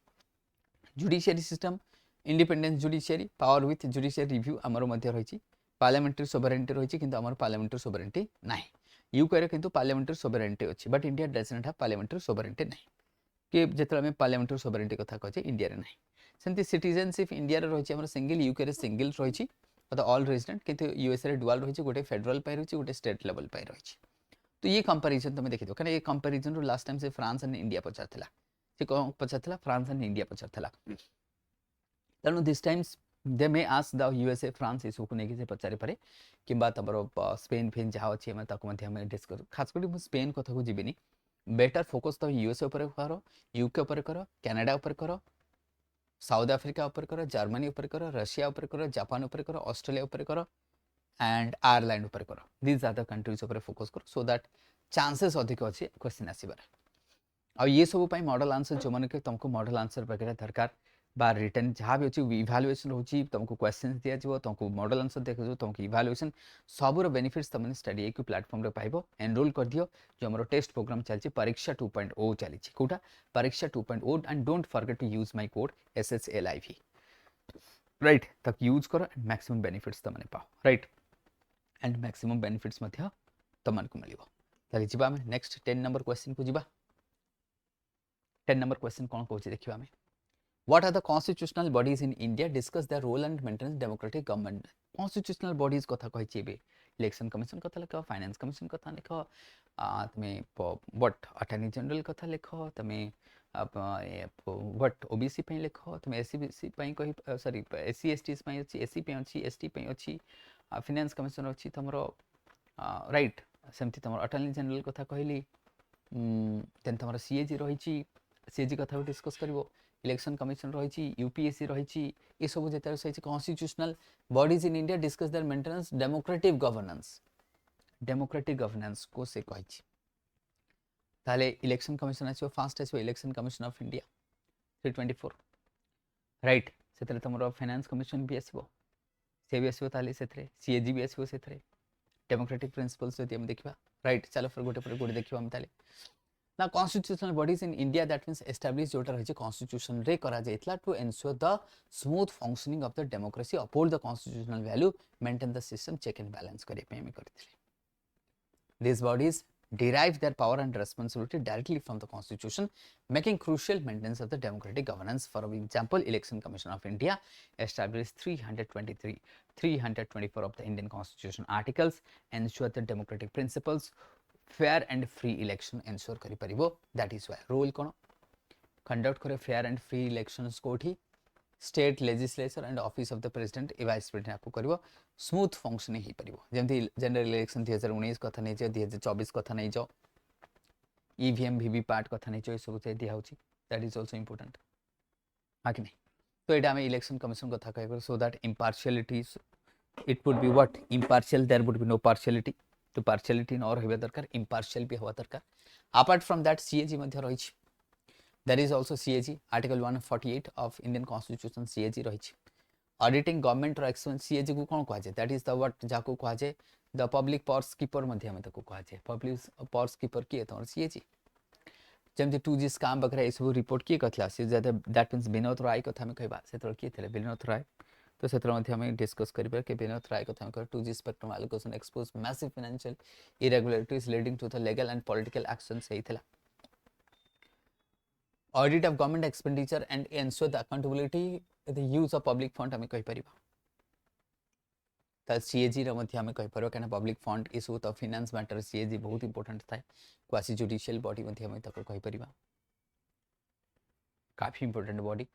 judiciary system independence judiciary power with judicial review हमर मध्ये रहिछि पार्लियामेंट्री सोवरेनिटी रहिछि किंतु हमर पार्लियामेंट्री सोवरेनिटी नाही यूके रे किंतु पार्लियामेंट्री सोवरेनिटी अछि but India does not have parliamentary sovereignty नाही कि जेतरा में पार्लियामेंट्री सोवरेनिटी कथा कहै इंडिया रे नाही सेंति सिटीजनशिप इंडिया रे रहिछि हमर सिंगल यूके रे सिंगल रहिछि मतलब ऑल रेजिडेंट किंतु यूएस रे डुअल रहिछि गोटे फेडरल पाइ रहिछि गोटे स्टेट लेवल पाइ रहिछि तो ये कंपैरिजन तुम देखि दो कने ये कंपैरिजन रो लास्ट टाइम से फ्रांस एंड इंडिया पचारथिला से कोन पचारथिला फ्रांस एंड इंडिया पचारथिला तनु this times they may ask the USA France issue को नेकी से पचारे पारे किबा तबरो स्पेन फेन जहा अछि हम ताको मध्ये हम डिस्कस खास करी स्पेन कथा को जिबिनी बेटर फोकस तो यूएसए ऊपर करो यूके ऊपर करो कनाडा ऊपर करो साउथ अफ्रीका ऊपर करो जर्मनी ऊपर करो रशिया ऊपर करो जापान ऊपर करो ऑस्ट्रेलिया ऊपर करो एंड आयरलैंड ऊपर करो दीज आर द कंट्रीज ऊपर फोकस करो सो दैट चांसेस अधिक अछि क्वेश्चन आसीबार आ ये सब पई मॉडल आंसर जो मन के तुमको मॉडल आंसर वगैरह दरकार बा रिटर्न जहाँ भी अच्छी इवालुएशन होची तुमको क्वेश्चन दिया जाव तुमको मॉडल आंसर देखो तुमको इवालुएशन सबुर बेनिफिट्स तुमने स्टडी आईक्यू प्लेटफॉर्म रे पाइबो एनरोल कर दियो जो हमरो टेस्ट प्रोग्राम चलची परीक्षा 2.0 चली कोटा परीक्षा 2.0 and don't forget to use my code SSLIV right तक यूज करो एंड मैक्सिमम बेनिफिट्स तुमने पाओ राइट एंड मैक्सिमम बेनिफिट्स मध्य तुमको मिलिबो तले जिबा हम नेक्स्ट 10 नंबर क्वेश्चन को जिबा 10 नंबर क्वेश्चन कोन कहूची देखिबा हम What are the constitutional bodies in India? Discuss their role and maintenance democratic government. Constitutional bodies कथा कहै छी बे इलेक्शन कमीशन कथा लेखो फाइनेंस कमीशन कथा लेखो तमे व्हाट अटॉर्नी जनरल कथा लेखो तमे व्हाट ओबीसी पई लेखो तमे एससी पई कहि सॉरी एससी एसटी पई अछि एससी पई अछि एसटी पई अछि फाइनेंस कमीशन अछि तमरो राइट सेमति तमरो अटॉर्नी जनरल कथा कहली देन तमरो सीएजी रही छी सीएजी कथा भी डिस्कस करबो इलेक्शन कमीशन रही यूपीएससी रही ये सब जेतर सही constitutional bodies in India discuss their maintenance democratic governance को से कहि ताले इलेक्शन कमीशन आछो फास्ट आछो election commission of India 324 right सेतरे तमरो फाइनेंस कमीशन भी आछो से भी आछो ताले सेतरे सीएजी भी आछो सेतरे डेमोक्रेटिक प्रिंसिपल्स जति हम देखबा राइट चलो फिर गोटे पर गोटे देखिबा हम ताले Now, constitutional bodies in India that means established जोटा रही constitution रे करा जाइतला to ensure the smooth functioning of the democracy, uphold the constitutional value, maintain the system, check and balance करे पे हमें करथिले These bodies derive their power and responsibility directly from the constitution, making crucial maintenance of the democratic governance. For example, Election Commission of India established 324 of the Indian constitution articles ensure the democratic principles, fair and free election ensure kari paribo. That is why role kono conduct करे fair and free elections कोठी state legislature and office of the president A vice president आपको करिवो smooth functioning ही परिवो जेमति general election 2019 कथा नै जे 2024 कथा नै जो EVM VVPAT कथा नै जो सब से दिया होची दैट इज आल्सो इंपोर्टेंट हाकि नै तो एटा हमें इलेक्शन कमीशन कथा कहबो so that impartiality it would be what impartial there would be no partiality तो पार्शियलिटी न रहबे दरकार इम्पार्शियल भी हवा दरकार अपार्ट फ्रॉम दैट सीएजी मध्ये रहिछि There is also CAG, Article 148 of Indian Constitution. CAG रही Auditing government or expense CAG को कौन कहा जाए? That is the what जाको कहा जाए the public purse keeper मध्य में तको कहा जाए public purse keeper किए तो CAG जब 2G स्कैम बकरा इस वो रिपोर्ट किए कथला से ज़्यादा that means विनोद राय कथा में कई बात से तो किए थे विनोद राय तो से तो मध्य में डिस्कस करिए कि विनोद राय कथा में 2G spectrum allocation exposed massive financial irregularities leading to the legal and political actions सही थला Audit of government expenditure and ensure the accountability the use of public fund हमें कही परिबा त CAG रे मध्ये हमें कही परिबा कना public fund इशू तो finance matter CAG बहुत important था क्वासी जुडिशियल बॉडी मध्ये हमें तक कही परिबा काफी important body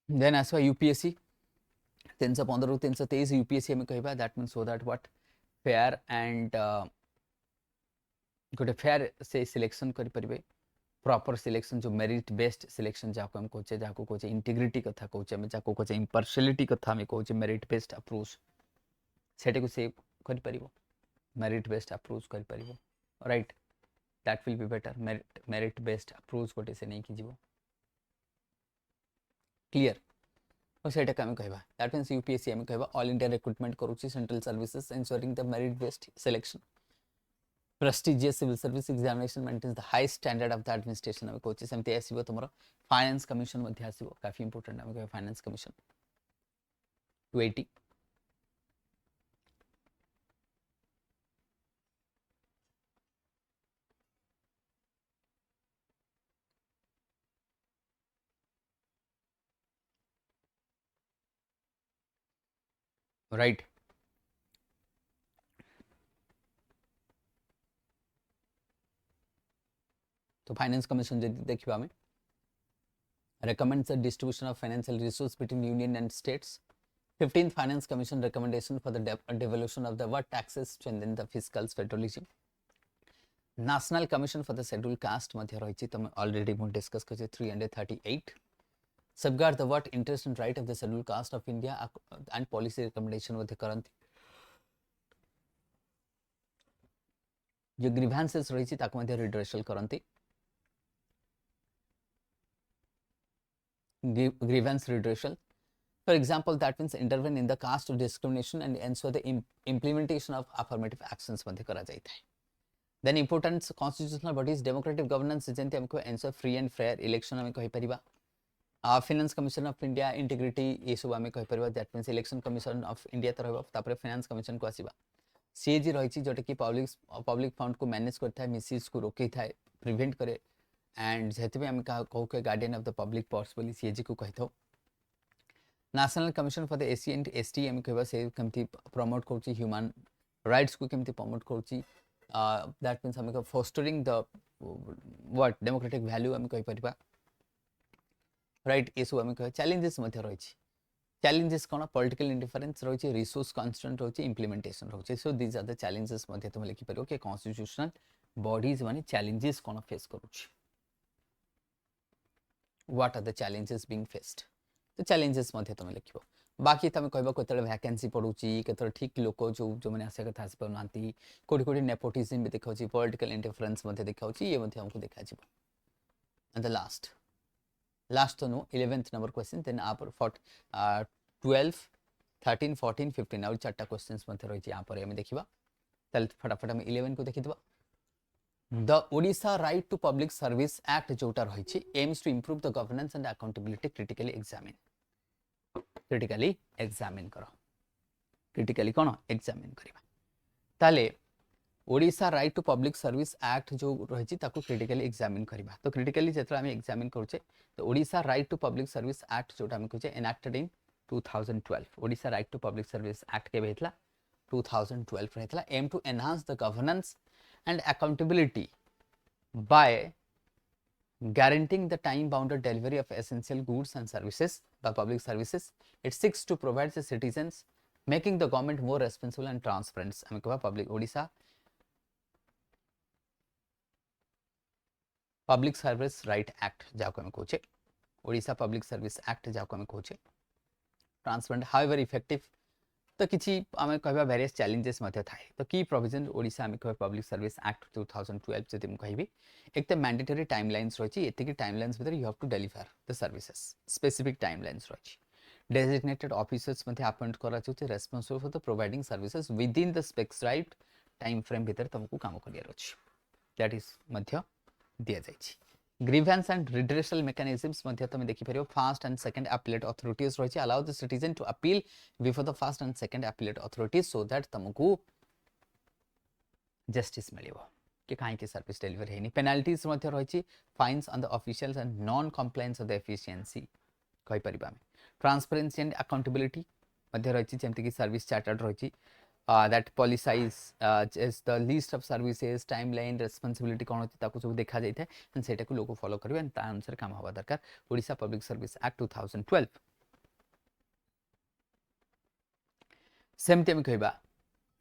then as for UPSC 315 ରୁ 323 UPSC हमें कहिबा that means so that what fair and गोटे फेयर से सिलेक्शन करि परिबे प्रॉपर सिलेक्शन जो मेरिट बेस्ड सिलेक्शन जाको हम कोचे जाको कोचे इंटीग्रिटी कथा कोचे हम जाको कोचे इम्पार्शियलिटी कथा हम कोचे मेरिट बेस्ड अप्रोच सेटे को से करि परिबो मेरिट बेस्ड अप्रोच करि परिबो right that will be better merit based approach गोटे से नहीं की जीवो क्लियर और सेटा काम कहबा दैट मींस यूपीएससी हम कहबा ऑल इंडिया रिक्रूटमेंट करूची central services ensuring the merit based selection prestigious civil service examination maintains the high standard of the administration हम कोची सेमते आसीबो तमरो फाइनेंस कमीशन मध्ये आसीबो काफी इंपोर्टेंट हम कहबा फाइनेंस कमीशन 280 राइट तो फाइनेंस कमीशन जदि देखिबा हमें recommends the distribution of financial resource between union and states 15th finance commission recommendation for the devolution of the what taxes strengthen the fiscal federalism national commission for the scheduled caste मध्ये रहिछि तो already मु discuss करछि 338 safeguard the what interest and right of the scheduled caste of India and policy recommendation मध्ये करंती जो grievances रहिछि ताको मध्ये redressal करंती grievance redressal for example that means intervene in the caste discrimination and ensure the implementation of affirmative actions मध्ये करा जायता है then important constitutional bodies democratic governance जेंति हमको ensure free and fair election हमें कहि परिबा finance commission of India integrity ये सब हमें कहि परिबा that means election commission of India त रहबा तापर finance commission को आसीबा CAG रहिछि जोटा कि public fund को मैनेज करथा है मिसयूज को रोके था प्रिवेंट करे एंड जेते हम कहू के guardian of the public purse बोली सीएजी को कहथो national commission for the SC and ST हम कहबा से केमती प्रमोट करछि ह्यूमन राइट्स को केमती प्रमोट करछि दैट मींस हम fostering the what democratic value हम कहि परिबा राइट एसो हम कह चैलेंजेस मध्ये रहिछि चैलेंजेस कोन पॉलिटिकल इंडिफरेंस रहिछि रिसोर्स कांस्टेंट रहिछि इंप्लीमेंटेशन रहिछि so this are the challenges मध्ये तुम लिखि परिबो कि कॉन्स्टिट्यूशनल बॉडीज माने चैलेंजेस कोन फेस करूछि what are the challenges being faced तो challenges मध्ये तुम लिखिबो बाकी तुम कहबो केतले वैकेंसी पडुची केतले ठीक लोक जो माने आसे कथा आसे पनांती कोडी कोडी नेपोटिज्म भी देखाउची पॉलिटिकल इंटरफेरेंस मध्ये देखाउची ये मध्ये हमको देखा जिवो एंड द लास्ट तो no 11th number question then आप 12 13 14 15 और चारटा क्वेश्चंस मध्ये रहिची यहां पर हम देखिबा चल फटाफट हम 11 को देखि दबा The Odisha Right to Public Service Act जोटा रहिछि aims to improve the governance and accountability critically examine critically examine करो क्रिटिकली कौन एग्जामिन करवा ताले Odisha right to public service act जो रही क्रिटिकली एग्जामिन करवा तो क्रिटिकली जो आम एग्जामिन करुचे तो Odisha right to public service act जो आम कहे enacted in 2012 Odisha right to public service act के 2012 रहता aim to enhance the governance and accountability by guaranteeing the time bounded delivery of essential goods and services by public services. It seeks to provide the citizens, making the government more responsible and transparent. आम कह public Odisha public service right act जाको आम कहे Odisha public service act जाको आम कहे transparent however effective तो किसी आम कह वेरियस चैलेंजेस थाए तो की प्रोविजन ओडिशा आम कह पब्लिक सर्विस एक्ट 2012 जदि मुझे एक तो मैंडेटरी टाइमलाइंस रही है टाइमलाइंस भीतर you have to deliver the services specific timelines रही डेजिग्नेटेड ऑफिसर्स अपॉइंट करा responsible for the providing services within the specified time frame भीतर तुमको काम करियार अछि दैट इज मध्य दिया जायछि ग्रीवेंस एंड रिड्रेसल मेकानिजम्स मध्य तुम देखि परियो first and second appellate authorities रही allow the citizen to appeal before the first and second appellate authorities so that तुमको जस्टिस मिलिबो कि कहीं की सर्विस डिलीवर है पेनाल्टीज मध्य रही fines on the officials and non compliance of the efficiency कहि परिबा में ट्रांसपेरेंसी एंड अकाउंटेबिलिटी मध्य रही जेमति कि सर्विस चार्टर्ड रही that policies is the list of services timeline responsibility कौन होती ताको सब देखा जाइए एंड सेटा को लोग फॉलो करिवे एंड ता अनुसार काम होबा दरकार ओडिशा पब्लिक सर्विस एक्ट 2012 सेमते हम कहबा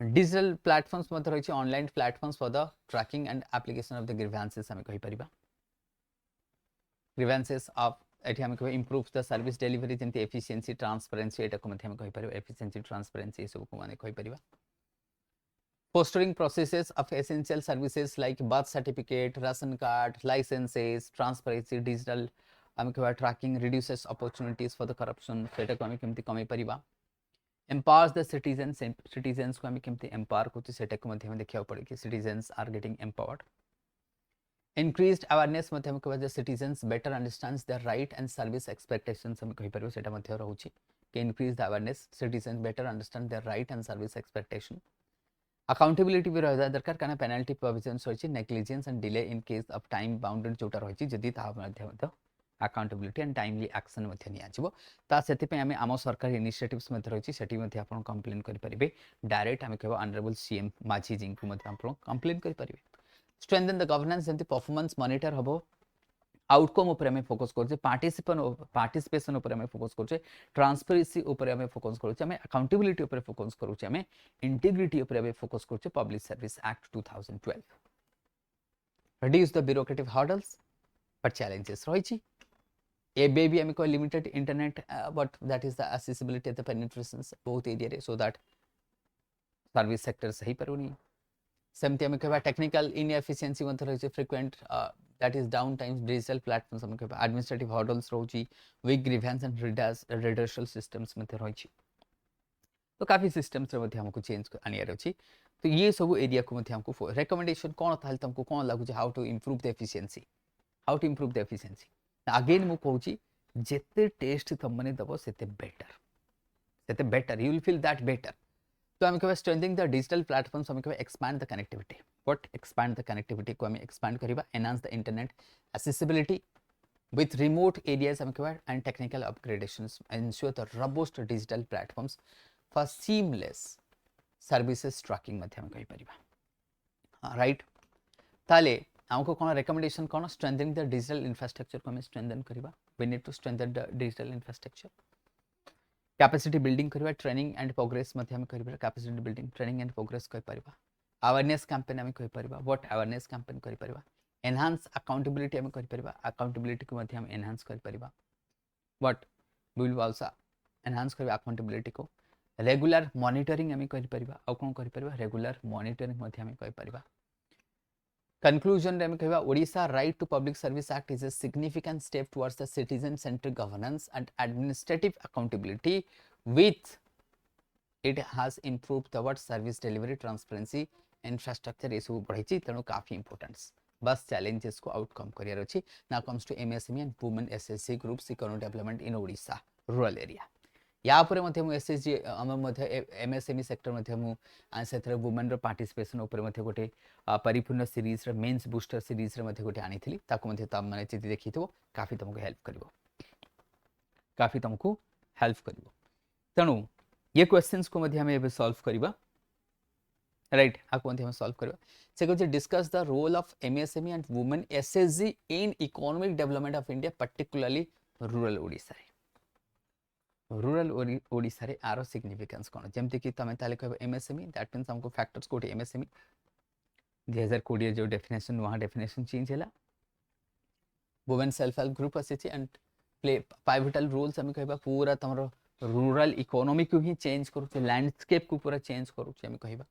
डिजिटल प्लेटफॉर्म्स मत रही online platforms for the tracking and application of the grievances हम कहि परिबा ग्रीवेंसेस ऑफ एठी हम कहि इंप्रूव द सर्विस डिलीवरी जेंति एफिशिएंसी ट्रांसपेरेंसी एटा को मत हम कहि परिबा एफिशिएंसी ट्रांसपेरेंसी सब को माने कहि परिबा fostering processes of essential services like birth certificate, ration card, licenses, transparency, digital आम कह tracking reduces opportunities for the corruption सेटा को आम केमती कमे परिबा empowers the citizens को आम केमती empower कोति सेटा को मध्य में देखिया पड़े कि citizens are getting empowered increased awareness मध्य में कह citizens better understands their right and service expectations हम कहि परिबो सेटा मध्य रहउची कि increase the awareness citizens better understand their right and service expectation accountability भी रहा दरकार कारण पेनाल्टी प्रोविजन्स रही negligence and delay in case of time bounded जोटा रही जदि अकाउंटेबिलिटी एंड टाइमली एक्शन नि आम आम सरकार इनिशिएटिव्स रही से कंप्लेन करेंगे डायरेक्ट आम कह ऑनरेबल सीएम माझी जी को कंप्लेन करेंगे स्ट्रेंथन द गवर्नेंस जमी परफॉर्मेंस मॉनिटर हम आउटकम उपर हमें फोकस करछे पार्टिसिपेशन उपर हमें फोकस करछे ट्रांसपेरेंसी उपर हमें फोकस करछे हमें अकाउंटेबिलिटी उपर फोकस करछे हमें इंटीग्रिटी उपर हमें फोकस करछे public service act 2012 reduce the bureaucratic hurdles but challenges रही ए बेबी हमें कोई limited internet but that is the accessibility the penetrations बहुत एरिया रे सो दैट सर्विस सेक्टर सही परुनी सेमती हमें कहबा टेक्निकल इनएफिशिएंसी मत रही frequent that is downtime digital platforms हम कहबा administrative hurdles रही weak grievance and redressal systems मत रही तो काफी सिस्टम्स रे मते हमको चेंज आनियार अछि तो ये सब एरिया को मते हमको रिकमेंडेशन कोन ताल तुमको कोन लागु जे how to improve the efficiency again मु कहूची जेते टेस्ट तुमने दबो सेते better you will feel that better तो हम कहबा स्ट्रेंथनिंग द डिजिटल प्लेटफॉर्म्स हम कहबा expand the connectivity what expand the connectivity को हमें expand करिबा enhance the internet accessibility with remote areas हम कहबा and technical upgradations ensure the robust digital platforms for seamless services tracking मध्य हम कहि परिबा राइट ताले हमको कोन रिकमेंडेशन कोन strengthening the digital infrastructure को हमें strengthen करिबा we need to strengthen the digital infrastructure capacity building करिबा training and progress मध्य हम करिबा capacity building training and progress कहि परिबा अवेयरनेस कैंपेन हमें कहि परिबा व्हाट अवेयरनेस कैंपेन करि परिबा एनहांस अकाउंटेबिलिटी हमें करि परिबा अकाउंटेबिलिटी को मध्य हम एनहांस करि परिबा what we will also enhance करिबा अकाउंटेबिलिटी को रेगुलर मॉनिटरिंग हमें करि परिबा और कोन करि परिबा रेगुलर मॉनिटरिंग मध्य हमें कहि परिबा कंक्लूजन रे हमें कहबा Odisha right to public service act is a significant step towards the citizen centric governance and administrative accountability with it has improved towards service delivery transparency infrastructure ये सब बढ़ी तेणु काफी इंपोर्टेंस बस चैलेंजेस को आउटकम करियर अछि ना comes to MSME and women SSC groups economic development in Odisha rural area या परे मध्ये मु एसएसजी हम मध्ये एमएसएमई सेक्टर मध्ये मु सेथरे वुमेन रो पार्टिसिपेशन ऊपर मध्ये गोटे परिपूर्ण सीरीज रो मेंस बूस्टर सीरीज रे मध्ये गोटे आनीथिली ताको मध्ये तम माने जति देखिथो काफी तुमको हेल्प करिवो काफी तुमको हेल्प करिवो तणु ये क्वेश्चंस को मध्ये हम एबे सॉल्व करिबा राइट आको मध्ये हम सॉल्व करिबा से को discuss the role of MSME and women SSG in economic development of India particularly rural Odisha rural Odisha रे आरो सिग्निफिकेंस कोन जेमति कि तमे ताले कहबो एमएसएमई दैट मींस हमको फैक्टर्स कोठी एमएसएमई 2020 जो डेफिनेशन वहां डेफिनेशन चेंज हैला वुमेन सेल्फ हेल्प ग्रुप आसी एंड प्ले पाइवटल रोल्स हम कहबा पूरा तमरो रूरल इकोनॉमी को ही चेंज करू छै लैंडस्केप को पूरा चेंज करू छै हम कहबा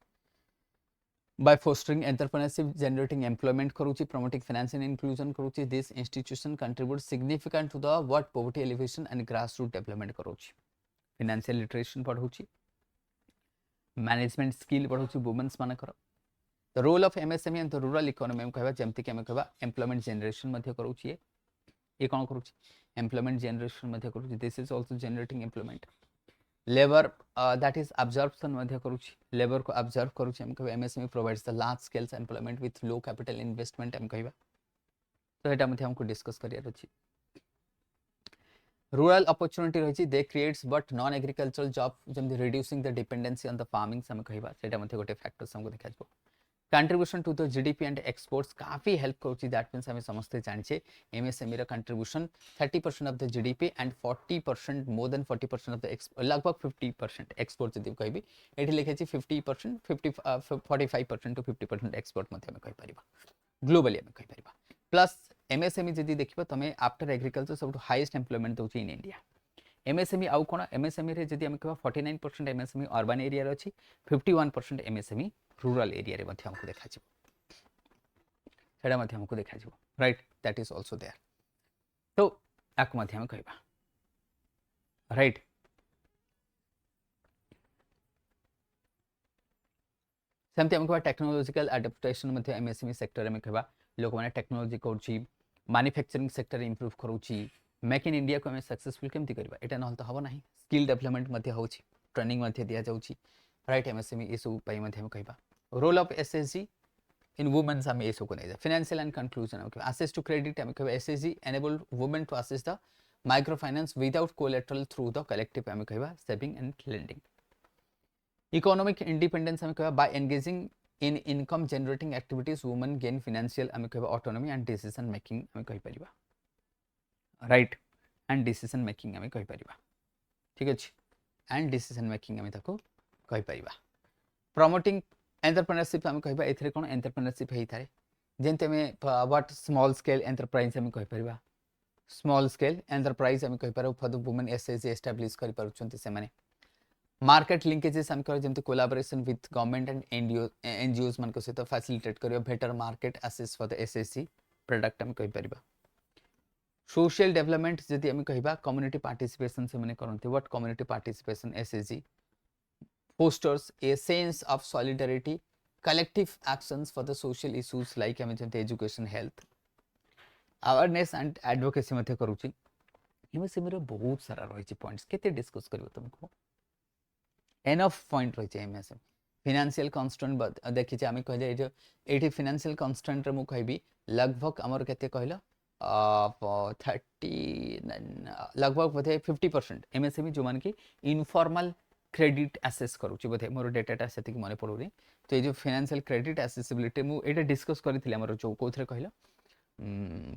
by fostering entrepreneurship generating employment करूची promoting financial inclusion करूची this institution contributes significant to the what poverty alleviation and grassroots development करूची financial literacy पढौची management skill पढौची women's मानकर the role of MSME and the rural economy हम कहबा जेमति कि हम कहबा employment generation मध्ये करूची ये कोन करूची employment generation मध्ये करूची this is also generating employment labour that is absorption मध्ये करूची लेबर को ऑब्जर्व करूची हम कहबा MSME provides the large scales employment with low capital investment हम कहबा तो एटा मध्ये हमको डिस्कस करियर अछि रूरल अपॉर्चुनिटी रही they creates but non agricultural job जम reducing the dependency on the farming हम कहबा सेटा मध्ये गोटे फैक्टर्स हमको देखा जाबो contribution to the GDP and exports काफी हेल्प करूची दैट मींस हम समझते जानिछे एमएसएमई रा contribution 30% of the GDP and 40% more than 40% of the लगभग 50% एक्सपोर्ट जदि कहबी एठी लिखे छी 50% 45% टू 50% एक्सपोर्ट मध्ये हम कहि परिबा ग्लोबली हम कहि परिबा प्लस एमएसएमई जदि देखिबा तमे आफ्टर एग्रीकल्चर सबटू हाईएस्ट एम्प्लॉयमेंट दोची इन इंडिया एमएसएमई आउ कोन एमएसएमई रे जदि हम कहबा 49% एमएसएमई अर्बन एरिया रे अछि 51% एमएसएमई रूरल एरिया रे मध्ये हमको देखा छी सेडा मध्ये हमको देखा छी right that is also there तो आक मध्ये हम कहबा राइट सेमते हम कहबा टेक्नोलॉजिकल एडाप्टेशन मध्ये एमएसएमई सेक्टर में कहबा लोक माने टेक्नोलॉजी करूची मैन्युफैक्चरिंग सेक्टर इंप्रूव करूची मेक इन इंडिया को हम सक्सेसफुल केमति करबा एटा नहल तो हबो नाही स्किल डेवलपमेंट मध्ये होची ट्रेनिंग मध्ये दिया जाउची राइट एमएसएमई इसु पई मध्ये हम कहबा role of SSG in women's हम इसु को नै financial and conclusion okay access to credit हम कहबा SSG enable women to access the micro finance without collateral through the collective हम कहबा saving and lending economic independence हम कहबा by engaging in income generating activities women gain financial हम कहबा autonomy and decision making हम कहि परिबा right and decision making हम कहि परिबा ठीक अछि एंड डिसीजन मेकिंग हम ताको कहि परिबा प्रमोटिंग एंटरप्रेन्योरशिप हम कहबा एथरे कोन एंटरप्रेन्योरशिप हेई थारे जेंते में व्हाट स्मॉल स्केल एंटरप्राइज हम कहि परिबा स्मॉल स्केल एंटरप्राइज हम कहि परु for the women SSG establish करि परुछंती से माने मार्केट लिंकेजेस हम कह जेंते collaboration with government and NGOs मन को से तो फैसिलिटेट करियो better market access for the SSG product हम कहि परिबा सोशल डेवलपमेंट जदि हम कहबा कम्युनिटी पार्टिसिपेशन से माने करनते what community participation SSG fosters a sense of solidarity, collective actions for the social issues like education, health, awareness and advocacy मध्ये करूची एमएसएमई रे बहुत सारा रही पॉइंट्स केते डिस्कस करबो तुमको एनफ पॉइंट रही एमएसएम फाइनेंशियल कांस्टेंट देखि हम कहले जे एठी फाइनेंशियल कांस्टेंट रे मु कहबी लगभग हमर केते कहलो 30 लगभग बोधे 50% एमएसएमई जो मान की इनफॉर्मल क्रेडिट एक्सेस करूची बोधे मोर डेटाटा सेति कि मने पडोनी तो ये जो फाइनेंशियल क्रेडिट एक्सेसिबिलिटी मु एटा डिस्कस करिथिले हमर जो कोथरे कहलो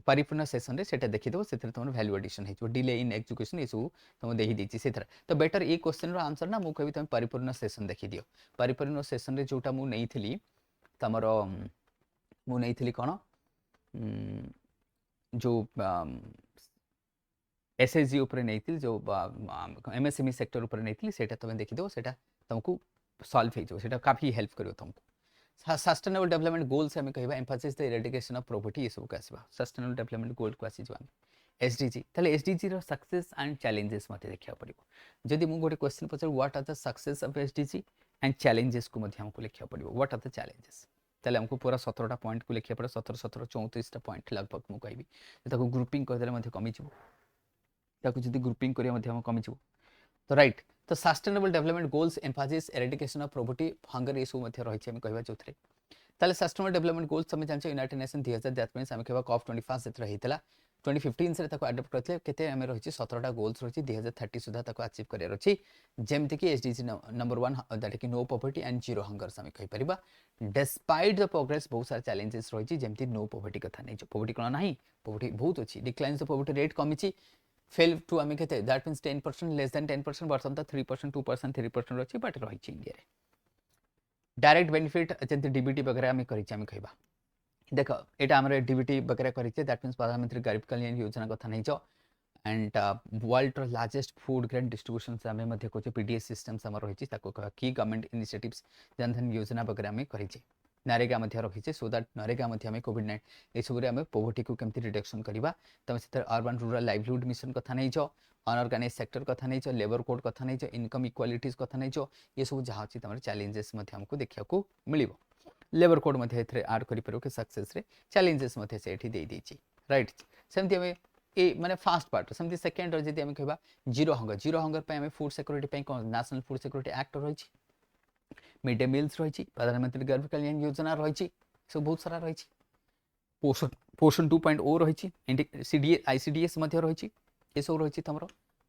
परिपूर्ण सेशन रे सेटा देखि दो सेथरे तमर वैल्यू एडिशन हेचो डिले इन एजुकेशन इशू तम देहि दिछि सेथरे तो बेटर ए क्वेश्चन रो आंसर ना मु कहबी तम परिपूर्ण सेशन देखि दियो परिपूर्ण सेशन रे जोटा मु नैथिली तमर मु नैथिली कोन जो एसएसजी ऊपर नैथिल जो एमएसएमई सेक्टर ऊपर नैथिल सेटा तमे देखि दो सेटा तुमको सॉल्व हे जो सेटा काफी हेल्प करियो तुमको सस्टेनेबल डेवलपमेंट गोल्स हमें कहबा Mphasis the eradication of poverty ये सब कहबा सस्टेनेबल डेवलपमेंट गोल को आसी जो एसडीजी तले एसडीजी रो सक्सेस एंड चैलेंजेस मते देखिया पड़िबो जदि मु गोटे क्वेश्चन पचर what are the success of SDG and challenges को मते हमको लिखिया पड़िबो व्हाट आर द चैलेंजेस तले हमको पूरा 17टा पॉइंट को लिखिया पड़े 17 17 34टा पॉइंट लगभग मु कहबी ताको ग्रुपिंग कर देले मते कमी जिवो ताको जदि ग्रुपिंग करिया मते हम कमी जिवो तो राइट तो sustainable development goals Mphasis eradication of poverty hunger ये सब मध्य रही है कहवा जो ताले सस्टेनेबल डेवलपमेंट गोल्स तुम जानते यूनाइटेड नेशन 2000 दैट मीन्स आम कहवा कॉप 25 से होता 2015 से आडप्ट करते केते आम रही 17टा गोल्स रही 2030 सुधा अचीव करार अच्छी जमती कि एसडीजी नंबर 1 दैट कि no poverty and zero hungers आम कहीपर डिस्पाइट द प्रोग्रेस बहुत सारा चैलेंजेस रही जमती नो पॉवर्टी कथा नहीं पॉवर्टी कौन ना पॉवर्टी बहुत अच्छी डिक्लाइन द पॉवर्टी रेट कमी फेल टू आम कहते दैट मीन्स 10% लेस देन 10% बर्तमान 3% 2% 3% अच्छी बट रही इंडिया डायरेक्ट बेनिफिट जैसे डीबीटी वगैरह आम कहवा देख यहाँ आम डीबीटी वगैरह करें दैट मीन्स प्रधानमंत्री गरीब कल्याण योजना कथा नहीं and world largest food grain distribution आम कहे पीडीएस सिस्टम्स आम रही की गवर्नमेंट इनिशिएटिव्स जनधन योजना वगैरह आम करें नारेगा रखीचे सो दैट नरेगा आम कोविड-19 ये सब आम पॉवर्टी को केमती रिडक्शन करवा तुम से अर्बन रूरल लाइवलीहुड मिशन कथा नहीं अनऑर्गेनाइज सेक्टर कथा नहीं लेबर कोड कथा नहीं इनकम इक्वालिटीज कथा नहीं ये सब जहाँ अच्छी तुम चैलेंजेस आमको देखा मिल लेबर कोड आड कर सक्सेस चैलेंजेस राइट सेमती आम ए माने फास्ट पार्ट सेमती सेकेंड जब आम कह जीरो हंगर पे आम फूड सिक्योरिटी कौन नेशनल फूड सिक्योरिटी एक्ट रही मिड डे मिल्स रही प्रधानमंत्री गरीब कल्याण योजना रही सब बहुत सारा रही पोषण 2.0 रही सीडीए आईसीडीएस रही ये सब रही तुम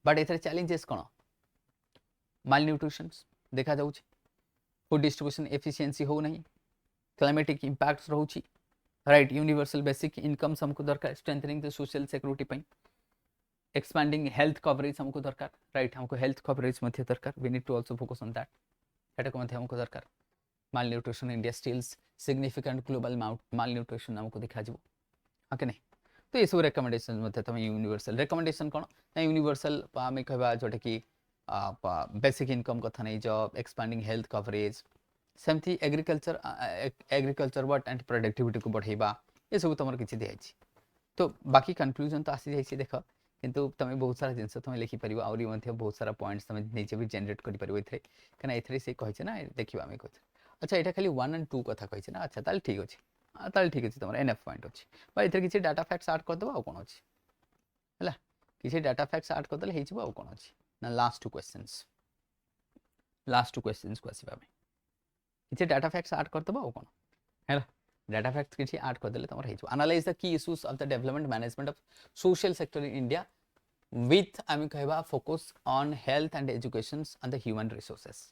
बट ए चैलेंजेस कौन माल न्यूट्रिशन देखा जा फूड डिस्ट्रीब्यूशन एफिशिएंसी हो नहीं क्लाइमेटिक इंपैक्ट्स रोची राइट यूनिवर्सल बेसिक इनकम हमको दरकार strengthening the social security expanding health coverage हमको दरकार राइट हमको हेल्थ कवरेज दरकार we need to also focus on that हमको दरकार malnutrition India stills significant global malnutrition हमको देखा हाँ कि नहीं तो ये सब रेकमेंडेशन तुम यूनिवर्सल रेकमेंडेशन कौन ना यूनिवर्सल आम कह जोटा कि बेसिक इनकम कथा नहीं जॉब एक्सपैंडिंग हेल्थ कवरेज सेमती एग्रीकल्चर वर्क एंड प्रोडक्टिविटी को बढ़ेबा ये सब तुम किसी दिखाई तो बाकी कन्फ्यूजन तो आसी जाइए देख किंतु तुम बहुत सारा जिन तुम लिखिपर आहरी बहुत सारा पॉइंट्स तुम निजे भी जेनेट कर कहीं ए से कहे ना देखा आम कहे अच्छा यहाँ खाली 1 और 2 कथा कही ना अच्छा ताल ठीक अच्छे ताल ठीक अच्छे तुम एनएफ पॉइंट अच्छे बा ये किसी डाटा फैक्ट्स आड करदे आ कौन अच्छे है किसी डाटा फैक्ट्स आड करदे हो कौन अच्छे ना लास्ट टू क्वेश्चंस को आसवा किसी डाटा फैक्ट्स आड करदे आ कौन है डाटा फैक्ट्स किसी आड करदे तुम analyse the key issues of the development management of social sector in India with आम कह focus on health and education and the human resources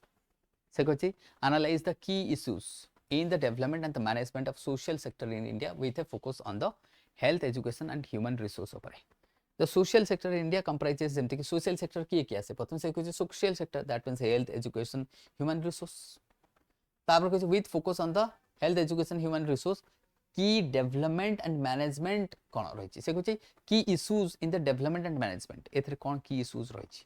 से कहे analyse the key issues in the development and the management of social sector in India with a focus on the health education and human resource ଉପରେ the social sector in India comprises ଯେମିତି କି social sector କିଏ ଆସେ ପ୍ରଥମେ ସେ କହୁଛି social sector that means health education human resource ତାପରେ କହୁଛି with focus on the health education human resource key development and management କ'ଣ ରହିଛି ସେ କହୁଛି key issues in the development and management ଏଥିରେ କ'ଣ key issues ରହିଛି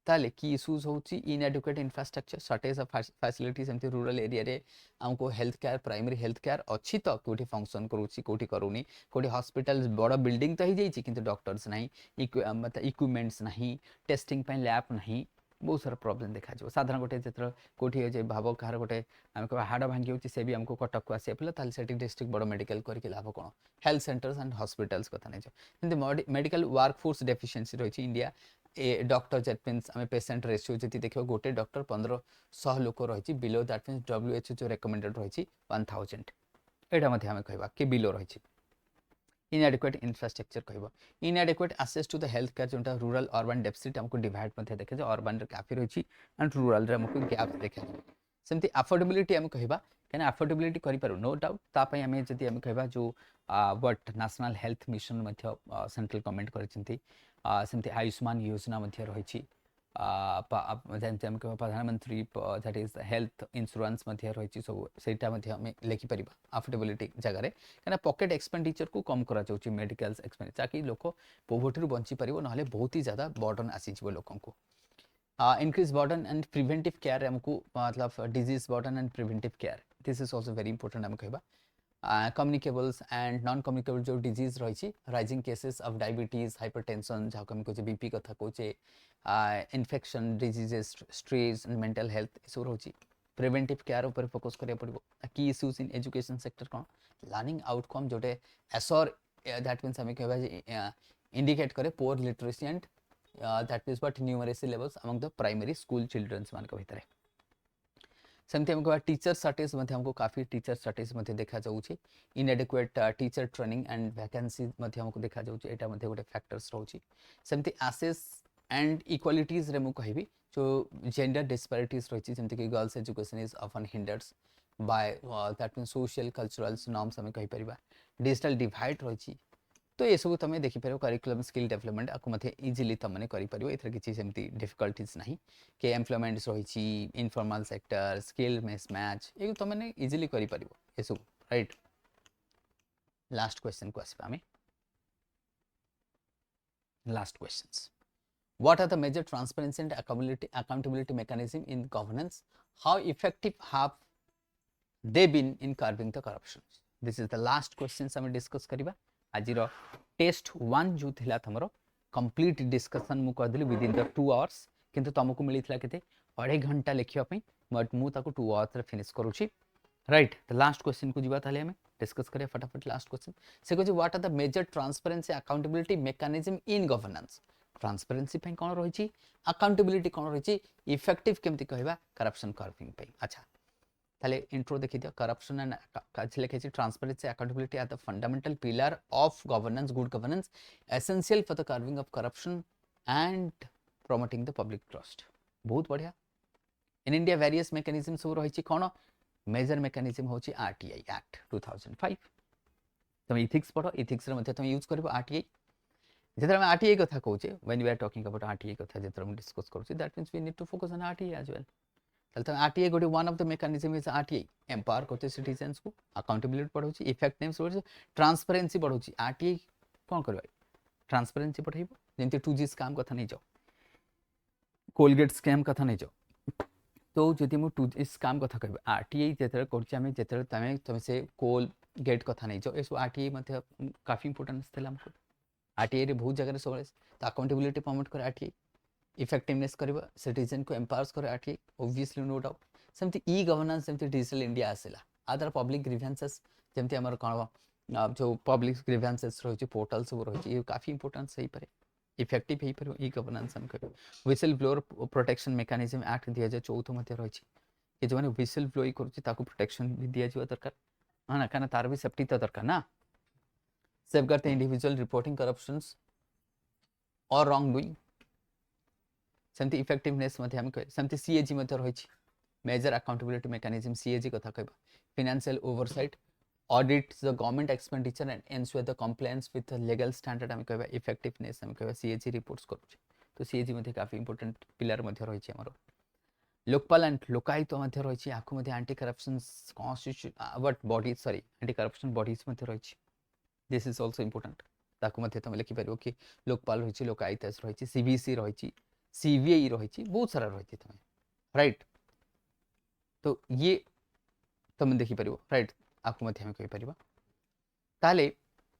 ताले की इश्यूज होची inadequate infrastructure shortage of facilities एमती रूरल एरिया रे हमको health care primary health care अच्छी तो कोठी फंक्शन करूची कोठी करूनी कोठी हॉस्पिटल बड़ बिल्डिंग तो ही जाइए किंतु डॉक्टर्स नहीं मतलब इक्विपमेंट्स नहीं टेस्टिंग पे लैब नहीं बहुत सारा प्रॉब्लम देखा जो साधारण गोटे जितर कोठी जे भाव कहार गोटे आम कह हाड़ भांगी होची से भी हमको कटक को आसे पले ताले सेठी डिस्ट्रिक्ट बड़ मेडिकल करके लाभ कोन हेल्थ सेंटर्स एंड हॉस्पिटल्स कथा नहीं जो मेडिकल वर्कफोर्स डेफिशिएंसी रही इंडिया ए डॉक्टर दैट मीन्स आम पेसेंट रेशियो जी देखो गोटे डॉक्टर 1500 लोक रही बिलो दैट मीन्स WHO जो रेकमेंडेड रही 1000 यहाँ आम कह कि बिलो रही इनएडुकेट इंफ्रास्ट्रक्चर कह inadequate access to the health care जो रूरल अर्बन डेफिसिट हमको डिवाइड देखे अर्बन काफी रही एंड रूरल हमको गैप देखा सेमती अफोर्डेबिलिटी आम कहवा कहीं अफोर्डेबिलिटी करूँ नो डाउट तापाई आम जब आम कह जो what national health mission central government करछंती सेमती आयुष्मान योजना रही जमी आम कह प्रधानमंत्री दैट इज हेल्थ इंश्योरेंस रही सब से लिखिपर अफोर्डेबिलिटी जगह कहीं पॉकेट एक्सपेंडिचर को कम करा मेडिकल एक्सपेंडिचर ताकि लोक पॉवर्टी बंची पार ना बहुत ही ज्यादा बर्डन आसीज लोक increase burden and preventive care हमको मतलब disease burden and preventive care this is also very important हम कहबा communicables and non communicable जो disease रही rising cases of diabetes hypertension जहाँ हम कहे बीपी कथा कहे infection diseases stress and mental health सब रही preventive care ऊपर फोकस करिया पड़िबो की issues in education sector कौन learning outcome Jote assure that means हमें कहबा indicate करे poor literacy and that means what numeracy levels among the primary school childrens मान को भितर सेमती हमको टीचर सर्टेज मध्य हमको काफी टीचर सर्टेज मध्य देखा जाउछि inadequate teacher training and vacancy मध्य हमको देखा जाउछि एटा मध्य गोटे फैक्टर्स रहउछि सेमती एसेस एंड इक्वालिटीज रे मु कहिबी जो जेंडर डिस्पैरिटीज रहिछि जेमति कि girls education is often hinders by that means social cultural norms हम कहि परिबा डिजिटल डिवाइड रहिछि तो ये सब तुम देखिपर करिकुलम स्किल डेवलपमेंट आपको मते इजीली तुमने करि परिबो एथर किछि सेमती डिफिकल्टीज नाही के एम्प्लॉयमेंट रहिछि इनफॉर्मल सेक्टर स्किल मिसमैच ए तुमने इजीली करि परिबो ये सब राइट लास्ट क्वेश्चन को आसीबा हमें last questions what are the major transparency and accountability mechanism in governance how effective have they been in curbing the corruption this is the last questions हम discuss करिबा आजिरो test 1 जो थिला तमरो complete discussion मु कर दिली with in the 2 hours किंतु तुमको मिलितला केते 2.5 घंटा लिखिया पई बट मु ताको 2 आवर्स रे फिनिश करूची राइट द लास्ट क्वेश्चन को जीवा ताले हमें डिस्कस करिया फटाफट लास्ट क्वेश्चन से को what are the major transparency accountability mechanism in governance transparency पे कोन रहिछि अकाउंटेबिलिटी कोन रहिछि इफेक्टिव केमति कहबा करप्शन कर्विंग पे अच्छा ताले इंट्रो देखि दियो करप्शन एंड काछ लेखे छि transparency accountability are the fundamental pillar of governance good governance essential for the curbing of corruption and promoting the public trust बहुत बढ़िया इन इंडिया वेरियस मैकेनिज्म सब रहिछि कोन मेजर मैकेनिज्म होछि आरटीआई एक्ट 2005 तुम इथिक्स पढ़ो इथिक्स रे मध्ये तुम यूज करबो आरटीआई जेतरा मैं आरटीआई कथा कहूचे when we are talking about RTI कथा जेतरा हम डिस्कस करूचे that means we need to focus on RTI as well तलते आरटीआई गोटे one of the mechanism is RTI empower करते सिटीजन्स को अकाउंटेबिलिटी बढ़ौची इफेक्टिवनेस बढ़ौची ट्रांसपेरेंसी बढ़ौची आरटीआई कोन करबा ट्रांसपेरेंसी बढ़ाइबो जेंति 2G स्कैम कथा नै जाओ कोलगेट स्कैम कथा नै जाओ तो जदि मु 2G स्कैम कथा कहबा आरटीआई जेतरा करछि हमें जेतरा तमे से कोलगेट कथा नै जाओ एसो आरटीआई मध्ये काफी इंपोर्टेंस देला हमको आरटीआई रे बहुत जगह सब तो अकाउंटेबिलिटी प्रमोट करे आरटीआई इफेक्टिवनेस करबा सिटीजन को एम्पावर्स करे आरटीआई ऑब्वियसली नो डाउट सेमती ई गवर्नेंस सेमती डिजिटल इंडिया आसेला अदर पब्लिक ग्रीवेंसेस जेमती हमर कोन जो पब्लिक ग्रीवेंसेस रहिछि पोर्टल सब रहिछि ये काफी इंपोर्टेंस सही परे इफेक्टिव हे पर ई गवर्नेंस हम कहबो whistle blower protection mechanism act 2014 मध्ये रहिछि कि जो माने व्हिसल ब्लोई करछि ताको प्रोटेक्शन भी दिया जिवा दरकार हां ना तार भी सेफ्टी तो दरकार ना safeguard the individual reporting corruptions or wrongdoing सेमती इफेक्टिवनेस मध्ये हम कह सेमती सीएजी मध्ये रहिछि मेजर अकाउंटेबिलिटी मैकेनिज्म सीएजी कथा कहबा financial oversight audits the government expenditure and ensure the compliance with legal standard हम कहबा इफेक्टिवनेस हम कहबा सीएजी रिपोर्ट्स करूछि तो सीएजी मध्ये काफी इंपोर्टेंट पिलर मध्ये रहिछि हमरो लोकपाल एंड लोकायुक्त मध्ये रहिछि आखु मध्ये anti corruption constitution what body sorry anti corruption bodies मध्ये रहिछि दिस इज ऑल्सो इम्पोर्टेंट ताकू मध्ये तुम लिखि पारिबो कि लोकपाल रहिछि लोकायुक्त रहिछि सीबीसी रहिछि सीवीआई रहिछि बहुत सारा रहिछि तुम राइट तो ये तुम देखि पारिबो राइट आकु मध्ये हम कहि पारिबो ताले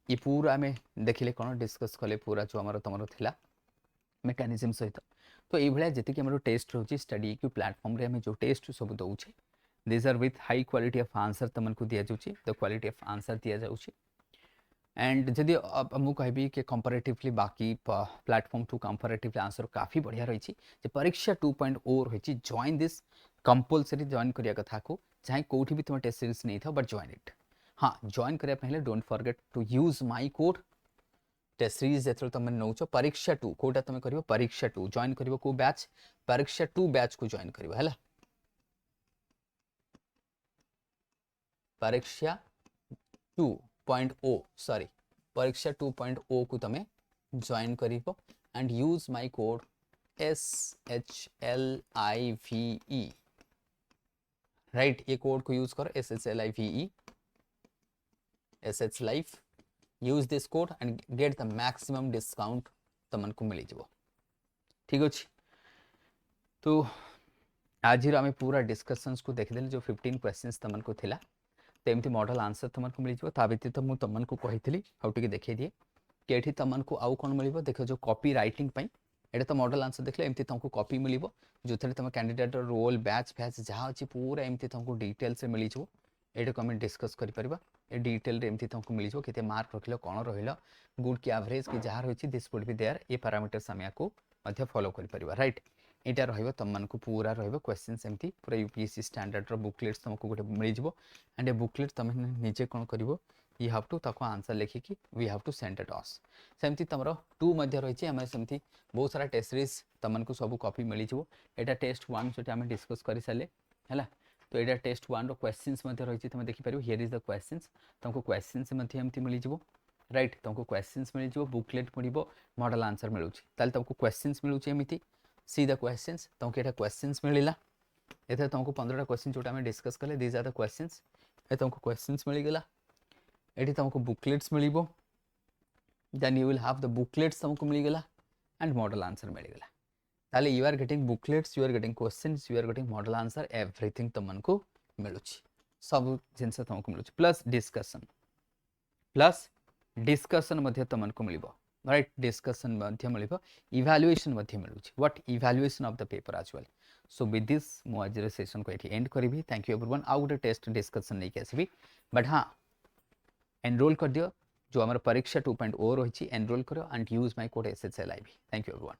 ये पूरा हमें देखिले कोन डिस्कस कले पूरा जो हमर तमरो थिला मैकेनिज्म सहित तो ए भलिया जति कि हमर टेस्ट रहिछि स्टडीक्यू प्लेटफॉर्म रे हम जो टेस्ट सब दउछे this are with high quality of answer तमन को दिया जाउछि द क्वालिटी ऑफ आंसर दिया जाउछि एंड जदि मु कहबी कि कंपैरेटिवली बाकी प्लेटफॉर्म टू कंपैरेटिवली आंसर काफी बढ़िया रही जे परीक्षा 2.0 रही जॉइन दिस कंपलसरी जॉइन करिया कथा को चाहे कोठी भी तुम टेस्ट सीरीज नहीं था बट जॉइन इट हां जॉइन करिया पहले don't forget to use my code test series जेतरो तुम नौचो परीक्षा 2 कोटा तुम करियो परीक्षा 2 जॉइन करियो को बैच परीक्षा 2 बैच को जॉइन करियो हला परीक्षा 2.0 सॉरी परीक्षा 2.0 को तमे जॉइन करिवो and use my code SHLIVE right ये कोड को यूज करो SHLIVE SHLIVE use this code and get the maximum discount तमन को मिल जिवो ठीक अछि तो आज हम पूरा डिस्कशंस को देख देले जो 15 क्वेश्चंस तमन को थिला तो एमती मॉडल आंसर तुम को मिल ता व्यतीत मु तुम को कही आउ टे देखिए दिए कि एठी तुम को आउ कौन मिल देख जो कॉपी राइटिंग एटा तो मॉडल आंसर देखले एमती तुमको कॉपी मिल जो थे तुम कैंडिडेट रोल बैच फैच जहाँ अच्छी पूरा एमती तुमको डिटेल्स मिल जाव ये आम डिस्कस करा ए डिटेल एमती तुमको मिल जाव मार्क रखिल कौन रहा गुड की एवरेज की जहाँ रही दिस वुड बी देयर ये पैरामीटर्स आम को मध्य फॉलो करि परिबा राइट एटा रहइबो तम मन को पूरा रहइबो क्वेश्चन एमती पूरा यूपीएससी स्टैंडर्ड रो बुकलेट्स तुमको गोटे मिल जिवो एंड ए बुकलेट तुम निजे कोन करिवो यू हैव टू ताको आंसर लिखि कि we have to send it us सेमती तमरो 2 मध्य रहिछि हम सेमती बहुत सारा टेस्ट सीरीज तमन को सब कॉपी मिल जिवो एटा टेस्ट 1 जोटा हम डिस्कस करि साले हला तो एटा टेस्ट 1 रो क्वेश्चंस मध्य रहिछि तुम देखि परिबो हियर इज द क्वेश्चंस तुमको क्वेश्चंस मध्य एमती मिल जिवो राइट तुमको क्वेश्चंस मिल जिवो बुकलेट मिलिबो मॉडल आंसर मिलुछि ताल तुमको क्वेश्चंस मिलुछि एमिति सी द क्वेश्चंस तुमको एटा क्वेश्चंस मिलिला एथे तुमको 15टा क्वेश्चन जोटा हम डिस्कस करले दीज आर द क्वेश्चंस ए तुमको क्वेश्चंस मिल गेला एठी तुमको बुकलेट्स मिलिबो then you will have the booklets तुमको मिल गेला एंड मॉडल आंसर मिल गेला ताले you are getting booklets you are getting questions you are getting model answer everything तुमको मिलुछि सब जिंस तुमको मिलुछि प्लस डिस्कशन मध्य तुमको मिलिबो राइट डिस्कशन मध्य मिलिबो इवैल्यूएशन मध्य मिलुछि what evaluation of the paper as well so with this मु आज रे सेशन को एठी एंड करबी थैंक यू एवरीवन आउ गुटे टेस्ट डिस्कशन नै के आसीबी बट हां एनरोल कर दियो जो हमर परीक्षा 2.0 रहिछि एनरोल करो and use my code SSLIB thank you everyone.